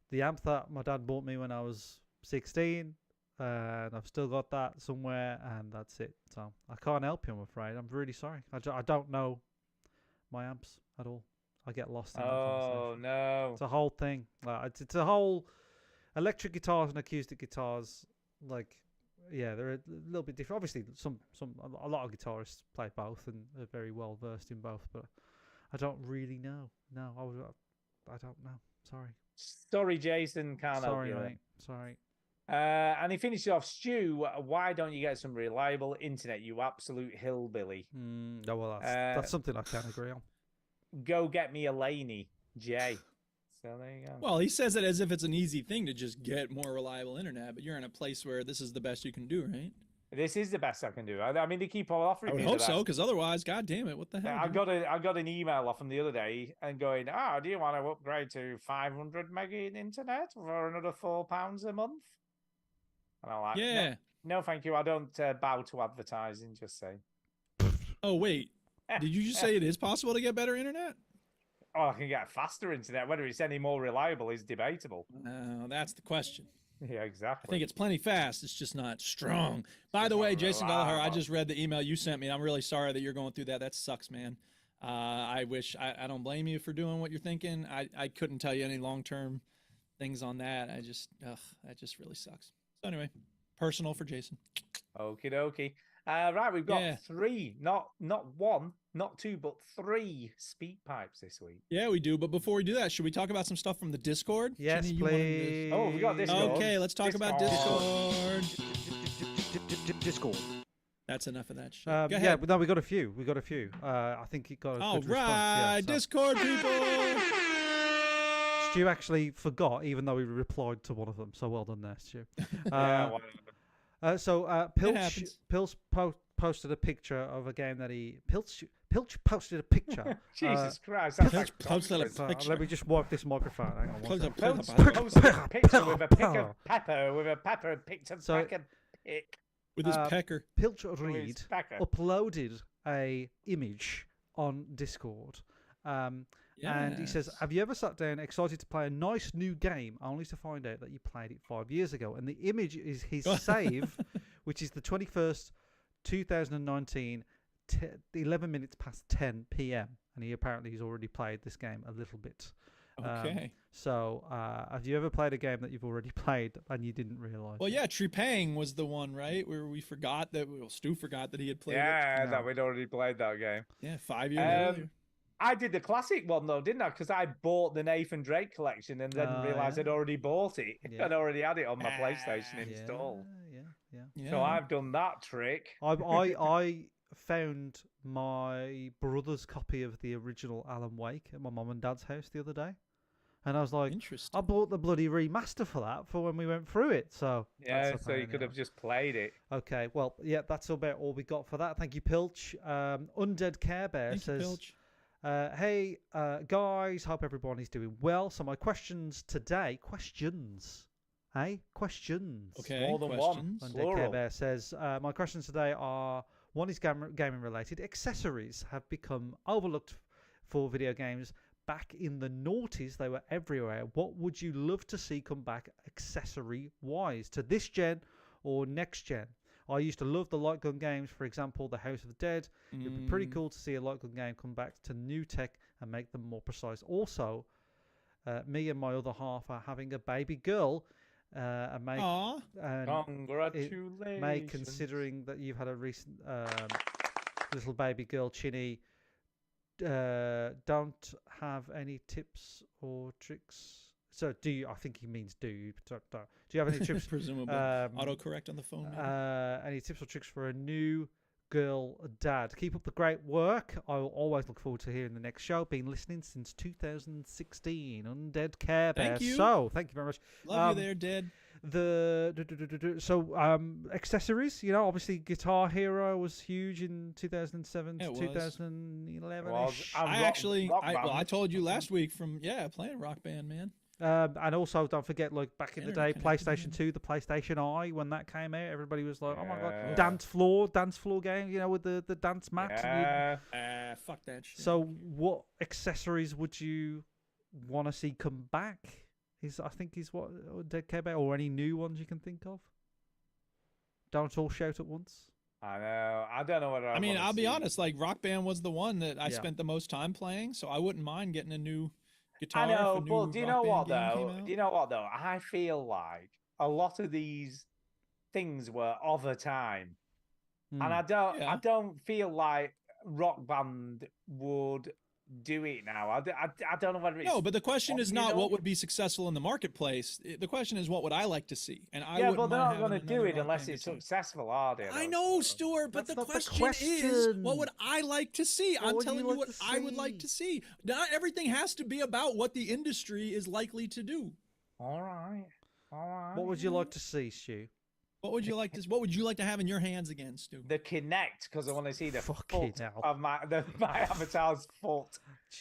the amp that my dad bought me when I was 16, and I've still got that somewhere, and that's it. So I can't help you, I'm afraid. I'm really sorry. I don't know my amps at all. I get lost in that conversation. Oh, no. It's a whole thing. It's a whole electric guitars and acoustic guitars. Like, yeah, they're a little bit different. Obviously, a lot of guitarists play both and are very well versed in both, but I don't really know. No, I don't know. Sorry. Sorry, Jason. Can't help Sorry, you. mate. Sorry. And he finished off, Stu, why don't you get some reliable internet, you absolute hillbilly? No, well, that's something I can agree on. Go get me a Laney, Jay. So there you go. Well, he says it as if it's an easy thing to just get more reliable internet, but you're in a place where this is the best you can do, right? This is the best I can do. I mean, they keep on offering I would me hope the so, best. because otherwise, god damn it, what the hell? I got an email off them the other day and going, do you want to upgrade to 500 meg internet for another £4 a month? And I'm like, Yeah. No, thank you. I don't bow to advertising, just say. Oh, wait. Did you just say it is possible to get better internet? Oh, I can get faster internet. Whether it's any more reliable is debatable. That's the question. Yeah, I exactly. think it's plenty fast. It's just not strong. By the way, Jason Gallagher, I just read the email you sent me. And I'm really sorry that you're going through that. That sucks, man. I don't blame you for doing what you're thinking. I couldn't tell you any long-term things on that. That just really sucks. So anyway, personal for Jason. Okie dokie. Right, we've got three, not one, not two, but three speak pipes this week. Yeah, we do. But before we do that, should we talk about some stuff from the Discord? Yes, Jenny, you wanted please. Oh, we got Discord. Okay, let's talk about Discord. Discord. That's enough of that shit. Yeah, Go ahead. no, we got a few. I think it got a All good right, response. Yeah, so. Discord people. Stu actually forgot, even though he replied to one of them. So well done there, Stu. Yeah, Pilch posted a picture of a game that Pilch posted a picture. Jesus Christ. Pilch posted a picture. Let me just wipe this microphone. Hang on. Posted a picture with a pick of pepper, with a pepper picked and pick. With his pecker. Pilch Reed uploaded a image on Discord. And he says, have you ever sat down excited to play a nice new game only to find out that you played it 5 years ago? And the image is his save, which is the 21st, 2019, 11 minutes past 10 p.m. And he's already played this game a little bit. Okay. So have you ever played a game that you've already played and you didn't realise? Well, yeah, Trepang was the one, right? Where we forgot that, Stu forgot that he had played it. Yeah, that we'd already played that game. Yeah, 5 years earlier. I did the classic one though, didn't I? Because I bought the Nathan Drake collection and then realised I'd already bought it and already had it on my PlayStation installed. Yeah. So I've done that trick. I found my brother's copy of the original Alan Wake at my mum and dad's house the other day. And I was like, I bought the bloody remaster for that for when we went through it. So yeah, so you could have just played it. Okay, well, yeah, that's about all we got for that. Thank you, Pilch. Undead Care Bear says, Pilch. Hey, guys, hope everyone is doing well. So my questions today, questions. Okay, more than questions. one. Undead Care Bear says, my questions today are, one is gaming related. Accessories have become overlooked for video games. Back in the noughties, they were everywhere. What would you love to see come back accessory-wise to this gen or next gen? I used to love the light gun games, for example, the House of the Dead. It'd be pretty cool to see a light gun game come back to new tech and make them more precise. Also, me and my other half are having a baby girl. And Congratulations. May, considering that you've had a recent little baby girl, Chinny, don't have any tips or tricks. So do you? I think he means do you? Do you have any tips? Presumably. Autocorrect on the phone. Any tips or tricks for a new Girl Dad. Keep up the great work. I will always look forward to hearing the next show. Been listening since 2016. Undead Care Bear. Thank you. So, thank you very much. Love you there, Dead. Accessories, you know, obviously Guitar Hero was huge in 2007 to It was. 2011. I told you last week from playing Rock Band, man. And also, don't forget, like back in the day, Interconnected, PlayStation 2, the PlayStation Eye, when that came out, everybody was like, "Oh my god, Yeah. dance floor game," you know, with the dance mats. Yeah. Fuck that shit. So, what accessories would you want to see come back? I think he's what Dead Care Bear, or any new ones you can think of. Don't all shout at once. I know. I don't know what I mean, I'll be honest. Like Rock Band was the one that I Yeah. spent the most time playing, so I wouldn't mind getting a new guitar. I know, if a new but do you Rock know what Band game though? came out. Do you know what though? I feel like a lot of these things were of a time, and I don't feel like Rock Band would do it now. I don't know whether it's No, but the question is you not know? what would be successful in the marketplace. The question is what would I like to see, and I Yeah, wouldn't but they're mind not going to having do another it Rock unless Band it's guitar. successful, are they? I know, Stuart, but That's the not the question is, what question. would I like to see? I'm would telling you you like what to I would like to see. Not everything has to be about what the industry is likely to do. All right. What would you like to see, Stu? What would you like to? What would you like to have in your hands again, Stu? The Kinect, because I want to see the Fucking foot hell. of my avatar's foot.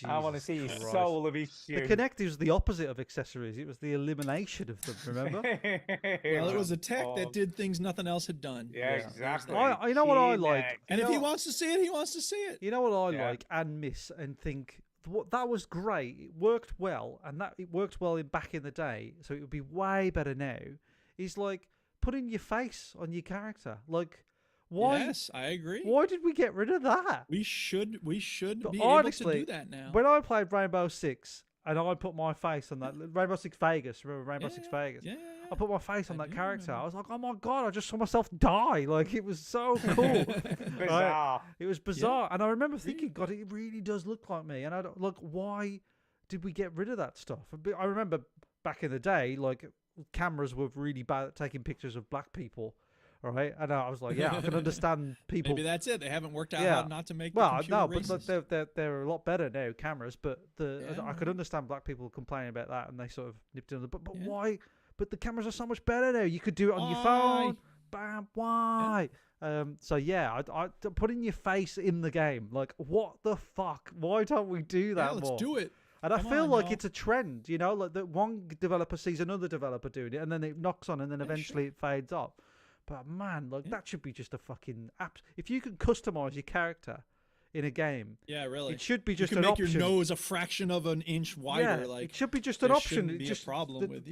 I want to see his Jesus soul of his The shoe. Kinect was the opposite of accessories. It was the elimination of them. Remember? Well, it was a tech that did things nothing else had done. Yeah, exactly. You know what I like? Kinect. And You if he know- wants to see it, he wants to see it. You know what I Yeah. like and miss and think that was great. It worked well, and it worked well back in the day. So it would be way better now. Is like putting your face on your character. Like, why? Yes, I agree. Why did we get rid of that? We should be able to Honestly, do that now. when I played Rainbow Six and I put my face on that Rainbow Six Vegas, remember Rainbow Six Vegas? Yeah. I put my face on I that do character. remember. I was like, oh my god, I just saw myself die. Like, it was so cool. Bizarre. It was bizarre. And I remember thinking, God, it really does look like me. And I don't, like, why did we get rid of that stuff? I remember back in the day, like, cameras were really bad at taking pictures of black people. Right? And I was like, yeah, I can understand people. Maybe that's it. They haven't worked out Yeah. how not to make Well, the computer no, but racist. like, they're a lot better now, cameras. But I could Yeah. understand black people complaining about that, and they sort of nipped in. But Yeah. why? But the cameras are so much better now. You could do it on your Why? phone. Bam, why? So yeah, I putting your face in the game. Like, what the fuck? Why don't we do that Yeah, let's more? do it. And I Come feel on, like y'all. it's a trend, you know, like that one developer sees another developer doing it, and then it knocks on, and then Yeah, eventually it fades off. But man, like that should be just a fucking app. If you can customize your character in a game, Yeah, really. it should be just you can an make option. your nose a fraction of an inch wider. Yeah, like it should be just an there option. shouldn't It be just a problem with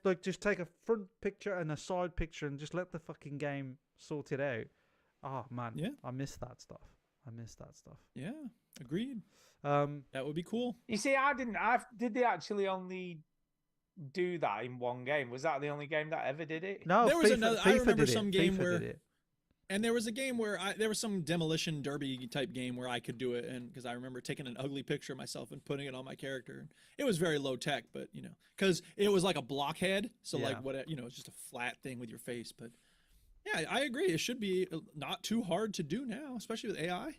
like just take a front picture and a side picture and just let the fucking game sort it out. Oh man, Yeah. I miss that stuff. Yeah, agreed. Um, That would be cool. You see, did they actually only do that in one game? Was that the only game that ever did it? no, There was FIFA, another- I FIFA remember did some it. game FIFA where- did it. And there was a game where there was some demolition derby type game where I could do it, and because I remember taking an ugly picture of myself and putting it on my character. It was very low tech, but because it was like a blockhead, so Yeah. like what it's just a flat thing with your face. But yeah, I agree. It should be not too hard to do now, especially with AI.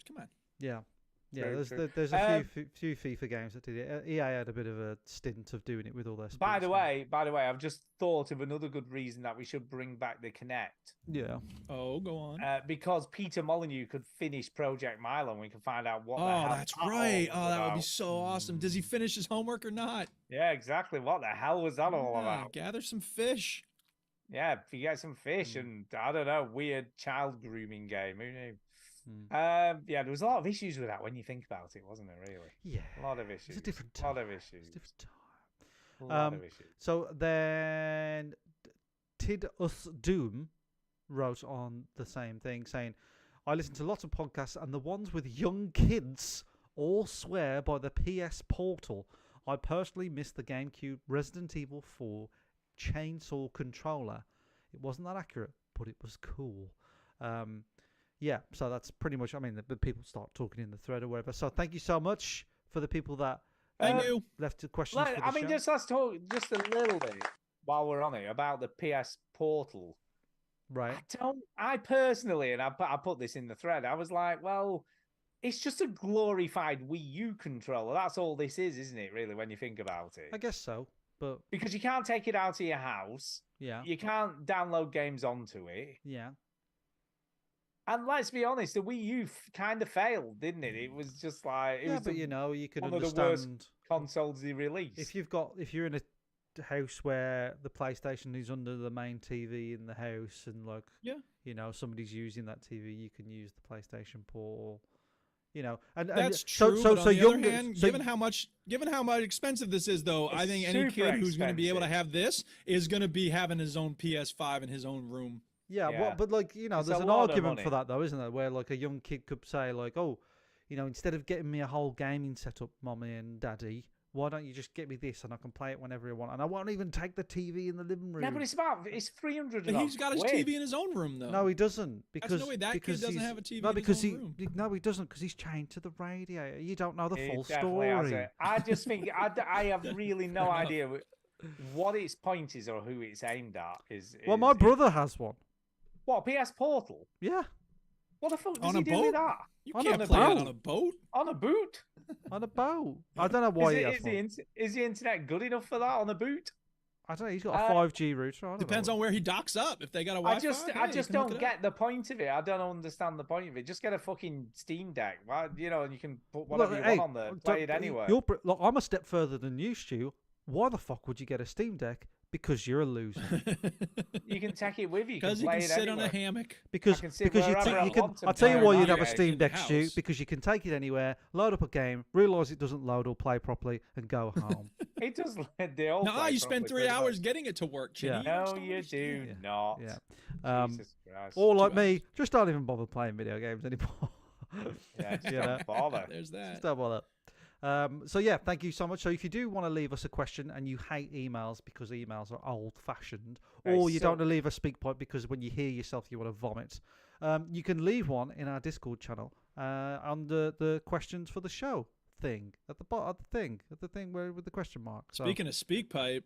Come on. Yeah. Yeah, Very true. there's a few FIFA games that did it. EA had a bit of a stint of doing it with all their. By the sports way, I've just thought of another good reason that we should bring back the Kinect. Yeah. Oh, go on. Because Peter Molyneux could finish Project Milo, and we can find out what. the Oh, hell that's that all right. was Oh, that would be about. so awesome. Does he finish his homework or not? Yeah, exactly. What the hell was that all Yeah, about? gather some fish. Yeah, if you get some fish and I don't know, weird child grooming game. Who knew? Hmm. Yeah, there was a lot of issues with that when you think about it, wasn't there? Really? Yeah. A lot of issues. It's a different A lot time. of It's a issues. different A time. lot of issues. So then, Tid Us Doom wrote on the same thing, saying, "I listen to lots of podcasts, and the ones with young kids all swear by the PS Portal. I personally missed the GameCube Resident Evil 4 chainsaw controller. It wasn't that accurate, but it was cool." Yeah, so that's pretty much. I mean, the people start talking in the thread or whatever. So thank you so much for the people that Thank you. left the questions. For the I mean, show. let's talk just a little bit while we're on it about the PS Portal. Right. I personally, and I put this in the thread, I was like, well, it's just a glorified Wii U controller. That's all this is, isn't it, really, when you think about it? I guess so, but Because you can't take it out of your house. yeah. You can't download games onto it. Yeah. And let's be honest, the Wii U kind of failed, didn't it? It was just like... Yeah, but you know, you could one of the worst understand consoles they released. if you're in a house where the PlayStation is under the main TV in the house, and like, you know, somebody's using that TV, you can use the PlayStation port. Or, you know, and That's so, true. So, but so on the young, other hand, so, given how much expensive this is, though, I It's think any super kid who's going to be able to expensive. have this is going to be having his own PS5 in his own room. yeah, Yeah. well, but like, you know, It's there's a an lot of argument for money. that, though, isn't there? Where like a young kid could say, like, oh, you know, instead of getting me a whole gaming setup, mommy and daddy, why don't you just get me this and I can play it whenever I want, and I won't even take the TV in the living room. Yeah, but it's 300. But he's got his TV in his own room, though. No, he doesn't. Because no way that kid because doesn't he's- have a TV No, in his because own room. no, he doesn't, because he's chained to the radiator. You don't know the He full definitely has story. it. I just think I have really no idea what its point is or who it's aimed at. Well, my brother has one. What, PS Portal? Yeah, What the fuck does On he a do boat? with that? You On can't a play that boat. on a boat. On a boot? on a boat. I don't know why he has Is one. the internet good enough for that on a boot? I don't know. He's got a 5G router. I don't Depends know. on where he docks up. If they got a I Wi-Fi, just don't get the point of it. I don't understand the point of it. Just get a fucking Steam Deck, right? You know, and you can put whatever Look, you hey, want on there, don't- play it anywhere. Look, I'm a step further than you, Stu. Why the fuck would you get a Steam Deck? Because you're a loser. You can take it with you. Because you play can it sit on a anywhere. hammock. Because I can sit you wherever I can. want and I'll tell you play why around you'd have a with it. Steam in the Deck, Stu. house. Because you can take it anywhere, load up a game, realise it doesn't load or play properly, and go home. It does. They all No, play you spend properly, 3 pretty hours much. getting it to work, Chinny. Yeah. No, you do Yeah. not. Yeah. Jesus Christ. Or like 2 me, just don't even bother playing video games anymore. Yeah, just You know? don't bother. There's that. Just don't bother. So yeah, thank you so much. So if you do want to leave us a question and you hate emails because emails are old-fashioned, or you don't want to leave a speak pipe because when you hear yourself you want to vomit, you can leave one in our Discord channel under the questions for the show thing at the bottom, at the thing where with the question mark. So, Speaking of speak pipe,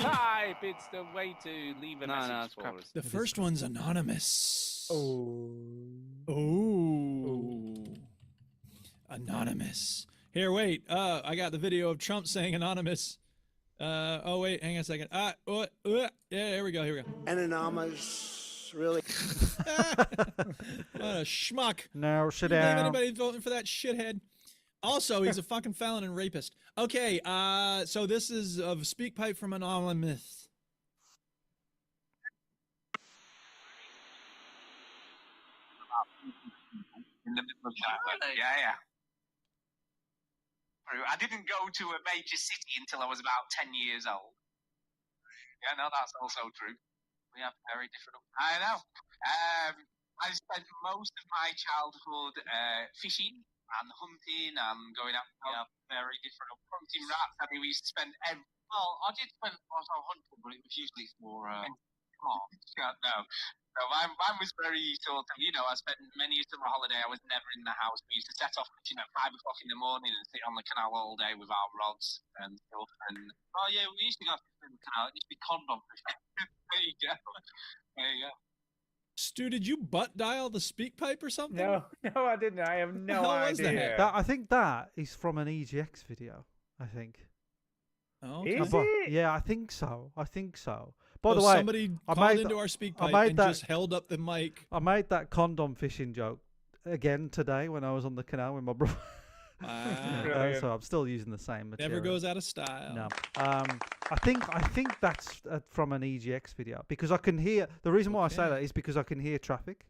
Type, it's the way to leave a message for us. the first one's anonymous. Oh. Anonymous. Here, wait. I got the video of Trump saying anonymous. Oh wait, hang on a second. Yeah, here we go. An anonymous, really? What a schmuck. now sit You believe down. anybody voting for that shithead? Also, he's a fucking felon and rapist. Okay, so this is a speak pipe from Anonymous. In the middle of China. Yeah. I didn't go to a major city until I was about 10 years old. Yeah, no, that's also true. We have very different. I know. I spent most of my childhood fishing and hunting and going out. Yeah, very different. Hunting rats. I mean, we used to spend every. Well, I did spend also hunting, but it was usually for. No. So mine was very sort of, I spent many a summer holiday. I was never in the house. We used to set off fishing at 5 o'clock in the morning and sit on the canal all day with our rods and stuff. And we used to go to the canal. It used to be condom fishing. There you go. Stu, did you butt dial the speak pipe or something? No, I didn't. I have no hell was idea. I think that is from an EGX video. I think. Oh, Is But- it? Yeah, I think so. By the way, somebody I called made into th- our speak I pipe made and that- just held up the mic. I made that condom fishing joke again today when I was on the canal with my brother. Wow. So I'm still using the same material. Never goes out of style. No. I think that's from an EGX video because I can hear. The reason why I say that is because I can hear traffic.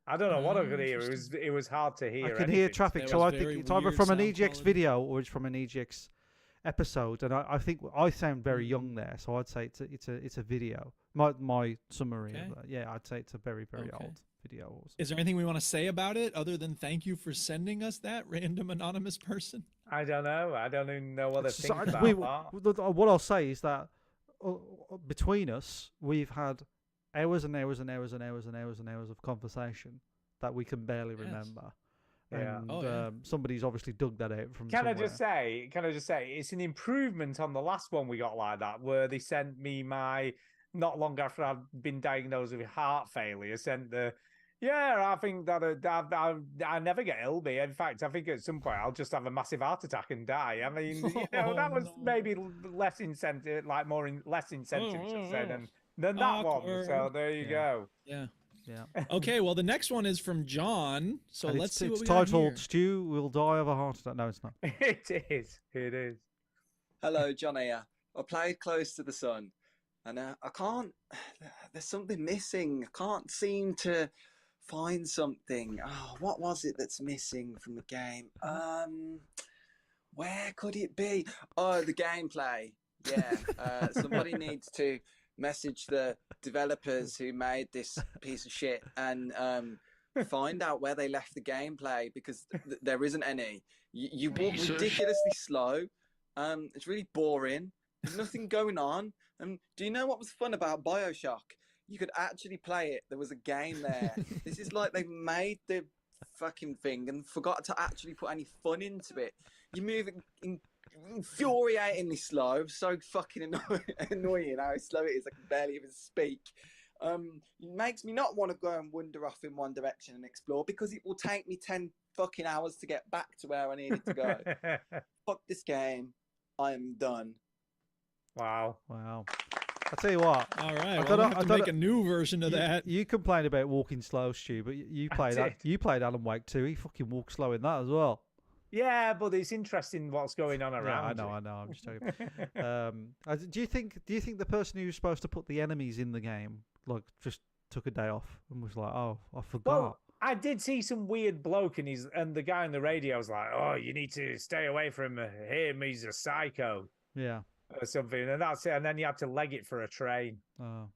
I don't know what I could hear. It was hard to hear. I can hear anything. traffic, That so was I think very it's either weird from an sound EGX quality. video or it's from an EGX episode. And I think I sound very Mm. young there, so I'd say it's a video. My summary Okay. of that. Yeah, I'd say it's a very very Okay. old video. Is there anything we want to say about it other than thank you for sending us that random anonymous person? I don't know. I don't even know what to So think about that. what I'll say is that between us, we've had hours and hours and hours and hours and hours and hours of conversation that we can barely Yes. remember. Yeah. And somebody's obviously dug that out from Can somewhere. I just say, it's an improvement on the last one we got like that, where they sent me not long after I'd been diagnosed with heart failure, sent I think that I never get ill, me. In fact, I think at some point I'll just have a massive heart attack and die. I mean, that was maybe less incentive, less incentive, should say, than that one. So there you go. Yeah. Yeah. Okay, well, the next one is from John. So And let's see what it's we got titled here. "Stu Will Die of a Heart Attack." No, it's not. It is. Hello, John here. I played Close to the Sun, and I can't. There's something missing. I can't seem to find something. Oh, what was it that's missing from the game? Where could it be? Oh, the gameplay. Yeah. Somebody needs to message the developers who made this piece of shit and find out where they left the gameplay, because there isn't any. You walk ridiculously slow. It's really boring. There's nothing going on. Do you know what was fun about BioShock? You could actually play it. There was a game there. This is like they made the fucking thing and forgot to actually put any fun into it. You move infuriatingly slow. So fucking annoying how slow it is. I can barely even speak. It makes me not want to go and wander off in one direction and explore, because it will take me 10 fucking hours to get back to where I needed to go. Fuck this game. I am done. Wow. I'll tell you what. All right, we'll have to make a new version of that. You complained about walking slow, Stu, but you played Alan Wake 2. He fucking walked slow in that as well. Yeah, but it's interesting what's going on around. Yeah, I know. I'm just joking. Do you think the person who was supposed to put the enemies in the game just took a day off and was like, "Oh, I forgot"? Well, I did see some weird bloke, and the guy on the radio was like, "Oh, you need to stay away from him. He's a psycho." Yeah. Or something, and that's it. And then you had to leg it for a train. Oh,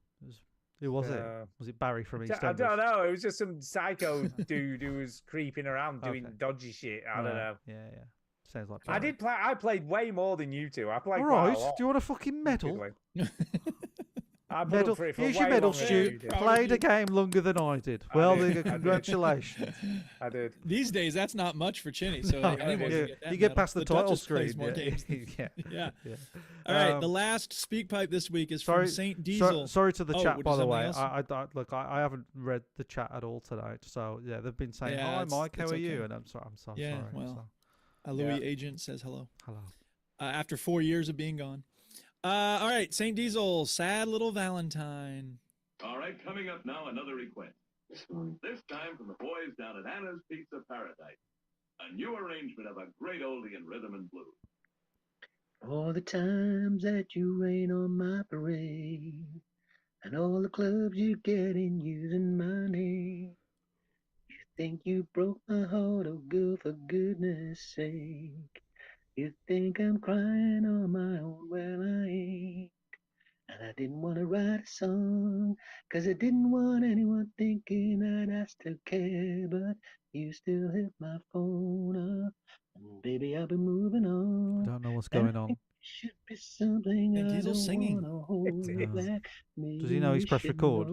who was it? Was it Barry from EastEnders? I don't know. It was just some psycho dude who was creeping around doing dodgy shit. I don't know. Yeah. Sounds like Barry. I played way more than you two. I played All quite right. a lot. Do you want a fucking medal? I put Medal. up for it for Here's your way medal, longer than Stu. you did. Played a game longer than I did. Well, congratulations. I did. These days, that's not much for Chinny. So No, anyone can get that you get medal. past the title Duchess plays screen. more Yeah. games than- Yeah. Yeah. All right. The last speak pipe this week is from Saint Diesel. Sorry to the chat, would by you the something way. else? Look, I haven't read the chat at all tonight. So yeah, they've been saying, Yeah, "Hi, it's- Mike, how it's are you?" okay. And I'm so Yeah, sorry. well, so. Louis Agent says hello. Hello. After 4 years of being gone. All right, Saint Diesel, sad little Valentine. All right, coming up now, another request. This time from the boys down at Anna's Pizza Paradise. A new arrangement of a great oldie in rhythm and blues. All the times that you rain on my parade, and all the clubs you get in using my name. You think you broke my heart, oh girl, for goodness sake. You think I'm crying on my own, well I ain't. And I didn't want to write a song, 'cause I didn't want anyone thinking that I still care, but you still hit my phone up, and baby I'll be moving on. I don't know what's going on. Should be something And I Diesel's don't singing. wanna hold back. Does he know he's pressed record?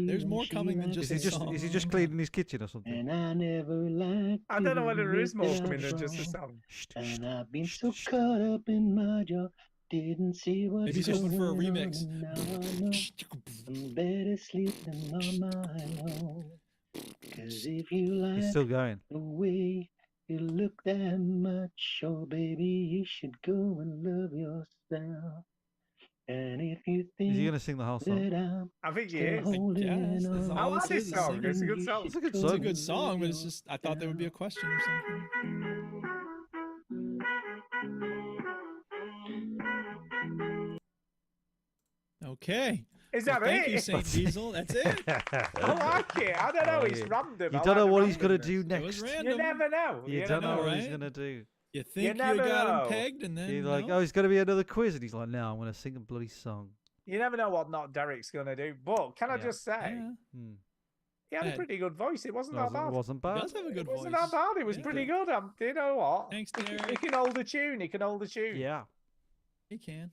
There's more coming than just Is he just cleaning his kitchen or something? And I never liked I don't know whether there is more it coming than without just a wrong. song. And I've been so caught up in my job, didn't see what's Maybe he's hoping for a going remix. on. Now I know I'm better sleeping on my own. 'Cause if you like He's still going. the way you look that much, oh baby, you should go and love yourself. And if you think Is he going to sing the whole song? that I'm I think he still is. holding Yes, on, that's I all like this this is, song. singing. It's a good song. It's a good It's a song. good song, but it's just I thought there would be a question or something. Okay. Is that Thank you, it? Saint Diesel. That's it. I like it. I don't know. Oh, It's yeah. random. You I don't like know the what he's going to randomness. do It was next. random. You never know. You don't know what he's right? going to do. You think you never got know. him pegged, and then He's like, no? "Oh, he's going to be another quiz," and he's like, "No, I'm going to sing a bloody song." You never know what not Derek's going to do. But can I Yeah. just say, Yeah. he had a Yeah. pretty good voice. It wasn't It that bad. wasn't He bad. does have a good It voice. wasn't that bad. It was Yeah. pretty good. Do you know what? Thanks, He Derek. can hold a tune. He can hold a tune. Yeah. He can.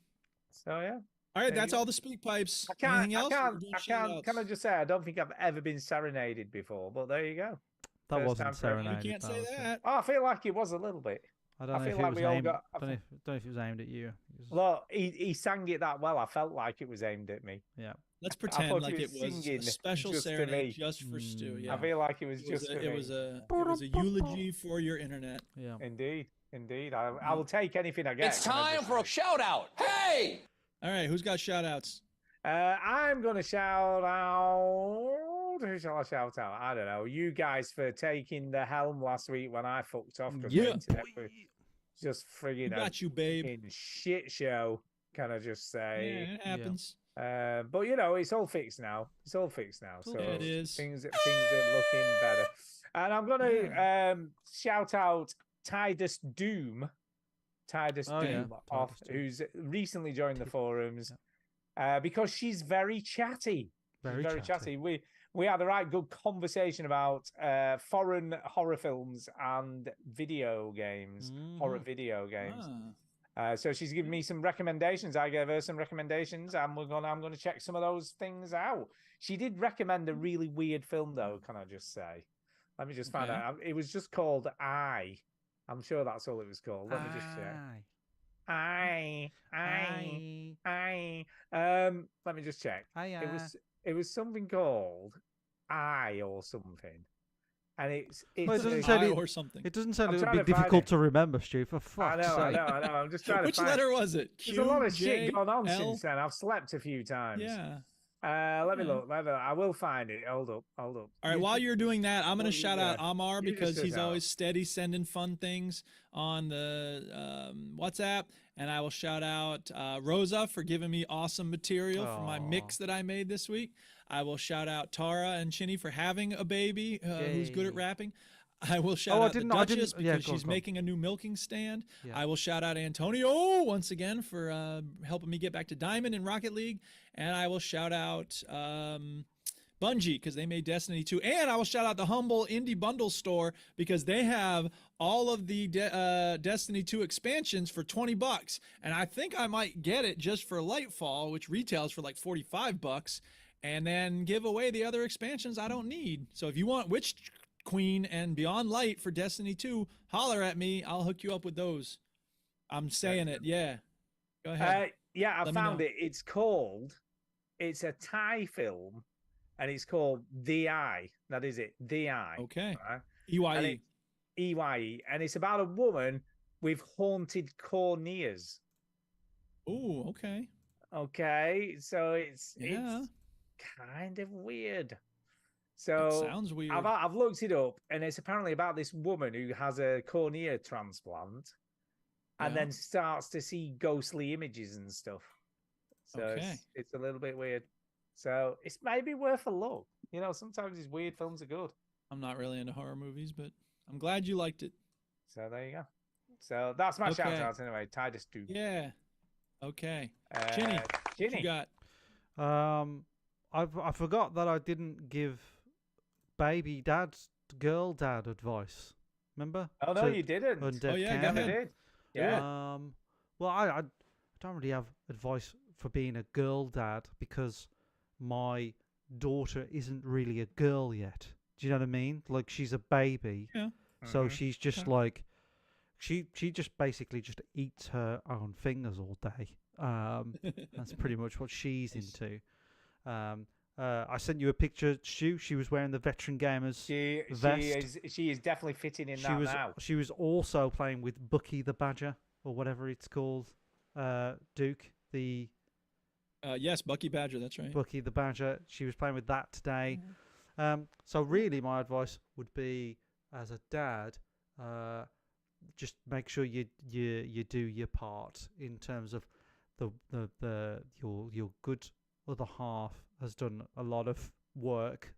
So yeah. All right, There you that's go. all the speak pipes. I can't. Anything else? I or can't. we're doing I can't. shout-outs? Can I just say I don't think I've ever been serenaded before, but there you go. That First wasn't time for everyone. serenaded. You can't say was it? that. Oh, I feel like it was a little bit. I don't know feel if it like was we all aimed. got- Don't know if it was aimed at you. It was- Well, he sang it that well. I felt like it was aimed at me. yeah. Let's I pretend thought like he it was was a singing special just to serenade me. just for Stu. Yeah. I feel like it was It was just a, for it me. was a eulogy for your internet. Yeah. Indeed. I will take anything I get. It's time for a shout out. Hey! All right, who's got shout outs? I'm going to shout out. Who shall I shout out? I don't know. You guys for taking the helm last week when I fucked off. 'Cause Yeah. the internet was just friggin' Got you, babe. fucking shit show. Can I just Yeah, say? it happens. But you know, it's all fixed now. It's all fixed now. So Yeah, it is. things are looking better. And I'm gonna shout out Tidus Doom. Tidus Oh, yeah. Doom, off, Tidus Doom. who's recently joined the forums, because she's very chatty. She's Very very chatty. chatty. We had a right good conversation about foreign horror films and video games, horror video games. So she's given me some recommendations. I gave her some recommendations, and I'm gonna check some of those things out. She did recommend a really weird film, though. Can I just say? Let me just find Okay. out. It was just called I. I'm sure that's all it was called. Let me just check. I. Let me just check. It was something called I or something, and it's Well, it doesn't I sound or something. It doesn't sound I'm it would trying be to find difficult it. to remember, Stu. For I fuck's know. sake. I'm just trying Which to find. letter was it? There's a lot of Q, shit J, going on L? since then. I've slept a few times. Yeah. Let me Yeah. look. I will find it. Hold up. All right, while you're doing that, I'm going to shout out Amar you just because shout he's out. always steady sending fun things on the WhatsApp. And I will shout out Rosa for giving me awesome material for my mix that I made this week. I will shout out Tara and Chinny for having a baby who's good at Yay. rapping. I will shout I out the didn't- I Duchess didn't- yeah, because go on, she's go on. making a new milking stand. Yeah. I will shout out Antonio once again for helping me get back to Diamond in Rocket League. And I will shout out Bungie because they made Destiny 2. And I will shout out the Humble Indie Bundle store because they have all of the Destiny 2 expansions for $20. And I think I might get it just for Lightfall, which retails for like $45, and then give away the other expansions I don't need. So if you want Witch Queen and Beyond Light for Destiny 2, holler at me. I'll hook you up with those. I'm saying it. Yeah. Go ahead. Yeah, I Let me found know. it. It's a Thai film, and it's called The Eye. That is it. The Eye. Okay. Right? EYE. And EYE, and it's about a woman with haunted corneas. Oh, okay. Okay, so it's kind of weird. So sounds weird. I've looked it up, and it's apparently about this woman who has a cornea transplant, and Yeah. then starts to see ghostly images and stuff. So Okay. it's a little bit weird. So it's maybe worth a look. You know, sometimes these weird films are good. I'm not really into horror movies, but I'm glad you liked it. So there you go. So that's my shout Okay. out anyway. Tidus Doom. Yeah. Okay. Chinny, what Ginny. you got? I forgot that I didn't give baby girl dad advice. Remember? Oh no, you didn't. Undead Oh, yeah, Cam? go Never ahead. did. Yeah. Well, I don't really have advice for being a girl dad because my daughter isn't really a girl yet. Do you know what I mean? Like she's a baby, Yeah. so Mhm. she's just Okay. like she just basically just eats her own fingers all day. That's pretty much what she's into. I sent you a picture, Stu. She was wearing the Veteran Gamers vest. She is definitely fitting in that now. She was also playing with Bucky the Badger or whatever it's called. Duke the Yes, Bucky Badger. That's right. Bucky the Badger. She was playing with that today. So really, my advice would be, as a dad, just make sure you do your part in terms of your good other half has done a lot of work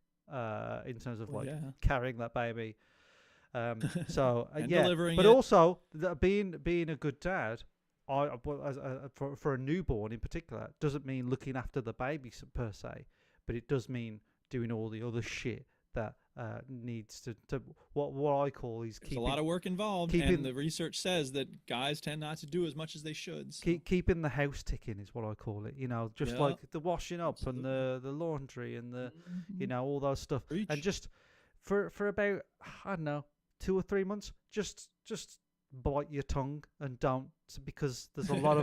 in terms of Well, like yeah. carrying that baby. So And yeah, delivering but it. also being a good dad. For a newborn in particular, doesn't mean looking after the baby per se, but it does mean doing all the other shit that needs to what I call is There's a lot of work involved, and the research says that guys tend not to do as much as they should. So. Keeping the house ticking is what I call it. You know, just like the washing up and the laundry and the you know, all those stuff. Preach. And just for about, I don't know, 2 or 3 months, just bite your tongue and don't, because there's a lot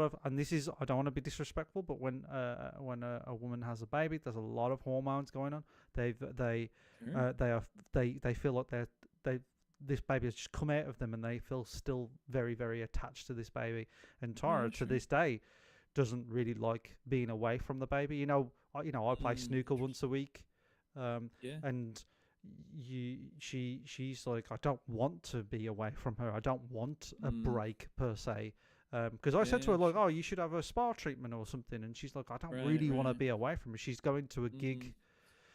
of and this is, I don't want to be disrespectful, but when a woman has a baby, there's a lot of hormones going on. They feel like this baby has just come out of them, and they feel still very, very attached to this baby. And Tara, to this day, doesn't really like being away from the baby. I play snooker once a week, and she's like, I don't want to be away from her. I don't want a break per se. Because I said to her, like, oh, you should have a spa treatment or something, and she's like, I don't really want to be away from her. She's going to a gig.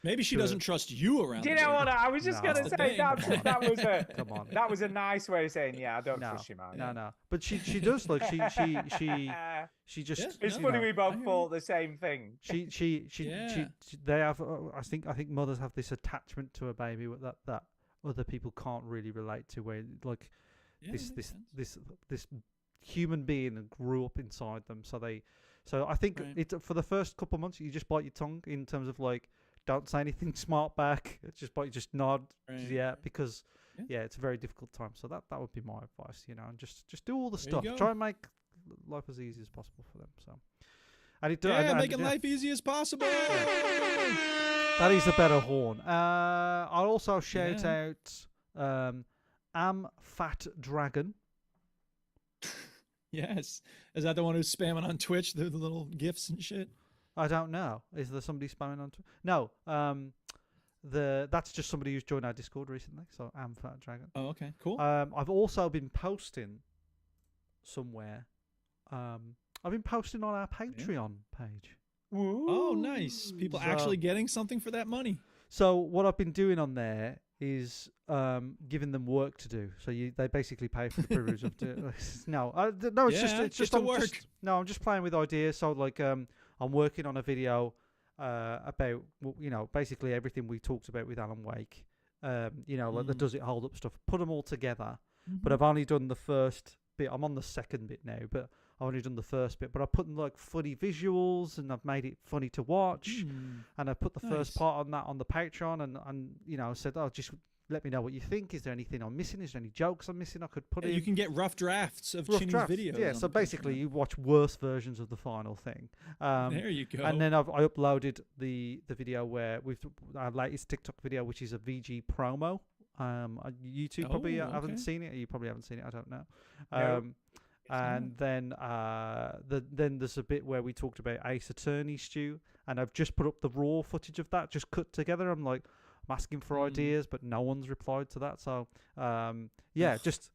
Maybe she doesn't trust you around. Do you know what? I was just going to say that was a nice way of saying, yeah, I don't trust you, man. No. But she does, like, she just. It's funny we both thought the same thing. They have. I think mothers have this attachment to a baby that other people can't really relate to, where like this human being grew up inside them. So I think it for the first couple of months you just bite your tongue in terms of like, don't say anything smart back. Just nod. Because it's a very difficult time. So that would be my advice, and just do all the stuff. Try and make life as easy as possible for them. So, and making life easy as possible. That is a better horn. I'll also shout out Am Fat Dragon. Yes, is that the one who's spamming on Twitch the little gifs and shit? I don't know. Is there somebody spamming on Twitch? No. That's just somebody who's joined our Discord recently. So Am Fat Dragon. Oh, okay, cool. I've also been posting somewhere. I've been posting on our Patreon page. Woo. Oh, nice. People actually getting something for that money. So what I've been doing on there is giving them work to do. So they basically pay for the privilege of doing. It's just work. I'm just playing with ideas. So like I'm working on a video about basically everything we talked about with Alan Wake. Like the Does It Hold Up stuff. Put them all together. But I've only done the first bit. I'm on the second bit now, but I've only done the first bit. But I put in like funny visuals, and I've made it funny to watch. And I put the first part on that on the Patreon, and said, oh, just let me know what you think. Is there anything I'm missing? Is there any jokes I'm missing I could put in? You can get rough drafts of Chinny's videos. Yeah, so basically you watch worse versions of the final thing. There you go. And then I uploaded the video where our latest TikTok video, which is a VG promo. You two probably haven't seen it. Or you probably haven't seen it. I don't know. And then there's a bit where we talked about Ace Attorney, Stu, and I've just put up the raw footage of that, just cut together. I'm asking for ideas, but no one's replied to that. So just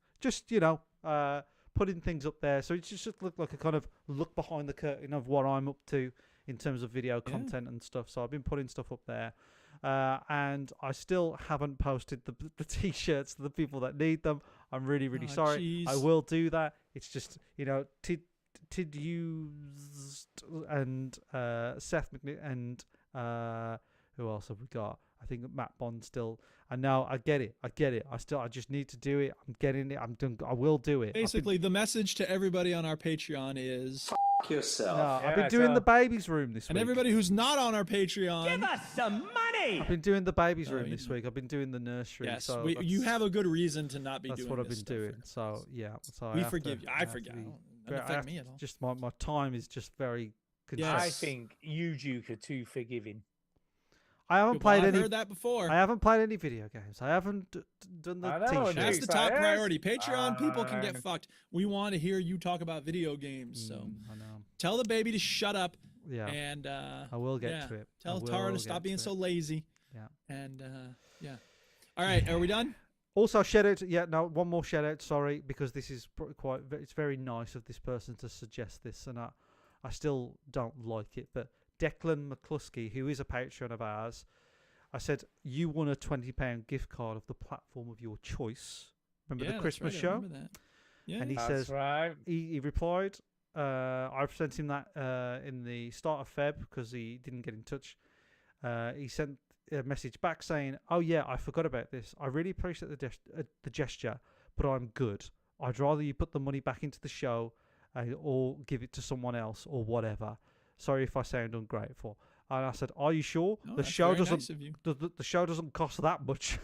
putting things up there, so it just look like a kind of look behind the curtain of what I'm up to in terms of video content and stuff. So I've been putting stuff up there. And I still haven't posted the t-shirts to the people that need them. I'm really, really sorry. Geez. I will do that. It's just, Tid used and Seth McNeil and who else have we got? I think Matt Bond still. And now I get it. I just need to do it. I'm getting it. I will do it. Basically, the message to everybody on our Patreon is yourself. No, I've been doing the babies room this week. And everybody who's not on our Patreon, give us some money. I've been doing the babies room this week. I've been doing the nursery. Yes, so you have a good reason to not be doing. That's what I've been doing. So we forgive you. I forget. Doesn't affect me at all. Just my time is just very consistent. I think you Duke are too forgiving. I haven't played any. I've heard that before. I haven't played any video games. I haven't done the t-shirts. That's the top priority. Patreon people can get fucked. We want to hear you talk about video games. So I know. Tell the baby to shut up. Yeah. And I will get to it. Tell Tara to stop being so lazy. Yeah. And all right, are we done? Also, shout out. One more shout out. Sorry, because this is it's very nice of this person to suggest this, and I still don't like it, but. Declan McCluskey, who is a Patreon of ours, I said, you won a £20 gift card of the platform of your choice. Remember the Christmas show? I remember that. Yeah, and he says, he replied, I've sent him that in the start of Feb because he didn't get in touch. He sent a message back saying, "Oh yeah, I forgot about this. I really appreciate the gesture, but I'm good. I'd rather you put the money back into the show, or give it to someone else or whatever. Sorry if I sound ungrateful." And I said, "Are you sure? Oh, the that's show very doesn't. nice of you. The show doesn't cost that much."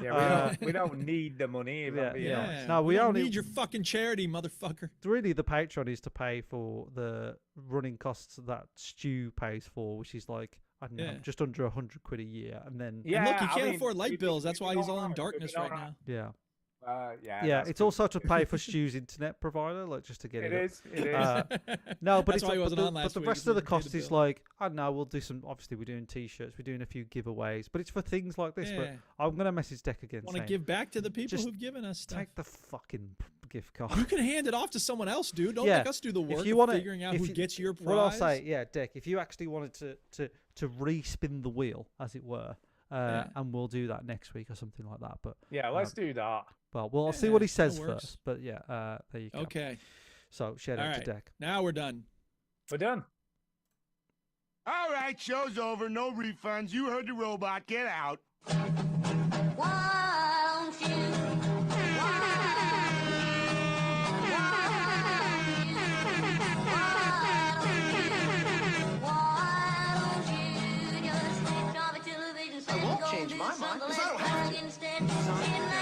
Yeah, we don't need the money. If I'm being honest. No, we don't only need your fucking charity, motherfucker. Really, the Patreon is to pay for the running costs that Stu pays for, which is like, I don't know, just under £100 a year, and then And look, he can't afford light bills. That's why he's all in darkness right now. yeah. Yeah, It's also to pay for Stu's internet provider, like just to get it. It is. No, but That's why he wasn't on last but the week, rest is of the he paid cost the is bill. like, I don't know, we'll do some. Obviously, we're doing T-shirts, we're doing a few giveaways, but it's for things like this. Yeah. But I'm gonna message Deck again. Want to saying, give back to the people just who've given us stuff. take the fucking gift card. You can hand it off to someone else, dude. Don't Yeah. make us do the work If you of wanna, figuring out who gets your prize. What I'll say, yeah, Deck, if you actually wanted to re-spin the wheel, as it were, and we'll do that next week or something like that. But Yeah, let's do that. well, I'll see what he that says works. first. But yeah, there you go. Okay. So shout All out right. to Deck. Now we're done. We're done. All right, show's over. No refunds. You heard the robot. Get out. I won't change my mind because I don't have to.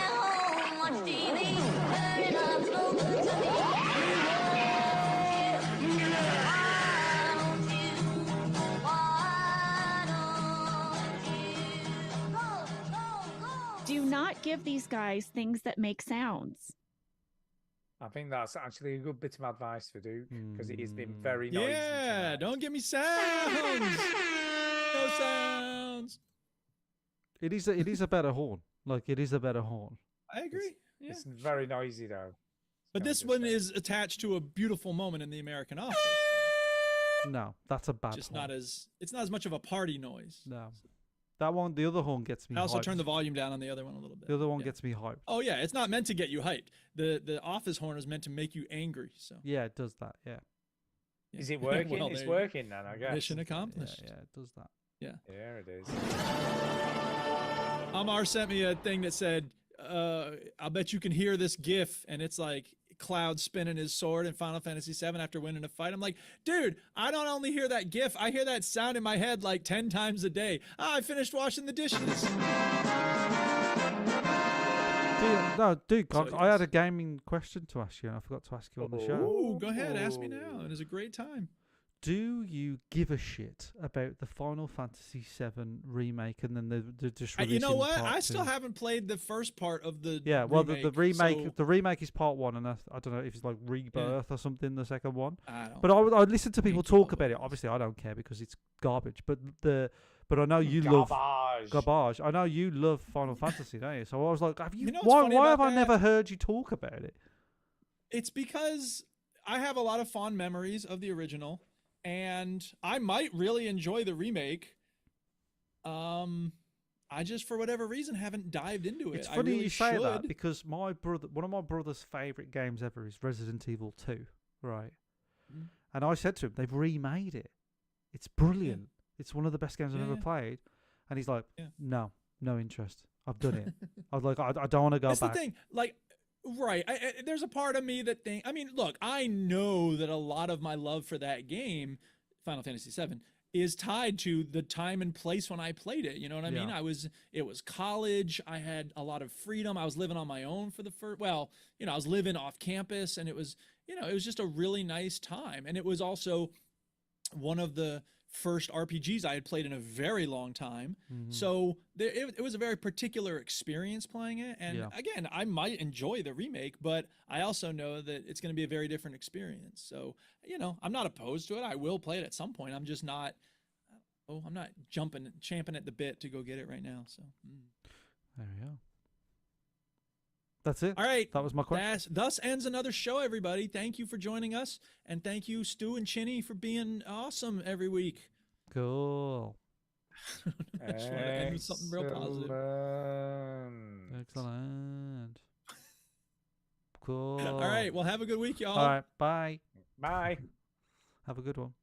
Do not give these guys things that make sounds. I think that's actually a good bit of advice for Duke because it has been very noisy. Yeah, don't give me sounds. No sounds. It is a better horn. Like it is a better horn. I agree. Yeah. It's very noisy though. But this one is attached to a beautiful moment in the American office. No, that's a bad. Just horn. not as it's not as much of a party noise. No, that one. The other horn gets me. I also hyped. turned the volume down on the other one a little bit. The other one gets me hyped. Oh yeah, it's not meant to get you hyped. The office horn is meant to make you angry. So Yeah, it does that. Yeah. Is it working? Well, It's there you go. working then, I guess. Mission accomplished. Yeah, it does that. Yeah. There it is. Amar sent me a thing that said, "I'll bet you can hear this GIF," and it's like Cloud spinning his sword in Final Fantasy VII after winning a fight. I'm like, dude, I don't only hear that GIF, I hear that sound in my head like 10 times a day. I finished washing the dishes. Dude, So, I had a gaming question to ask you, and I forgot to ask you on the show. Ooh, go ahead, ask me now. It is a great time. Do you give a shit about the Final Fantasy VII remake and then the just You know releasing what? part I still two? haven't played the first part of the Yeah, well, the remake so- the remake is part one, and I don't know if it's like Rebirth or something. The second one, I don't but I listen to people talk about it. Obviously, I don't care because it's garbage. But I know you love garbage. I know you love Final Fantasy, don't you? So I was like, have you? You know what's why funny have about I that? never heard you talk about it? It's because I have a lot of fond memories of the original, and I might really enjoy the remake. I just, for whatever reason, haven't dived into it. It's I funny really you say should. that because one of my brother's favorite games ever is Resident Evil 2, right? Mhm. And I said to him, they've remade it. It's brilliant. It's one of the best games I've ever Yeah. played. And he's like, Yeah. no interest. I've done it. I was like, I don't want to go That's back. the thing. Like, right. There's a part of me that I mean, look, I know that a lot of my love for that game, Final Fantasy VII, is tied to the time and place when I played it. You know what I mean? Yeah. It was college. I had a lot of freedom. I was living on my own for the first, well, I was living off campus, and it was just a really nice time. And it was also one of the first RPGs I had played in a very long time. Mhm. So it was a very particular experience playing it. And Yeah. again, I might enjoy the remake, but I also know that it's going to be a very different experience. So, I'm not opposed to it. I will play it at some point. I'm just not, I'm not champing at the bit to go get it right now. So, There we go. That's it. All right. That was my question. Thus ends another show, everybody. Thank you for joining us. And thank you, Stu and Chinny, for being awesome every week. Cool. I just want to end with something real positive. Excellent. Cool. All right. Well, have a good week, y'all. All right. Bye. Bye. Have a good one.